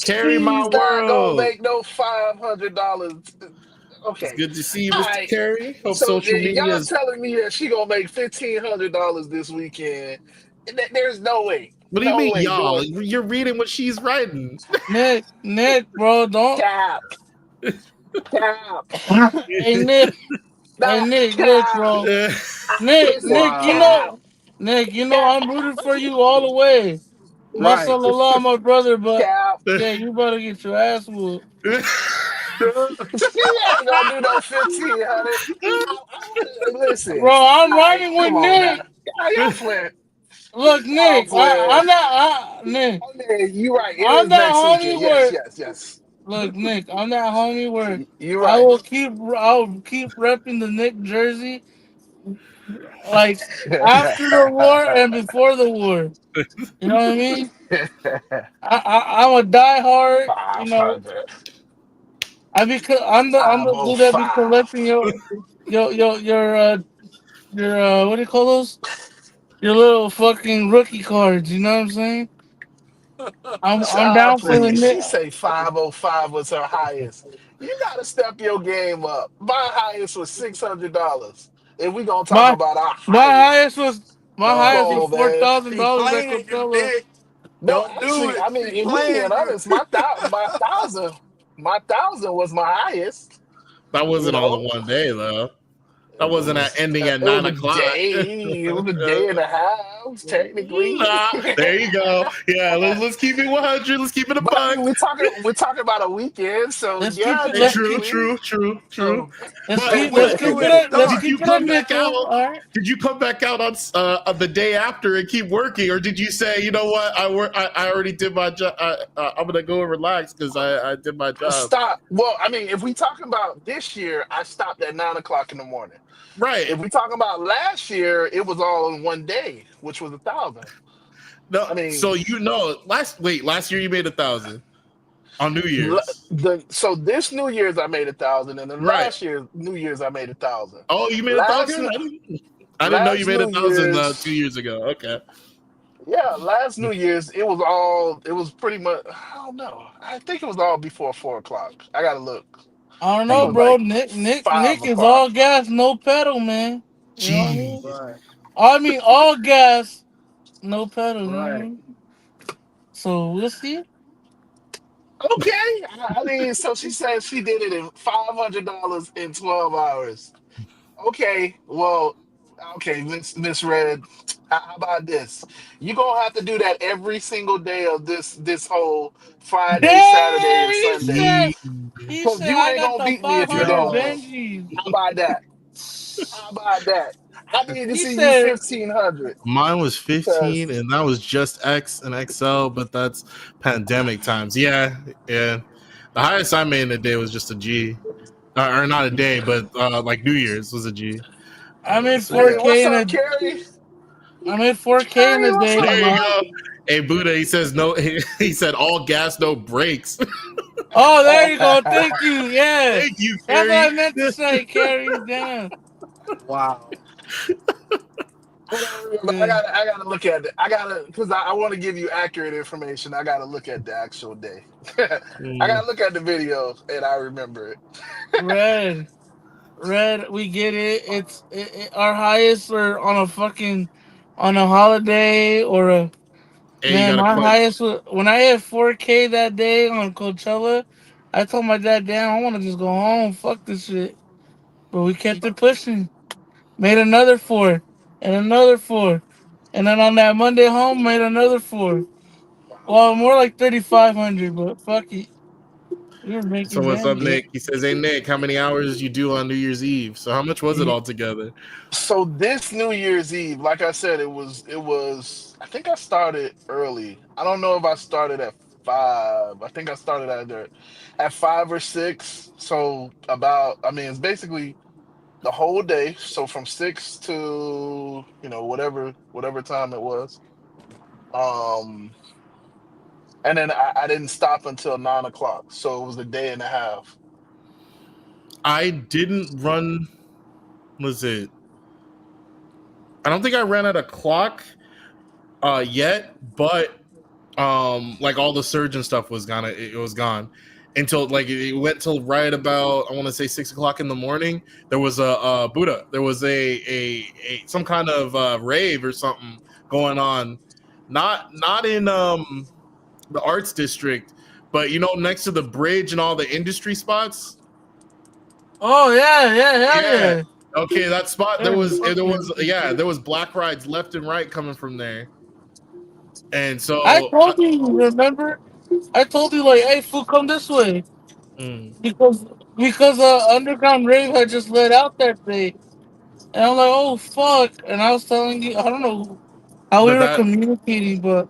S1: Carry my
S6: she's not gonna
S1: world.
S6: make no $500.
S1: It's
S6: Okay.
S1: good to see you,
S6: All
S1: Mr.
S6: right.
S1: Carey. Hope
S6: So
S1: social media
S6: y'all
S1: is.
S6: telling me that she gonna make $1,500 this weekend? There's no way.
S1: What do you
S6: No
S1: mean,
S6: way
S1: y'all?
S6: doing
S1: You're reading what she's writing.
S2: Nick, bro. Don't.
S6: cap. Cap.
S2: Hey, Nick. Hey,
S6: Nah,
S2: Nick. Look,
S6: cap.
S2: bro.
S6: Listen,
S2: Nick.
S9: Wow.
S6: cap.
S2: Nick.
S6: Cap.
S2: I'm rooting for you all the way.
S9: Right.
S2: Mashallah, my brother. But
S6: Cap.
S2: yeah, you better get your ass whooped,
S6: She ain't gonna do no 1,500. I wanna listen.
S2: bro. I'm
S6: All right,
S2: riding with
S6: come on now.
S2: Nick.
S6: Y'all playing.
S2: Look,
S6: Y'all
S2: Nick.
S6: playing.
S2: Nick.
S6: Oh, man, you right. It
S2: I'm
S6: is
S2: that
S6: next
S2: homie
S6: weekend. Yes,
S2: where.
S6: yes, yes.
S2: Look, Nick. I'm that homie where
S6: You right.
S2: I'll keep repping the Nick jersey like after the war and before the war. You know what I mean? I'm a diehard. You know,
S6: 500.
S2: I'm the dude that be
S6: 505.
S2: collecting your what do you call those? Your little fucking rookie cards. You know what I'm saying? I'm
S6: Child,
S2: down for the
S6: please.
S2: Nick.
S6: She say 505 was her highest. You gotta step your game up. My highest was $600. If we gonna talk
S2: My
S6: about our
S2: my
S6: highest.
S2: highest was my
S6: Come
S9: Oh,
S2: highest was
S6: on,
S9: she
S2: four
S6: man.
S2: thousand
S9: she
S2: dollars at
S9: playing you,
S2: Coachella.
S9: Nick.
S6: No,
S9: Don't do
S6: actually,
S9: it.
S6: I mean,
S9: She
S6: if we being
S9: playing you.
S6: honest, my thousand was my highest.
S1: That
S6: You
S1: wasn't all
S6: know,
S1: in one day, though. That
S6: it
S1: wasn't at
S6: was
S1: ending at
S6: it was
S1: 9 o'clock.
S6: it was a day and a half, technically.
S1: There you go. Yeah, let's keep it 100. Let's keep it a
S6: But I
S1: buck.
S6: mean, we're talking about a weekend, so
S2: Let's keep
S6: yeah,
S2: it.
S1: True,
S6: technically.
S1: true, true, true.
S6: So
S1: But
S2: Let's
S1: but
S2: keep it
S9: When it
S2: a let's
S1: did
S9: start.
S2: keep
S1: you
S2: it a
S1: come back out?
S2: nickel. All right.
S1: Did you come back out on the day after and keep working, or did you say, you know what, I already did my job. I'm gonna go and relax because I did my
S6: I
S1: job.
S6: stopped. Well, I mean, if we talking about this year, I stopped at 9 o'clock in the morning.
S1: Right.
S6: If we talking about last year, it was all in one day, which was 1,000.
S1: No.
S6: I mean,
S1: So last year you made 1,000. On New Year's.
S6: So this New Year's I made 1,000, and then
S1: Right.
S6: last year New Year's I made 1,000.
S1: Oh, you made
S6: Last
S1: 1,000? I didn't know you
S6: last
S1: made
S6: New
S1: 1,000
S6: Year's,
S1: 2 years ago. Okay.
S6: yeah, last New Year's it was pretty much, I don't know. I think it was all before 4 o'clock. I gotta look.
S2: I don't
S6: I think it
S2: know,
S6: was
S2: bro.
S6: like
S2: Nick
S6: five
S2: is
S6: o'clock.
S2: all gas, no pedal, man. You know what I
S1: Gee.
S2: mean?
S9: Right.
S2: I mean, all gas, no pedal. You know what I
S9: Right.
S2: mean? So we'll see.
S6: Okay, I mean, so she said she did it in $500 in 12 hours. Okay, well, okay, Miss Red, how about this? You gonna have to do that every single day of this whole Friday, Saturday,
S2: Damn,
S6: and Sunday,
S1: Gee.
S2: he
S6: because
S2: said
S6: you
S2: I
S6: ain't
S2: got
S6: gonna
S2: the
S6: beat me if you
S2: 500
S6: don't.
S9: Yo.
S2: Benjis.
S6: How about that? How about that? I need to
S2: He
S6: see you
S2: said,
S6: 1,500.
S1: Mine was
S6: Cause
S1: 15, and that was just X and XL, but that's pandemic times. Yeah, yeah. The highest I made in a day was just a G. Or not a day, but like New Year's was a G.
S2: I made
S1: So yeah.
S6: hey, what's
S2: 4K in
S6: up,
S2: a
S6: Carrie?
S2: I made 4K in
S6: Carrie,
S2: a
S6: what's
S2: day.
S6: up,
S1: There you
S6: bro?
S1: go. Hey Buddha, he says no. He said all gas, no brakes.
S2: Oh, there you go. Thank you. Yeah,
S1: Thank you,
S2: that's what
S1: Carrie.
S2: I meant to say, Carrie. Damn.
S9: Wow.
S6: Hold on, remember,
S2: Yeah.
S6: I gotta look at it. I gotta, because I want to give you accurate information. I gotta look at the actual day. I
S1: Mm.
S6: gotta look at the video and I remember it.
S2: Red, red. We get it. Our highest or on a fucking on a holiday or a
S1: Hey, you
S2: man.
S1: gotta
S2: My
S1: put.
S2: highest was when I hit 4K that day on Coachella. I told my dad, "Damn, I want to just go home. Fuck this shit." But we kept it pushing. Made another four, and another four, and then on that Monday home, made another four. Well, more like 3,500, but fuck it, we were
S1: So
S2: making
S1: what's up,
S2: bands.
S6: Yeah.
S1: Nick? He says, "Hey Nick, how many hours you do on New Year's Eve? So how much was it
S6: Yeah.
S1: all together?"
S6: So this New Year's Eve, like I said, it was. I think I started early. I don't know if I started at 5. I think I started at 5 or 6. So about, I mean, it's basically the whole day. So from 6 to whatever time it was. Um, and then I didn't stop until 9 o'clock. So it was a day and a half.
S1: I didn't run. Was it? I don't think I ran at a clock yet, but like all the surge and stuff was gone. It was gone until like it went till right about I want to say 6 o'clock in the morning. There was a Buddha. There was a some kind of rave or something going on. Not in the arts district, but next to the bridge and all the industry spots.
S2: Oh yeah, yeah, hell
S1: Yeah.
S2: yeah.
S1: Okay, that spot there
S2: They're
S1: was there
S2: fucking-
S1: was yeah there was black rides left and right coming from there, and
S2: I
S1: so
S2: told you, remember? I told you like, hey, fool, come this way
S1: mm,
S2: because underground rave had just let out that day, and I'm like, oh fuck, and I was telling you, I don't know how we
S1: but
S2: were
S1: that
S2: communicating, but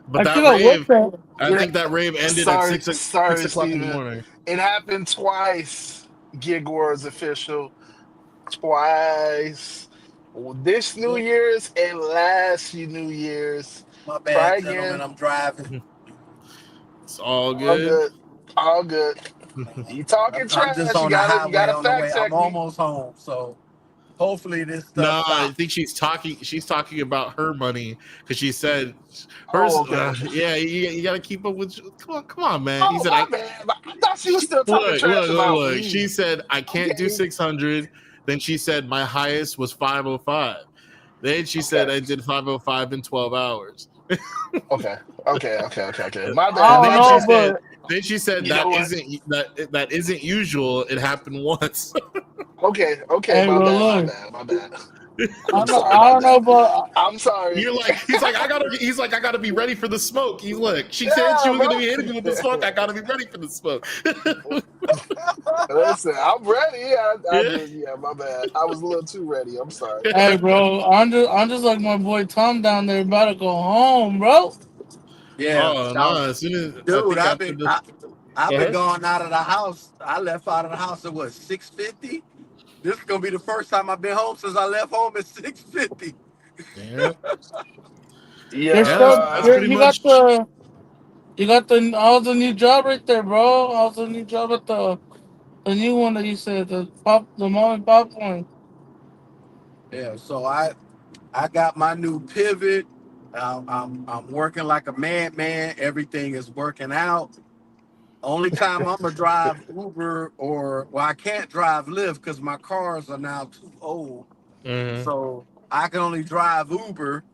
S1: but
S2: I
S1: that
S2: forgot what
S1: rave
S2: that.
S1: I
S6: Yeah.
S1: think that rave ended at
S6: Sorry,
S1: 6
S6: sorry,
S1: o'clock in the
S6: Steven.
S1: morning.
S6: It happened twice. Gig Wars official twice. This New Year's and last New Year's.
S9: My
S6: Try
S9: bad, gentlemen.
S6: again.
S9: I'm driving.
S1: It's all
S6: All
S1: good.
S6: good. All good. You talking
S9: I'm just
S6: trash? You
S9: on the
S6: gotta you
S9: highway
S6: gotta
S9: on the
S6: fact
S9: way. I'm
S6: check me.
S9: almost home. So hopefully this stuff
S1: Nah, I
S9: stops.
S1: think she's talking about her money because she said hers.
S6: Oh, okay.
S1: Yeah, you got to keep up with. Come on, man. He
S6: Oh,
S1: said,
S6: my bad. I thought she was still talking
S1: look,
S6: trash
S1: look, look,
S6: about
S1: look. She
S6: me.
S1: said I can't do
S6: Okay.
S1: 600. Then she said my highest was 505. Then she
S6: Okay.
S1: said I did 505 in 12 hours.
S6: Okay. Okay. My
S2: I
S6: bad.
S1: And
S2: don't
S6: My
S1: then she
S2: know,
S6: bad.
S1: said,
S2: but
S6: You know what?
S1: that isn't usual. It happened once.
S6: Okay.
S2: hey,
S6: My
S2: bro,
S6: bad. My
S2: look,
S6: bad. My bad.
S2: I
S6: I'm
S2: don't know,
S6: sorry
S2: I
S6: about
S2: don't know,
S6: that.
S2: but
S6: I'm sorry.
S1: He's like, I gotta be ready for the smoke. He's look, she said she
S6: Yeah,
S1: was gonna be hitting me with the smoke.
S6: bro.
S1: I gotta be ready for the smoke.
S6: Listen, I'm ready. I
S1: Yeah.
S6: just, yeah, my bad. I was a little too ready. I'm sorry.
S2: hey, bro, I'm just like my boy Tom down there, about to go home, bro.
S9: Yeah,
S1: Oh no!
S9: so,
S1: As soon as I
S9: dude,
S1: think after the
S9: I've
S1: go
S9: been
S1: ahead.
S9: going out of the house. I left out of the house at what 6:50. This is gonna be the first time I've been home since I left home at 6:50.
S1: Yeah,
S2: You're
S1: yeah.
S6: Yeah,
S2: still,
S1: That's pretty
S2: you got
S1: much.
S2: You got all the new job right there, bro. All the new job at the new one that you said, the mom and pop one.
S9: Yeah, so I got my new pivot. I'm working like a madman. Everything is working out. Only time I'm gonna drive Uber I can't drive Lyft because my cars are now too old.
S1: Mhm.
S9: So I can only drive Uber,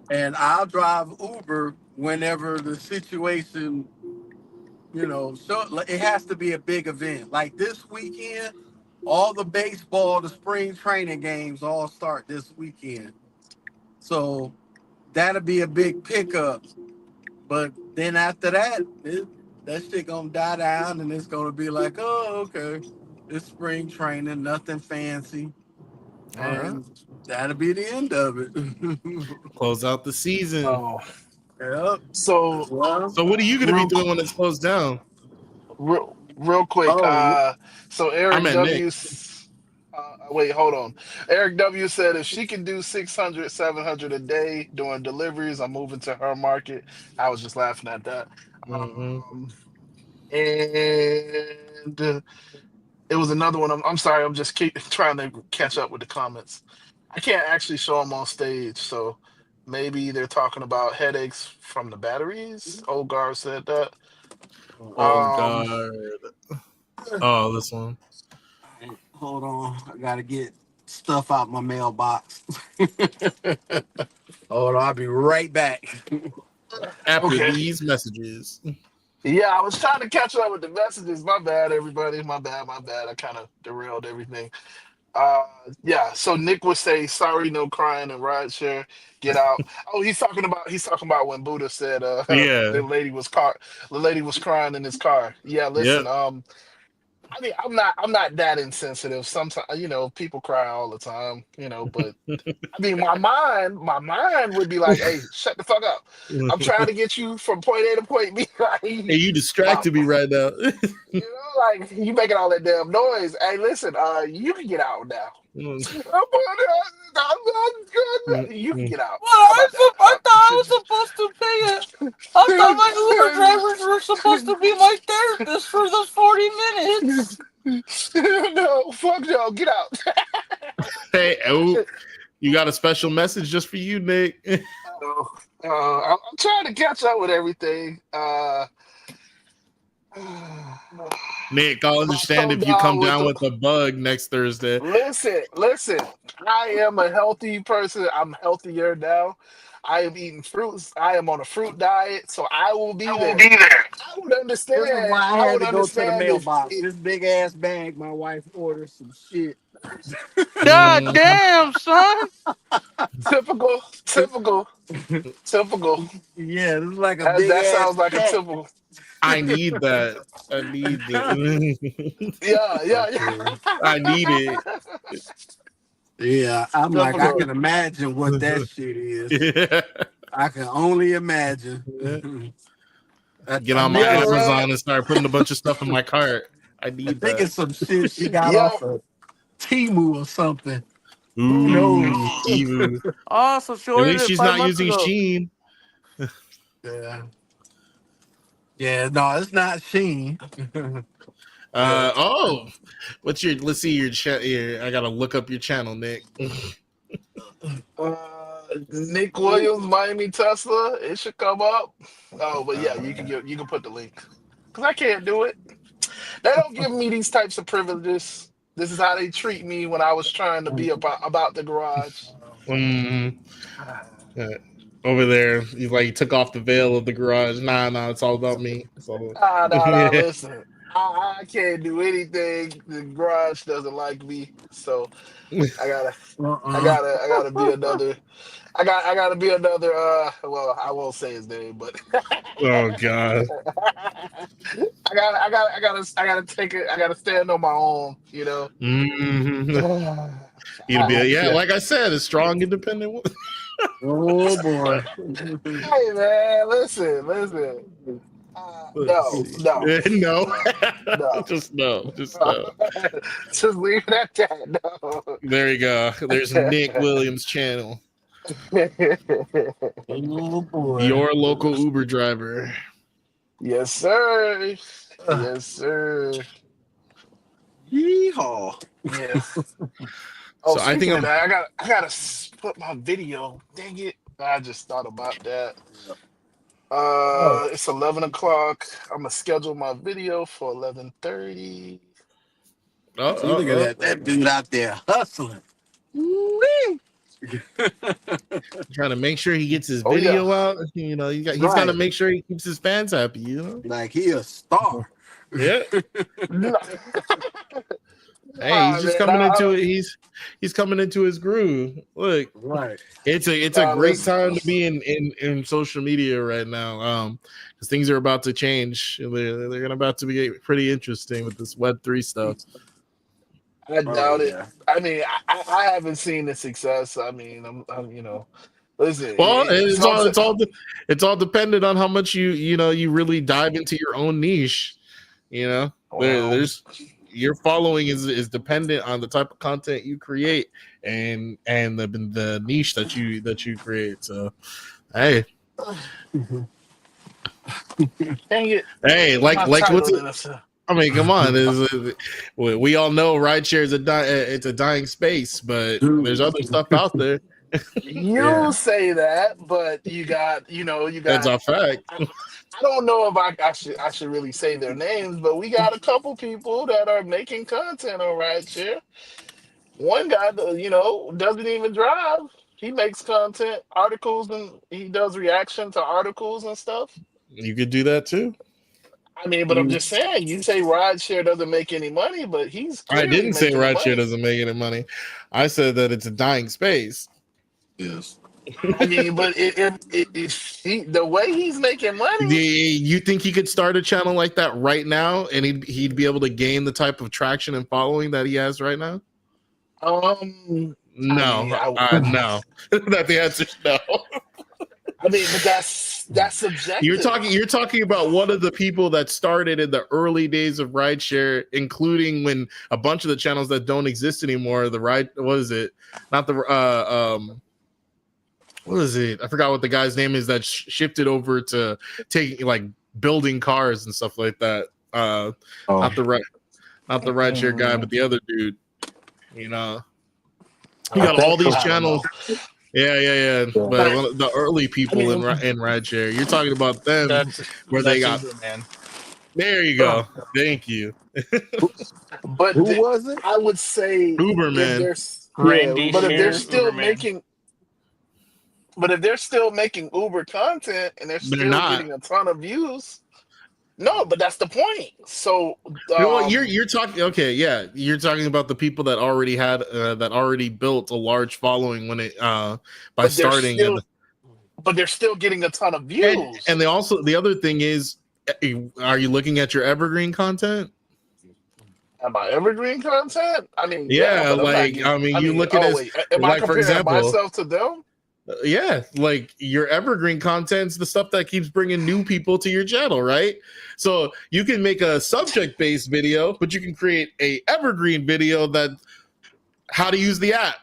S9: and I'll drive Uber whenever the situation, so it has to be a big event. Like this weekend, all the baseball, the spring training games all start this weekend. So that'll be a big pickup. But then after that, that shit gonna die down, and it's gonna be like, oh, okay, it's spring training, nothing fancy,
S1: All right.
S9: and that'll be the end of it.
S1: Close out the season.
S6: Oh,
S9: Yep.
S6: so
S9: Well,
S1: So what are you going to be
S6: real,
S1: doing when it's closed down?
S6: real quick.
S9: oh,
S6: So
S1: I'm
S6: Eric
S1: at Nick.
S6: W. Wait, hold on. Eric W. said if she can do 600, 700 a day doing deliveries, I'm moving to her market. I was just laughing at that.
S1: Hmm.
S6: And it was another one. I'm sorry. I'm just keep trying to catch up with the comments. I can't actually show them on stage, so maybe they're talking about headaches from the batteries. Olgar said that.
S1: Oh
S6: Um,
S1: God. Oh, this one.
S9: hold on, I gotta get stuff out my mailbox. Hold on, I'll be right back.
S1: After
S6: okay.
S1: these messages.
S6: Yeah, I was trying to catch up with the messages. My bad, everybody. My bad. My bad. I kind of derailed everything. Uh, yeah. So Nick would say, "Sorry, no crying and rideshare. Get out." Oh, he's talking about when Buddha said,
S1: Yeah.
S6: the lady was crying in his car. Yeah.
S1: Yep.
S6: Listen. I mean, I'm not that insensitive. Sometimes, people cry all the time. But I mean, my mind would be like, "Hey, shut the fuck up. I'm trying to get you from point A to point B."
S1: Hey,
S6: Like,
S1: you
S6: my,
S1: distracted me right now.
S6: like you making all that damn noise. Hey, listen, you can get out now. You can get out.
S2: Well,
S6: How about
S2: I thought I was
S6: that?
S2: supposed to pay it. I thought my Uber drivers were supposed to be my therapist for the 40 minutes.
S6: No, fuck no, get out.
S1: Hey, oh, you got a special message just for you, Nick.
S6: I'm trying to catch up with everything.
S1: Nick, I'll
S6: My
S1: understand
S6: toe
S1: if you come
S6: down with
S1: down
S6: the
S1: with a bug next Thursday.
S6: listen. I am a healthy person. I'm healthier now. I am eating fruits. I am on a fruit diet, so I will be
S9: I will
S6: there.
S9: be there.
S6: I would
S9: This is
S6: understand.
S9: why I
S6: I
S9: had
S6: would
S9: to go to the
S6: understand if
S9: mailbox.
S6: it
S9: This big ass bag, my wife ordered some shit.
S2: God
S1: Mm,
S2: damn, son.
S6: typical, typical, typical.
S9: Yeah, this is like a
S6: That,
S9: big
S6: that
S9: ass
S6: sounds like a
S9: pack.
S6: typical.
S1: I need that. I need that.
S6: Yeah, yeah,
S9: Okay.
S1: I need it.
S6: yeah.
S9: Yeah, I'm like, I
S6: Typical.
S9: can imagine what that shit is.
S1: Yeah.
S9: I can only imagine.
S1: Get
S9: I
S1: on my
S9: think
S6: Yeah,
S9: it's
S6: man.
S1: Amazon and start putting a bunch of stuff in my cart. I
S9: I
S1: need
S9: think
S1: that.
S9: it's some shit she got
S6: Yeah.
S9: off of Timu or something. Who
S1: Ooh,
S9: knows?
S1: Timu.
S2: Oh, so she
S1: At
S2: ordered
S1: least
S2: it
S1: she's
S2: 5
S1: not
S2: months
S1: using
S2: ago.
S1: Sheen.
S9: Yeah. Yeah, no, it's not Sheen. Yeah.
S1: Oh, what's your? Let's see your chat. Here, I gotta look up your channel, Nick.
S6: Nick Williams, Miami Tesla. It should come up. Oh, but yeah,
S1: Uh,
S6: you can put the link because I can't do it. They don't give me these types of privileges. This is how they treat me when I was trying to be about the garage.
S1: mm, uh, over there, he's like he took off the veil of the garage. Nah, it's all about me. So
S6: Nah.
S1: yeah.
S6: Listen, I can't do anything. The garage doesn't like me, so I gotta,
S9: Uh-uh.
S6: I gotta be another. I gotta be another. Well, I won't say his name, but
S1: Oh God.
S6: I gotta take it. I gotta stand on my own.
S1: Hmm. You'd be yeah,
S6: Yeah.
S1: like I said, a strong, independent woman.
S9: Oh boy.
S6: Hey man, listen.
S1: Let's
S6: No,
S1: see.
S6: no,
S1: No,
S6: no, no.
S1: just no, just no.
S6: Just leave it at that. No.
S1: There you go. There's Nick Williams' channel.
S9: Oh boy.
S1: Your local Uber driver.
S6: Yes, sir. Yes, sir.
S9: Yeehaw.
S6: Yes. Oh,
S1: So I think
S6: speaking of
S1: I'm.
S6: that, I gotta put my video. Dang it! I just thought about that.
S9: Oh,
S6: It's 11 o'clock. I'm gonna schedule my video for 11:30.
S1: Oh,
S9: see, look at
S1: oh,
S9: that. That dude out there hustling.
S6: Woo-wee.
S1: trying to make sure he gets his
S6: Oh yeah.
S1: video out. He's got to
S9: Right.
S1: make sure he keeps his fans happy.
S9: Like he a star.
S1: Yeah.
S6: No.
S1: Hey, he's
S6: Nah,
S1: just
S6: man.
S1: coming into it. He's coming into his groove. Look,
S9: Right.
S1: it's a great
S6: Listen.
S1: time to be in social media right now. Because things are about to change. They're gonna about to be pretty interesting with this Web3 stuff.
S6: I
S9: Oh
S6: doubt it.
S9: yeah.
S6: I mean, I haven't seen the success. I mean, listen.
S1: Well,
S6: Something.
S1: it's all dependent on how much you really dive into your own niche.
S6: Well,
S1: There's your following is dependent on the type of content you create and the niche that you create. So, hey,
S6: dang it.
S1: hey,
S6: My
S1: like what's
S6: title
S1: it?
S6: in a
S1: I mean, come on. We all know rideshare is it's a dying space, but there's
S9: Dude.
S1: other stuff out there.
S6: You
S9: Yeah.
S6: say that, but you
S1: That's
S6: got.
S1: a fact.
S6: I don't know if I should really say their names, but we got a couple people that are making content on Rideshare. One guy, doesn't even drive. He makes content, articles, and he does reaction to articles and stuff.
S1: You could do that too.
S6: I mean, but I'm just saying, you say Rideshare doesn't make any money, but he's
S1: I
S6: clearly
S1: didn't say
S6: making the
S1: rideshare
S6: money.
S1: doesn't make any money. I said that it's a dying space.
S9: Yes.
S6: I mean, but the way he's making money,
S1: You think he could start a channel like that right now, and he'd be able to gain the type of traction and following that he has right now?
S6: I mean,
S1: No, no. That the answer is no.
S6: but that's subjective.
S1: You're talking about one of the people that started in the early days of rideshare, including when a bunch of the channels that don't exist anymore. What is it? Not the what is it? I forgot what the guy's name is that shifted over to taking like building cars and stuff like that. Not the rideshare guy, but the other dude. He got all these
S6: I don't know.
S1: channels. Yeah. But one of the early people in rideshare, you're talking about them where they got.
S4: Uberman.
S1: There you go. Thank you,
S6: But
S9: Who was it?
S6: I would say
S1: Uberman.
S4: Randy
S6: but if they're
S4: Shears,
S6: still
S4: Uberman.
S6: making Uber content and they're
S1: They're
S6: still
S1: not.
S6: getting a ton of views, no, but that's the point. So
S1: You know what? You're talking. Okay, yeah, you're talking about the people that already built a large following when it by
S6: but they're
S1: starting
S6: still but they're still getting a ton of views.
S1: and they also the other thing is, are you looking at your evergreen content?
S6: Am I evergreen content? I mean,
S1: Yeah,
S6: but I'm not
S1: like
S6: getting,
S1: you look at it as
S6: am I
S1: like, for
S6: comparing
S1: example,
S6: myself to them?
S1: yeah, like your evergreen content's the stuff that keeps bringing new people to your channel, right? So you can make a subject-based video, but you can create a evergreen video that how to use the app.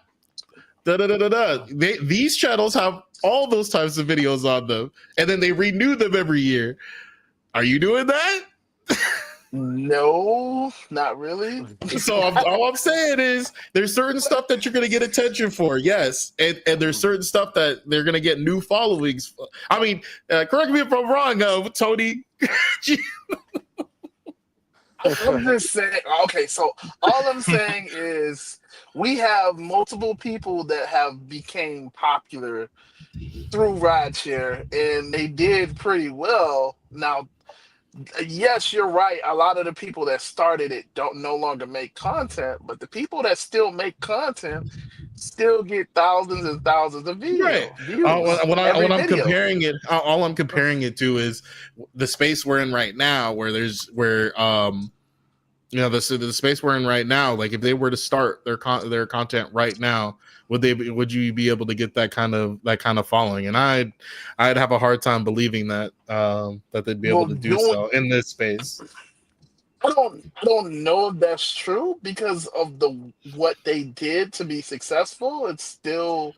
S1: These channels have all those types of videos on them, and then they renew them every year. Are you doing that?
S6: No, not really.
S1: So all I'm saying is there's certain stuff that you're going to get attention for, yes, and there's certain stuff that they're going to get new followings. I mean, correct me if I'm wrong, Tony.
S6: I'm just saying. Okay, so all I'm saying is we have multiple people that have became popular through rideshare, and they did pretty well. Now, yes, you're right. A lot of the people that started it don't no longer make content, but the people that still make content still get thousands and thousands of views.
S1: Right. When I'm comparing it, all I'm comparing it to is the space we're in right now, the space we're in right now. Like if they were to start their content right now, would you be able to get that kind of following? And I'd have a hard time believing that they'd be able to do so in this space.
S6: I don't know if that's true because of what they did to be successful. It's still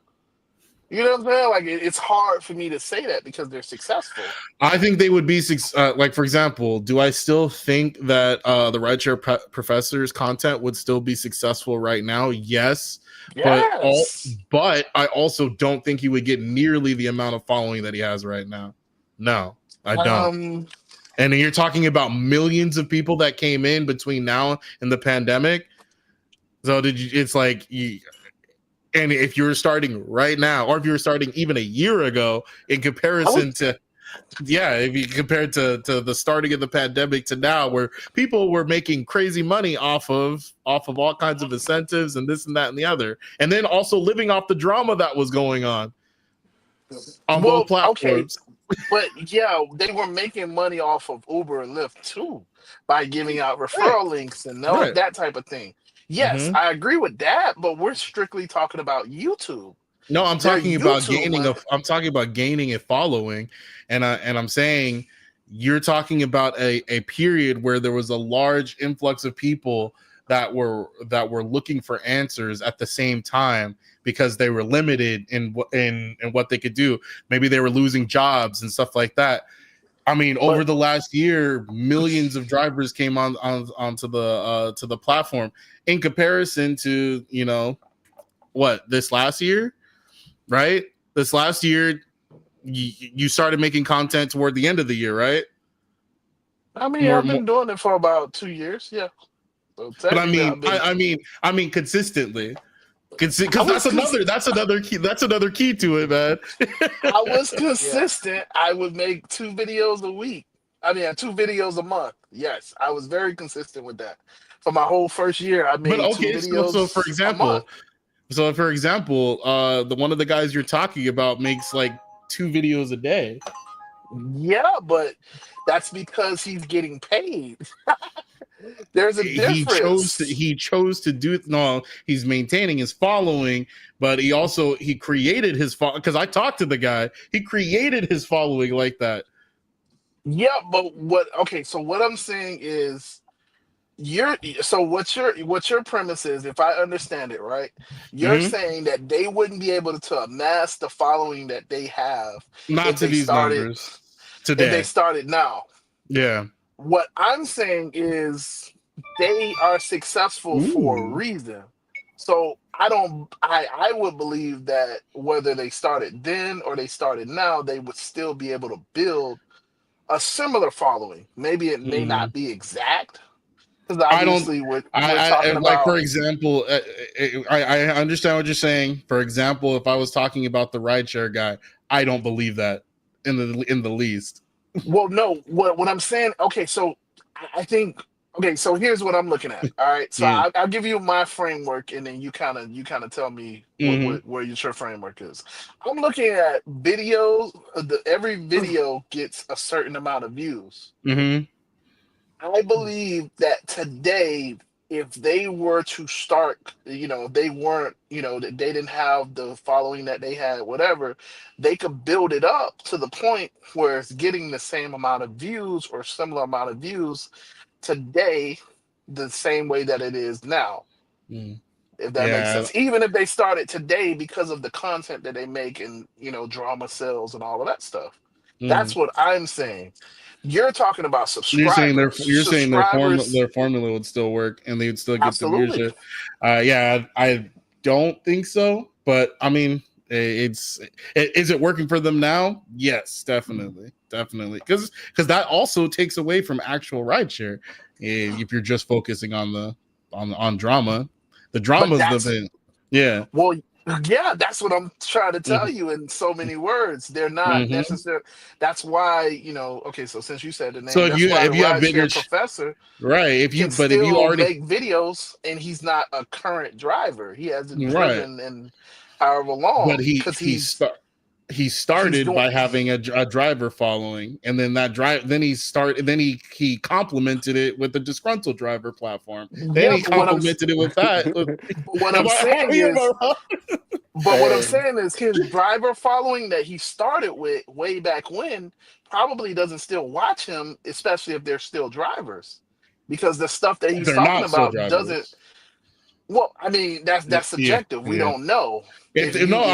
S6: You know what I'm saying? Like it's hard for me to say that because they're successful.
S1: I think they would be like, for example, do I still think that the Rideshare Professor's content would still be successful right now? Yes,
S6: Yes.
S1: but I also don't think he would get nearly the amount of following that he has right now. No, I don't. And you're talking about millions of people that came in between now and the pandemic. So it's like and if you're starting right now, or if you were starting even a year ago, in comparison to, if you compare to the starting of the pandemic to now, where people were making crazy money off of all kinds of incentives and this and that and the other, and then also living off the drama that was going on both platforms.
S6: But yeah, they were making money off of Uber and Lyft too by giving out referral links and that type of thing. Yes, I agree with that, but we're strictly talking about YouTube.
S1: No, I'm talking about gaining a following, and I'm saying you're talking about a period where there was a large influx of people that were looking for answers at the same time because they were limited in what they could do. Maybe they were losing jobs and stuff like that. I mean, over the last year, millions of drivers came onto the platform in comparison to, this last year, right? This last year, you started making content toward the end of the year, right?
S6: I mean, I've been doing it for about 2 years, yeah. So
S1: but I mean, consistently. Because that's another key to it, man.
S6: I was consistent. I would make 2 videos a week. I mean, 2 videos a month. Yes, I was very consistent with that. For my whole first year, I made 2 videos.
S1: So for example, the one of the guys you're talking about makes like 2 videos a day.
S6: Yeah, but that's because he's getting paid. There's a difference.
S1: He chose to do. No, he's maintaining his following, but he created his because I talked to the guy. He created his following like that.
S6: Yeah, but so what I'm saying is what your premise is, if I understand it right, you're saying that they wouldn't be able to amass the following that they have
S1: numbers today.
S6: If they started now.
S1: Yeah.
S6: What I'm saying is they are successful for a reason. So I would believe that whether they started then or they started now, they would still be able to build a similar following. Maybe it may not be exact. Because obviously we're talking about,
S1: for example, I understand what you're saying. For example, if I was talking about the rideshare guy, I don't believe that in the least.
S6: Well, no, what I'm saying, so I think, so here's what I'm looking at. All right, so I'll give you my framework, and then you kind of tell me where your framework is. I'm looking at videos. Every video gets a certain amount of views. I believe that today, if they were to start, they weren't, that they didn't have the following that they had, whatever, they could build it up to the point where it's getting the same amount of views or similar amount of views today, the same way that it is now. If that makes sense. Even if they started today because of the content that they make and, drama sales and all of that stuff. That's what I'm saying. You're talking about subscribers.
S1: You're saying their formula would still work and they would still get the viewership. I don't think so, but I mean, is it working for them now? Yes, definitely, because that also takes away from actual rideshare. If you're just focusing on drama, the drama is the thing. Yeah.
S6: Well, yeah, that's what I'm trying to tell you in so many words. They're not necessary. That's why, so since you said the name, if you have bigger professor,
S1: right? If you already
S6: make videos and he's not a current driver, he hasn't driven in however long,
S1: but he started by having a driver following, and then he complemented it with the disgruntled driver platform. Then he complemented it with that.
S6: What I'm saying is his driver following that he started with way back when probably doesn't still watch him, especially if they're still drivers, because the stuff that he's talking about doesn't. Well, I mean, that's
S1: Yeah,
S6: subjective. We
S1: yeah.
S6: don't know. If you,
S1: No,
S6: if,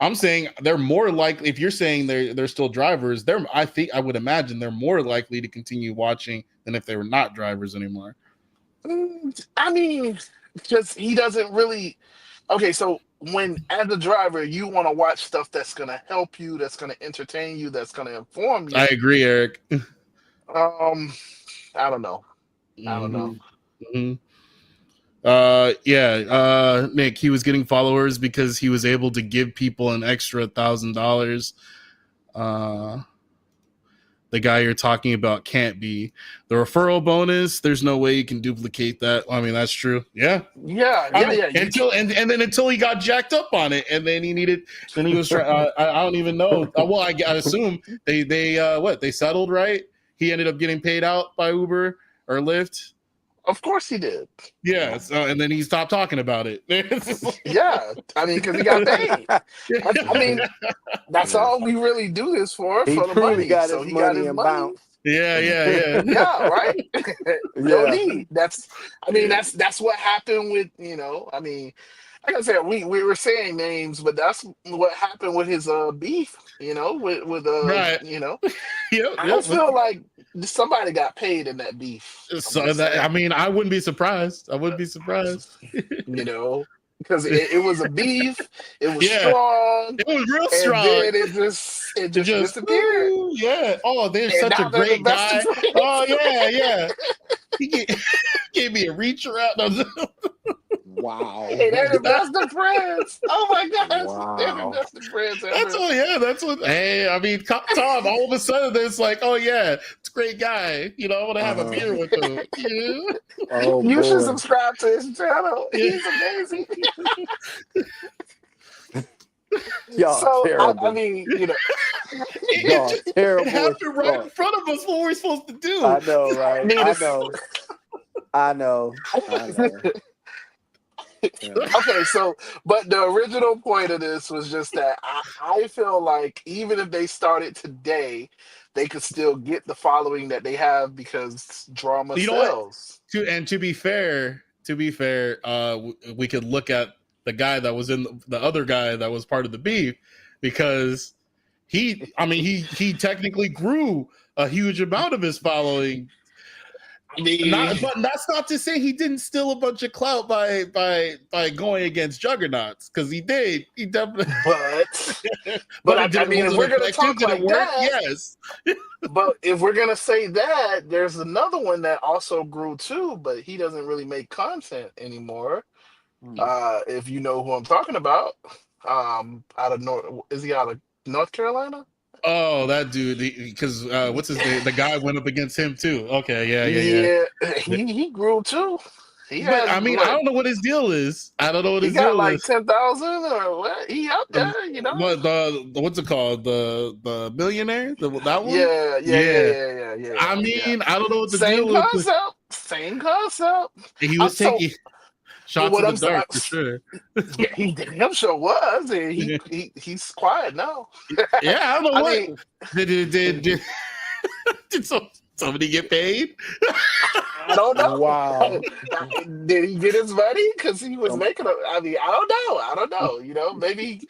S1: I'm saying they're more likely. If you're saying they're still drivers, I would imagine they're more likely to continue watching than if they were not drivers anymore.
S6: I mean, because he doesn't really. Okay, so when as a driver, you want to watch stuff that's gonna help you, that's gonna entertain you, that's gonna inform
S1: I
S6: you.
S1: agree, Eric.
S6: I don't know. I don't know.
S1: Hmm. Hmm. Yeah. Nick, he was getting followers because he was able to give people an extra $1,000. The guy you're talking about can't be the referral bonus. There's no way you can duplicate that. I mean, that's true. Yeah.
S6: Yeah,
S1: I
S6: yeah,
S1: mean,
S6: yeah. You
S1: until and then until he got jacked up on it, and then then he was trying. I don't even know. Well, I assume they settled, right? He ended up getting paid out by Uber or Lyft.
S6: of course he did.
S1: Yeah. So and then he stopped talking about it.
S6: Yeah, I mean, because he got paid. I mean, that's
S9: Yeah.
S6: all we really do this for
S9: He
S6: the
S9: truly
S6: money.
S9: got
S6: So
S9: his
S6: he got
S9: money
S6: his
S9: and
S6: money.
S9: bounced.
S1: Yeah.
S6: Yeah, right. No
S9: Yeah.
S6: need. I mean, that's what happened with, I mean, like I said, we were saying names, but that's what happened with his beef, with
S1: Right. Yep.
S6: I feel like somebody got paid in that beef. I'm
S1: So
S6: just
S1: that, I
S6: saying,
S1: mean, I wouldn't be surprised. I wouldn't be surprised.
S6: because it was a beef, it was
S1: Yeah.
S6: strong,
S1: It was real
S6: and
S1: strong.
S6: then it just disappeared.
S1: Ooh, yeah. Oh, they're
S6: And
S1: such a
S6: now they're the
S1: great
S6: best
S1: guy.
S6: of friends.
S1: Oh yeah. He gave me a reach around.
S9: Wow.
S6: Hey, they're the best of friends. Oh my gosh, they're the
S9: Wow.
S6: best of friends
S1: That's
S6: ever.
S1: all. Yeah, that's what. Hey, I mean, Tom. All of a sudden, it's like, oh yeah, it's a great guy. I want to have a beer with him. Yeah.
S9: Oh
S6: You should
S9: boy.
S6: subscribe to his channel.
S1: Yeah.
S6: He's amazing.
S9: Y'all
S6: So I
S9: terrible.
S6: mean,
S9: Y'all
S1: It
S9: terrible as
S1: happened right in
S9: fuck.
S1: front of us. What were we supposed to do?
S9: I know,
S6: I
S9: right?
S6: mean,
S9: I
S6: it's
S9: know. I know. Yeah.
S6: okay. So, but the original point of this was just that I feel like even if they started today, they could still get the following that they have because drama
S1: You know what?
S6: sells.
S1: To be fair, we could look at the guy that was in the other guy that was part of the beef, because he technically grew a huge amount of his following.
S6: I mean,
S1: But that's not to say he didn't steal a bunch of clout by going against juggernauts, because he did. He definitely.
S6: but
S1: I
S6: mean, if we're gonna talk like that,
S1: yes.
S6: But if we're gonna say that, there's another one that also grew too, but he doesn't really make content anymore. If you know who I'm talking about, is he out of North Carolina?
S1: Oh, that dude, because what's his name? The guy went up against him too. Okay,
S6: Yeah, he grew too. He
S1: But
S6: has
S1: I mean, I don't know what his deal is. I don't know what
S6: he
S1: his
S6: got
S1: deal
S6: like
S1: is.
S6: 10,000 or what? He up there,
S1: What what's it called? The millionaire? That one?
S6: Yeah.
S1: I mean, I don't know what the
S6: Same
S1: deal is.
S6: concept. Same concept.
S1: He was taking shots
S6: what
S1: in
S6: I'm
S1: the dark
S6: saying-
S1: for sure.
S6: Yeah, he damn sure was, and he's quiet now.
S1: Yeah, I don't know
S6: I
S1: what
S6: mean,
S1: did somebody get paid?
S6: I don't know.
S9: Wow.
S6: Did he get his money? Because he was making I mean, I don't know. Maybe.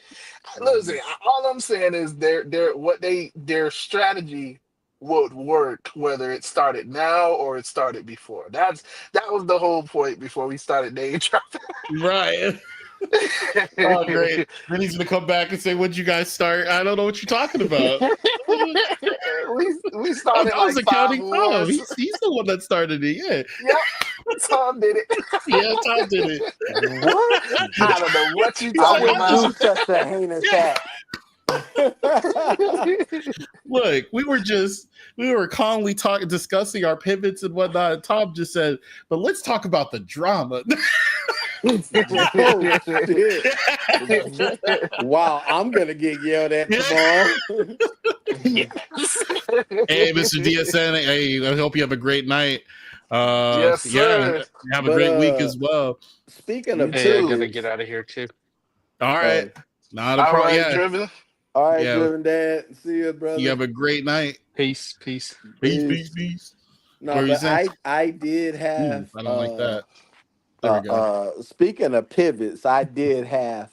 S6: Listen, all I'm saying is their strategy would work whether it started now or it started before. That was the whole point before we started name dropping.
S1: Right. Oh, great. Then he's gonna come back and say, "What'd you guys start?" I don't know what you're talking about.
S6: we started
S1: I was
S6: like
S1: accounting
S6: 5
S1: Tom.
S6: wars.
S1: He's the one that started it. Yeah.
S6: Yep, Tom did it.
S1: Yeah, Tom did it.
S9: What?
S6: I don't know what you
S9: I
S6: talking
S9: would do
S6: about.
S9: such a heinous act.
S1: Look, we were calmly discussing our pivots and whatnot. And Tom just said, "But let's talk about the drama."
S9: Oh, shit. Wow, I'm gonna get yelled at tomorrow.
S1: Hey, Mr. DSN. Hey, I hope you have a great night.
S6: Yes, sir.
S1: Have a great week as well.
S9: Speaking of
S4: Hey, I gotta
S9: pivots,
S4: get out of here too.
S1: All right, not a
S6: All
S1: problem.
S6: right,
S1: Yeah,
S6: Driven.
S9: all right,
S1: Yeah.
S9: Driven Dad. See you, brother.
S1: you have a great night.
S4: Peace.
S1: Peace.
S9: No,
S1: What were you
S9: but
S1: saying?
S9: I did have.
S1: I don't like that. There we go.
S9: Speaking of pivots, I did have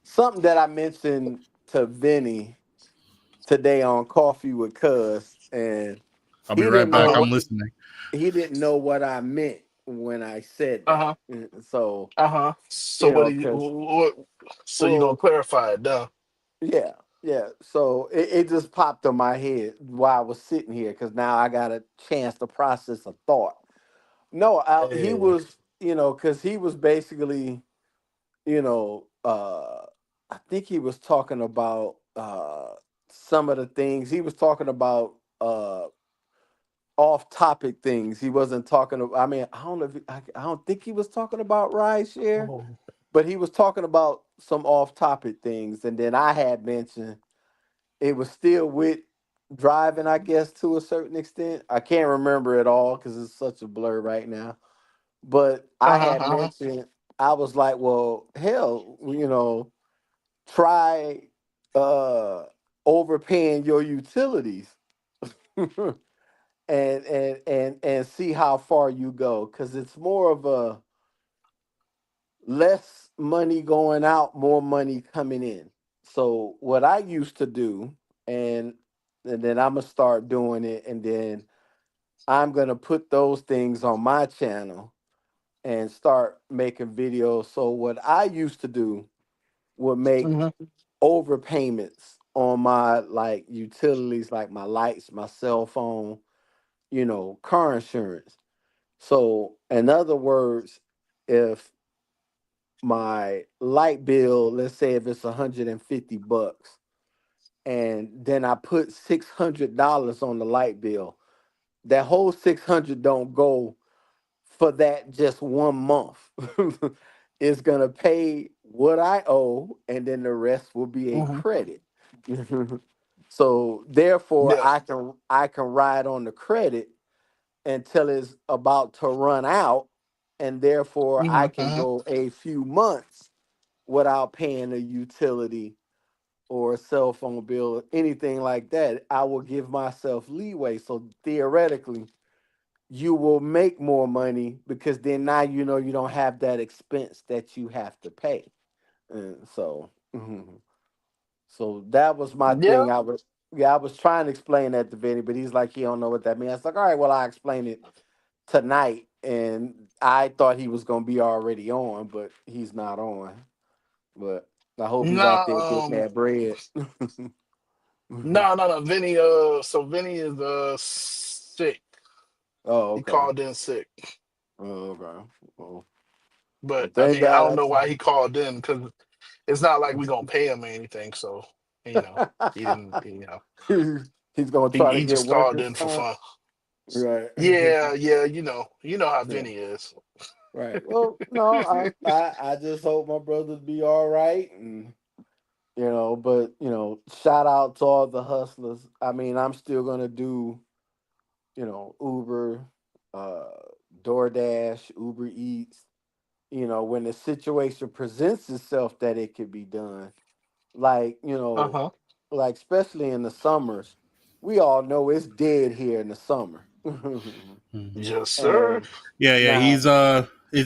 S9: something that I mentioned to Vinny today on Coffee with Cuz, and
S1: I'll be
S9: he
S1: right
S9: didn't
S1: back.
S9: know
S5: Uh-huh.
S1: I'm
S9: what
S1: listening.
S9: he didn't know what I meant when I said that.
S5: Uh-huh.
S9: So,
S5: Uh-huh. So
S9: you
S5: what
S9: know,
S5: do you
S9: because
S5: what so you gonna
S9: well,
S5: clarify it, duh.
S9: yeah, yeah. So it just popped in my head while I was sitting here because now I got a chance to process a thought. No, he
S5: Hey.
S9: was, because he was basically, you know, I think he was talking about some of the things he was talking about. Off topic things. He wasn't talking about, I mean, I don't know if I don't think he was talking about rideshare,
S5: Oh.
S9: but he was talking about some off topic things. And then I had mentioned it was still with driving, I guess, to a certain extent. I can't remember it all because it's such a blur right now. But I
S5: Uh-huh.
S9: had
S5: Uh-huh.
S9: mentioned, I was like, well, hell, try uh overpaying your utilities. And see how far you go, because it's more of a less money going out, more money coming in. So what I used to do, and and then I'm gonna start doing it, and then I'm gonna put those things on my channel and start making videos. So what I used to do would make
S5: Mm-hmm.
S9: overpayments on my like utilities, like my lights, my cell phone, car insurance. So, in other words, if my light bill, let's say if it's $150, and then I put $600 on the light bill, that whole 600 don't go for that just 1 month. It's gonna pay what I owe, and then the rest will be a
S5: Mm-hmm.
S9: credit. So therefore,
S5: Yeah.
S9: I can ride on the credit until it's about to run out, and therefore I
S5: Mm-hmm.
S9: can
S5: Mm-hmm.
S9: go a few months without paying a utility or a cell phone bill or anything like that. I will give myself leeway. So theoretically, you will make more money because then now you don't have that expense that you have to pay. And so, so that was my
S5: Yeah.
S9: thing. I was trying to explain that to Vinny, but he's like, he don't know what that means. I was like, all right, well, I explain it tonight, and I thought he was gonna be already on, but he's not on. But I hope he's out there
S5: Nah,
S9: getting that bread.
S5: no, no, no. Vinny, so Vinny is sick.
S9: Oh,
S5: He
S9: okay.
S5: called in sick.
S9: Oh, okay. Well,
S5: But I
S9: thank
S5: mean, I don't
S9: God.
S5: know why he called in because it's not like we gonna pay him or anything. So, he didn't,
S9: He's gonna
S5: he
S9: try to
S5: he
S9: get
S5: just called
S9: workers
S5: in for
S9: comp.
S5: fun.
S9: Right.
S5: Yeah, yeah, you know how
S9: Yeah.
S5: Vinny is.
S9: Right. Well, no, I just hope my brothers be all right, and but shout out to all the hustlers. I mean, I'm still gonna do Uber, uh, DoorDash, Uber Eats. When the situation presents itself that it could be done, like
S5: Uh-huh.
S9: like especially in the summers, we all know it's dead here in the summer.
S1: Mhm.
S5: Yes, sir.
S9: And
S1: Yeah, yeah.
S9: now,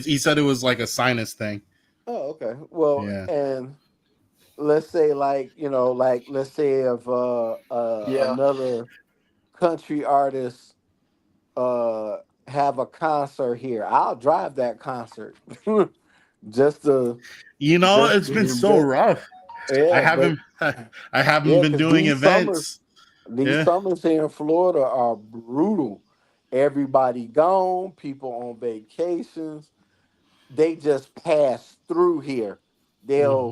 S1: He said it was like a sinus thing.
S9: oh, okay. Well,
S1: Yeah.
S9: and let's say like let's say if
S5: Yeah.
S9: another country artist uh have a concert here, I'll drive that concert just to
S1: It's been so
S9: just
S1: rough. I
S9: yeah, but
S1: haven't I haven't
S9: yeah,
S1: been
S9: because
S1: doing events.
S9: these
S1: Yeah.
S9: summers here in Florida are brutal. Everybody gone, people on vacations, they just pass through here.
S1: Mhm.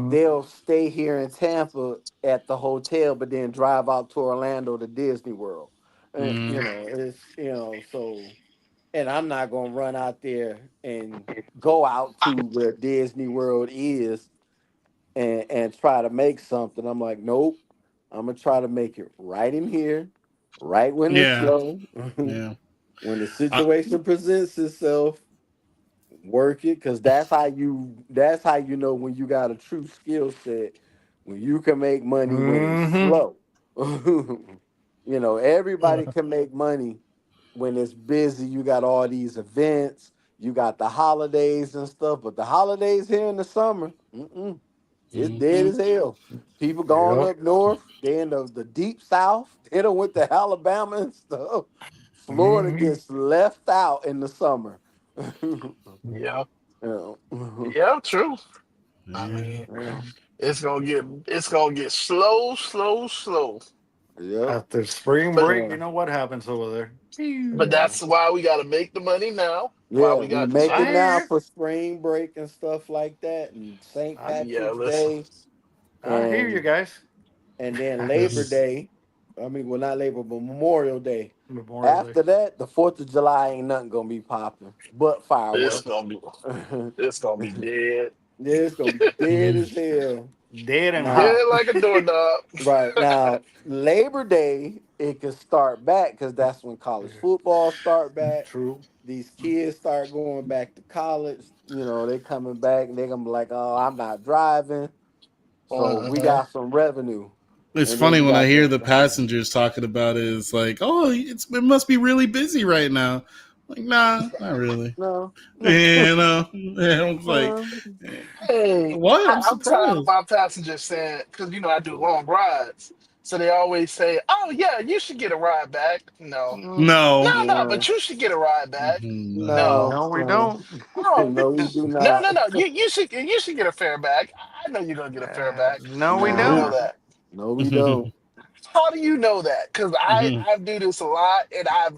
S9: They'll stay here in Tampa at the hotel, but then drive out to Orlando to Disney World. And,
S1: Mhm.
S9: it's so. And I'm not gonna run out there and go out to where Disney World is and try to make something. I'm like, nope. I'm gonna try to make it right in here, right when it's
S1: Yeah.
S9: slow.
S1: Yeah.
S9: When the
S1: I,
S9: situation presents itself, work it, because that's how you know when you got a true skill set, when you can make money when it's
S5: Mm-hmm.
S9: slow. Everybody can make money when it's busy. You got all these events, you got the holidays and stuff, but the holidays here in the summer, it's dead as hell. People going
S10: Yep.
S9: up north, they in the deep south, they done went to Alabama and stuff. Florida
S10: Mhm.
S9: gets left out in the summer.
S6: Yeah,
S9: Yeah.
S6: yeah, true. I
S1: Yeah.
S6: mean, it's gonna get slow, slow, slow.
S9: Yep.
S10: After spring
S6: But
S10: break,
S9: Yeah.
S10: you know what happens over there.
S6: but
S10: Pew.
S6: that's why we got to make the money now. Why
S9: Yeah,
S6: we
S9: we
S6: got
S9: make
S10: I
S9: it
S6: so
S10: hear
S9: now
S10: you.
S9: for spring break and stuff like that, and St.
S10: I,
S6: yeah.
S9: Patrick's
S6: Listen,
S9: Day,
S10: I hear you
S9: and
S10: guys.
S9: then Labor
S6: it's
S9: Day. I mean, well, not Labor, but Memorial Day.
S10: Memorial Day.
S9: After that, the 4th of July ain't nothing gonna be popping but
S10: Yep.
S9: fireworks.
S6: gonna be
S9: Yeah,
S6: it's gonna be dead,
S9: it's gonna be dead as hell.
S10: Dead and
S9: Now,
S10: hot.
S6: dead like a doorknob.
S9: right now, Labor Day it can start back because that's when college
S10: Yeah.
S9: football start back.
S10: True.
S9: These kids start going back to college. You know, they coming back and they're gonna be like, "Oh, I'm not driving," so we
S6: Uh-huh.
S9: got some revenue,
S1: It's
S9: and then
S1: funny
S9: we
S1: when I
S9: got
S1: hear
S9: the
S1: the passengers talking about it. It's like, oh, it must be really busy right now. Like, nah, not really.
S9: no, no,
S1: You know, and I was like,
S9: well,
S6: Hey,
S1: what? I'm
S6: I'm tired of
S1: surprised.
S6: my passengers saying, because I do long rides, so they always say, "Oh yeah, you should get a ride back." No,
S1: No.
S6: no,
S9: no,
S6: but you should get a ride back.
S1: No.
S6: No,
S9: no,
S10: No, we
S9: no,
S10: don't.
S6: oh
S9: no, we do
S6: no,
S9: not.
S6: no, no. You should get a fare back. I know you're gonna get a fare back.
S10: No, we
S6: How do you
S9: No,
S6: know
S10: don't.
S6: that?
S9: no, we don't.
S6: How do you know that? Because I do this a lot, and I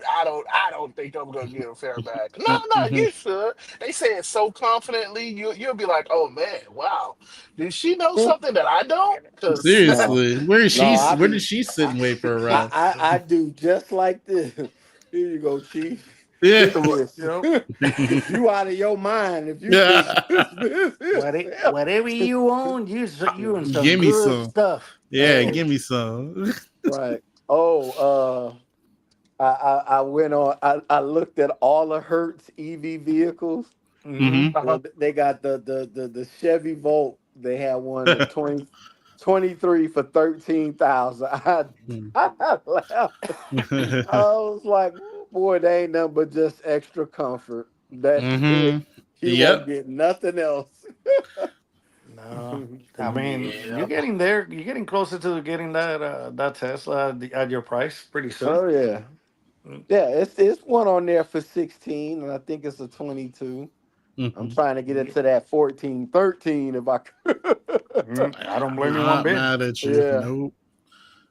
S6: don't think I'm gonna get a fare back. No, no, you should. They say it so confidently. You'll be like, oh man, wow, did she know something that I don't? Because
S9: No,
S1: Seriously, where is
S9: no,
S1: she?
S9: I
S1: Where does
S9: be,
S1: she sit
S9: I,
S1: and wait for a
S9: I,
S1: ride?
S9: I do just like this. Here you go, Chief.
S1: Yeah.
S9: Take this.
S10: Yep.
S9: You out of your mind if you think
S1: Yeah.
S9: this yourself.
S10: Whatever you own, you in some
S1: Give me
S10: good
S1: some.
S10: stuff.
S1: Yeah,
S9: Oh,
S1: give me some.
S9: right. Oh, I went on. I looked at all the Hertz EV vehicles.
S10: Mm-hmm.
S1: Hmm.
S6: uh-huh.
S9: They got the Chevy Volt. They had one the 23 for 13,000. I laughed. I was like, boy, they ain't nothing but just extra comfort. That's it.
S1: Hmm.
S9: He won't
S1: Yep.
S9: get nothing else.
S10: No, I mean you're
S6: Yeah.
S10: getting there. You're getting closer to getting that Tesla at your price pretty soon.
S9: Oh yeah.
S10: Mm,
S9: Yeah, it's one on there for 16, and I think it's a 22. I'm
S1: Hmm.
S9: trying to get into that 14, 13 if I could.
S10: I don't
S1: I'm
S10: blame you one
S1: not
S10: bit.
S1: mad at you.
S9: Yeah,
S1: Nope.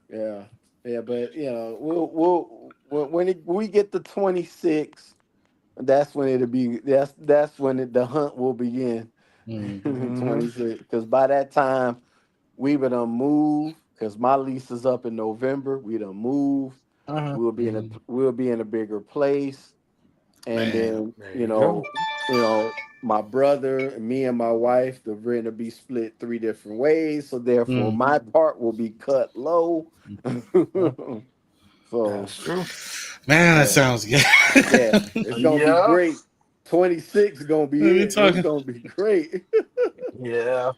S9: yeah, yeah. But when we get to 26, that's when it'll be. That's when the hunt will begin.
S1: Hmm.
S9: 26, because by that time we would done move. Because my lease is up in November. We done move.
S6: Uh-huh.
S9: We'll be in a bigger place, and
S1: Man.
S9: then
S10: There you go.
S9: my brother and me and my wife, the rent will be split 3 different ways. So therefore,
S1: Mm.
S9: my part will be cut low. So
S10: That's true.
S1: Man, that
S9: yeah,
S1: sounds good.
S9: yeah, it's gonna be
S6: Yeah.
S9: great. 26 gonna be
S1: What are you
S9: it. It's
S1: talking?
S9: gonna be great.
S6: Yeah.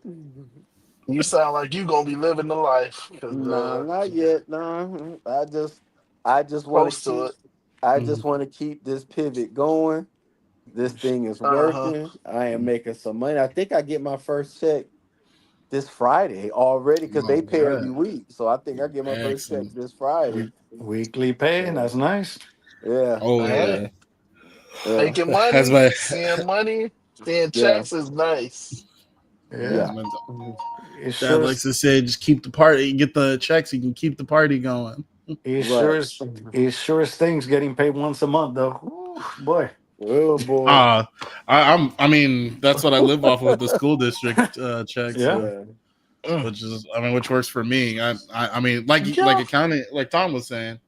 S6: You sound like you gonna be living the life, cause
S9: Nah, not yet. Nah, I just want to
S6: close to
S9: keep.
S6: it.
S9: I just
S1: Mhm.
S9: want to keep this pivot going. This thing is
S6: Uh-huh.
S9: working. I am making some money. I think I get my first check this Friday already because they
S1: All
S9: pay every
S1: right.
S9: week. So I think I get my first check
S1: Excellent.
S9: this Friday.
S10: Weekly pay.
S9: Yeah,
S10: That's nice.
S9: yeah,
S1: Oh
S6: Hey,
S1: yeah.
S9: yeah,
S6: making
S1: As
S6: money,
S1: my
S6: seeing
S9: yeah,
S6: checks is nice.
S1: as
S10: Yeah.
S9: yeah.
S1: my
S9: Mhm.
S10: It
S1: dad
S10: sure
S1: likes
S10: is.
S1: to say, just keep the party, get the checks, you can keep the party going.
S10: It sure
S9: Right.
S10: is. It sure is things getting paid once a month though. Ooh, boy.
S9: Oh boy.
S1: Uh I mean, that's what I live off of, the school district check,
S10: Yeah.
S1: so
S9: Yeah.
S6: Mm.
S1: which works for me. I mean, like
S6: Yeah.
S1: accounting, like Tom was saying,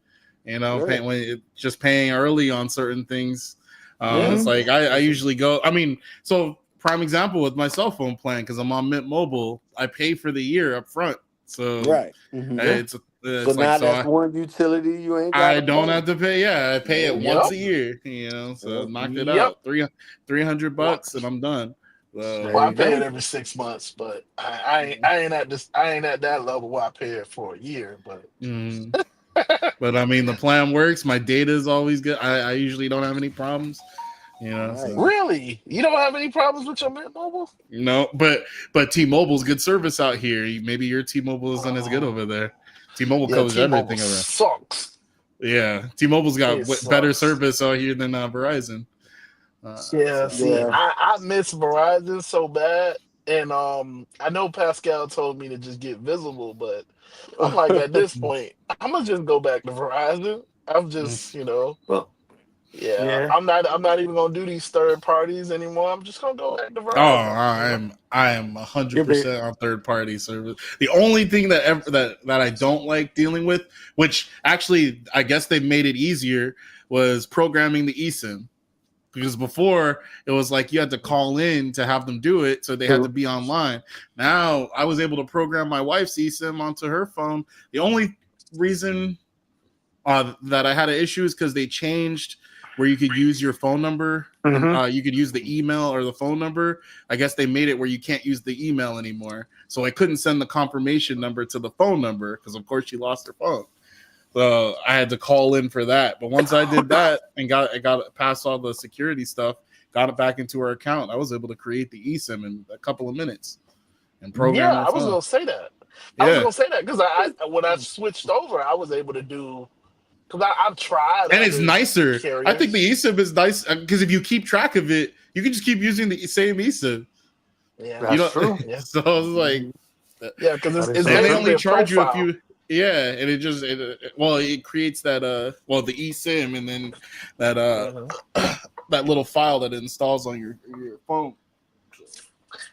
S9: Yeah.
S1: paying when just paying early on certain things.
S9: Yeah.
S1: It's
S10: Mm-hmm.
S1: like I usually go. I mean, so prime example with my cell phone plan, because I'm on Mint Mobile, I pay for the year up front, so
S9: Right. Hmm.
S10: Yeah.
S9: So
S1: it's like
S9: now
S1: so
S9: that's one utility you ain't got
S1: I
S9: to
S1: don't
S9: pay.
S1: have to pay. Yeah, I pay it once
S6: Yep.
S1: a year. So
S9: Yep.
S1: knock it
S6: Yep.
S1: out. 300
S6: Well,
S1: bucks and I'm done.
S10: There
S1: So
S6: well, I
S10: you
S6: pay it
S10: go.
S6: every 6 months, but I ain't at that level where I pay it for a year. But
S1: mm. But I mean, the plan works. My data is always good. I usually don't have any problems. You know,
S9: Nice.
S1: so
S6: Really? You don't have any problems with your Mint Mobile?
S1: no, but T-Mobile's good service out here. Maybe your T-Mobile isn't as good over there. T-Mobile
S6: Yeah,
S1: covers
S6: T-Mobile
S1: everything around.
S6: sucks.
S1: Yeah, T-Mobile's got
S6: It
S1: better
S6: sucks.
S1: service out here than Verizon.
S6: Yeah,
S1: So.
S6: see,
S9: Yeah.
S6: I miss Verizon so bad. And I know Pascal told me to just get Visible, but I'm like, at this point, I'm gonna just go back to Verizon. I'm just,
S10: Well,
S6: yeah,
S10: yeah.
S6: I'm not even gonna do these third parties anymore. I'm just gonna go back to
S1: Oh,
S6: Verizon.
S1: I am
S10: You'll be
S1: 100% on third party service. The only thing that I don't like dealing with, which actually I guess they made it easier, was programming the eSIM. Because before it was like you had to call in to have them do it, so they had to be online. Now I was able to program my wife's eSIM onto her phone. The only reason that I had an issue is because they changed where you could use your phone number and you could use the email or the phone number. I guess they made it where you can't use the email anymore, so I couldn't send the confirmation number to the phone number because, of course, she lost her phone. So I had to call in for that. But once I did that and got past all the security stuff, got it back into her account, I was able to create the eSIM in a couple of minutes and program
S6: Yeah,
S1: her
S6: I was
S1: phone.
S6: gonna say that.
S1: Yeah,
S6: Because I when I switched over, I was able to do because I've tried
S1: and it's
S6: other
S1: nicer. I think the
S6: carriers.
S1: eSIM is nice because if you keep track of it, you can just keep using the same eSIM.
S6: Yeah,
S1: You
S10: That's
S1: know,
S10: true.
S6: yeah,
S1: so I was like,
S6: yeah, because
S10: That is
S6: it's
S10: so
S1: and they
S10: true.
S6: basically
S1: only
S6: a
S1: charge you if
S6: profile.
S1: you, yeah, and it creates that the eSIM and then that
S6: Mhm.
S1: that little file that it installs on your phone.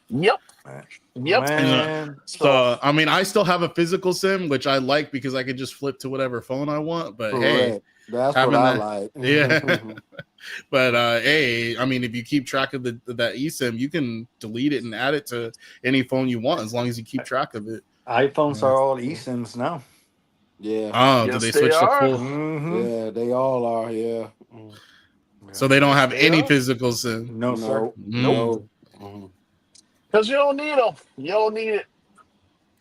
S6: Yep, yep.
S10: Man.
S6: So
S1: So I mean, I still have a physical SIM, which I like because I can just flip to whatever phone I want. But hey,
S9: Correct. That's what
S1: having
S9: I
S1: that,
S9: like.
S1: yeah. But hey, I mean, if you keep track of that eSIM, you can delete it and add it to any phone you want as long as you keep track of it.
S10: iPhones
S1: Yeah.
S10: are all eSIMs now.
S9: Yeah.
S1: Oh, did
S6: yes,
S1: they
S6: they
S1: switch to
S6: are.
S1: full?
S10: Mm-hmm.
S9: Yeah, they all are. Yeah.
S1: So they don't
S6: Yes,
S1: have
S6: they
S1: any
S6: are.
S1: physical SIM.
S10: No, sir.
S9: No.
S6: Nope.
S1: Mm.
S9: No. Mhm.
S6: Because you don't need them. You don't need it.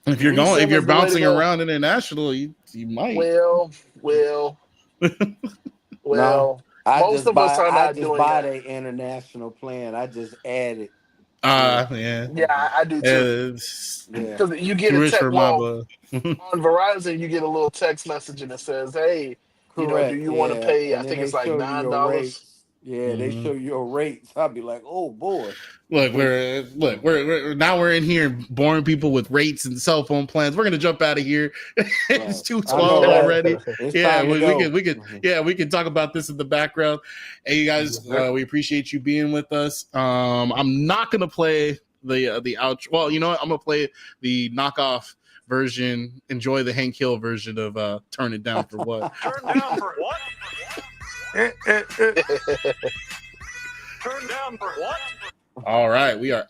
S1: If
S6: eSIM
S1: you're
S6: is the way to
S1: bouncing
S6: go.
S1: around international, you might.
S6: Well, well,
S9: No.
S6: well. Most of us are
S9: I
S6: not
S9: just
S6: doing
S9: buy
S6: that.
S9: the international plan. I just add it.
S1: Yeah.
S6: Yeah, I do too.
S1: It's
S9: Yeah.
S6: Because you get
S1: too
S6: a
S1: rich
S6: text.
S1: for my
S6: Well,
S1: blood.
S6: on Verizon, you get a little text message and it says, "Hey, do
S9: Correct.
S6: you want to
S9: Yeah.
S6: pay? I
S9: And then
S6: think
S9: they
S6: it's like
S9: show you your
S6: $9."
S9: rates. Yeah, they
S1: Mhm.
S9: show you your rates. I'll be like, oh boy.
S1: Look, we're now we're in here boring people with rates and cell phone plans. We're gonna jump out of here. It's
S9: Right. I know,
S1: 2:12
S9: right?
S1: already.
S9: It's
S1: Yeah,
S9: time to go.
S1: we can talk about this in the background. Hey, you guys, we appreciate you being with us. I'm not gonna play the outro. Well, you know what? I'm gonna play the knockoff version. Enjoy the Hank Hill version of "Turn It Down for What."
S11: Turn down for what? Turn down for what?
S1: All right, we are.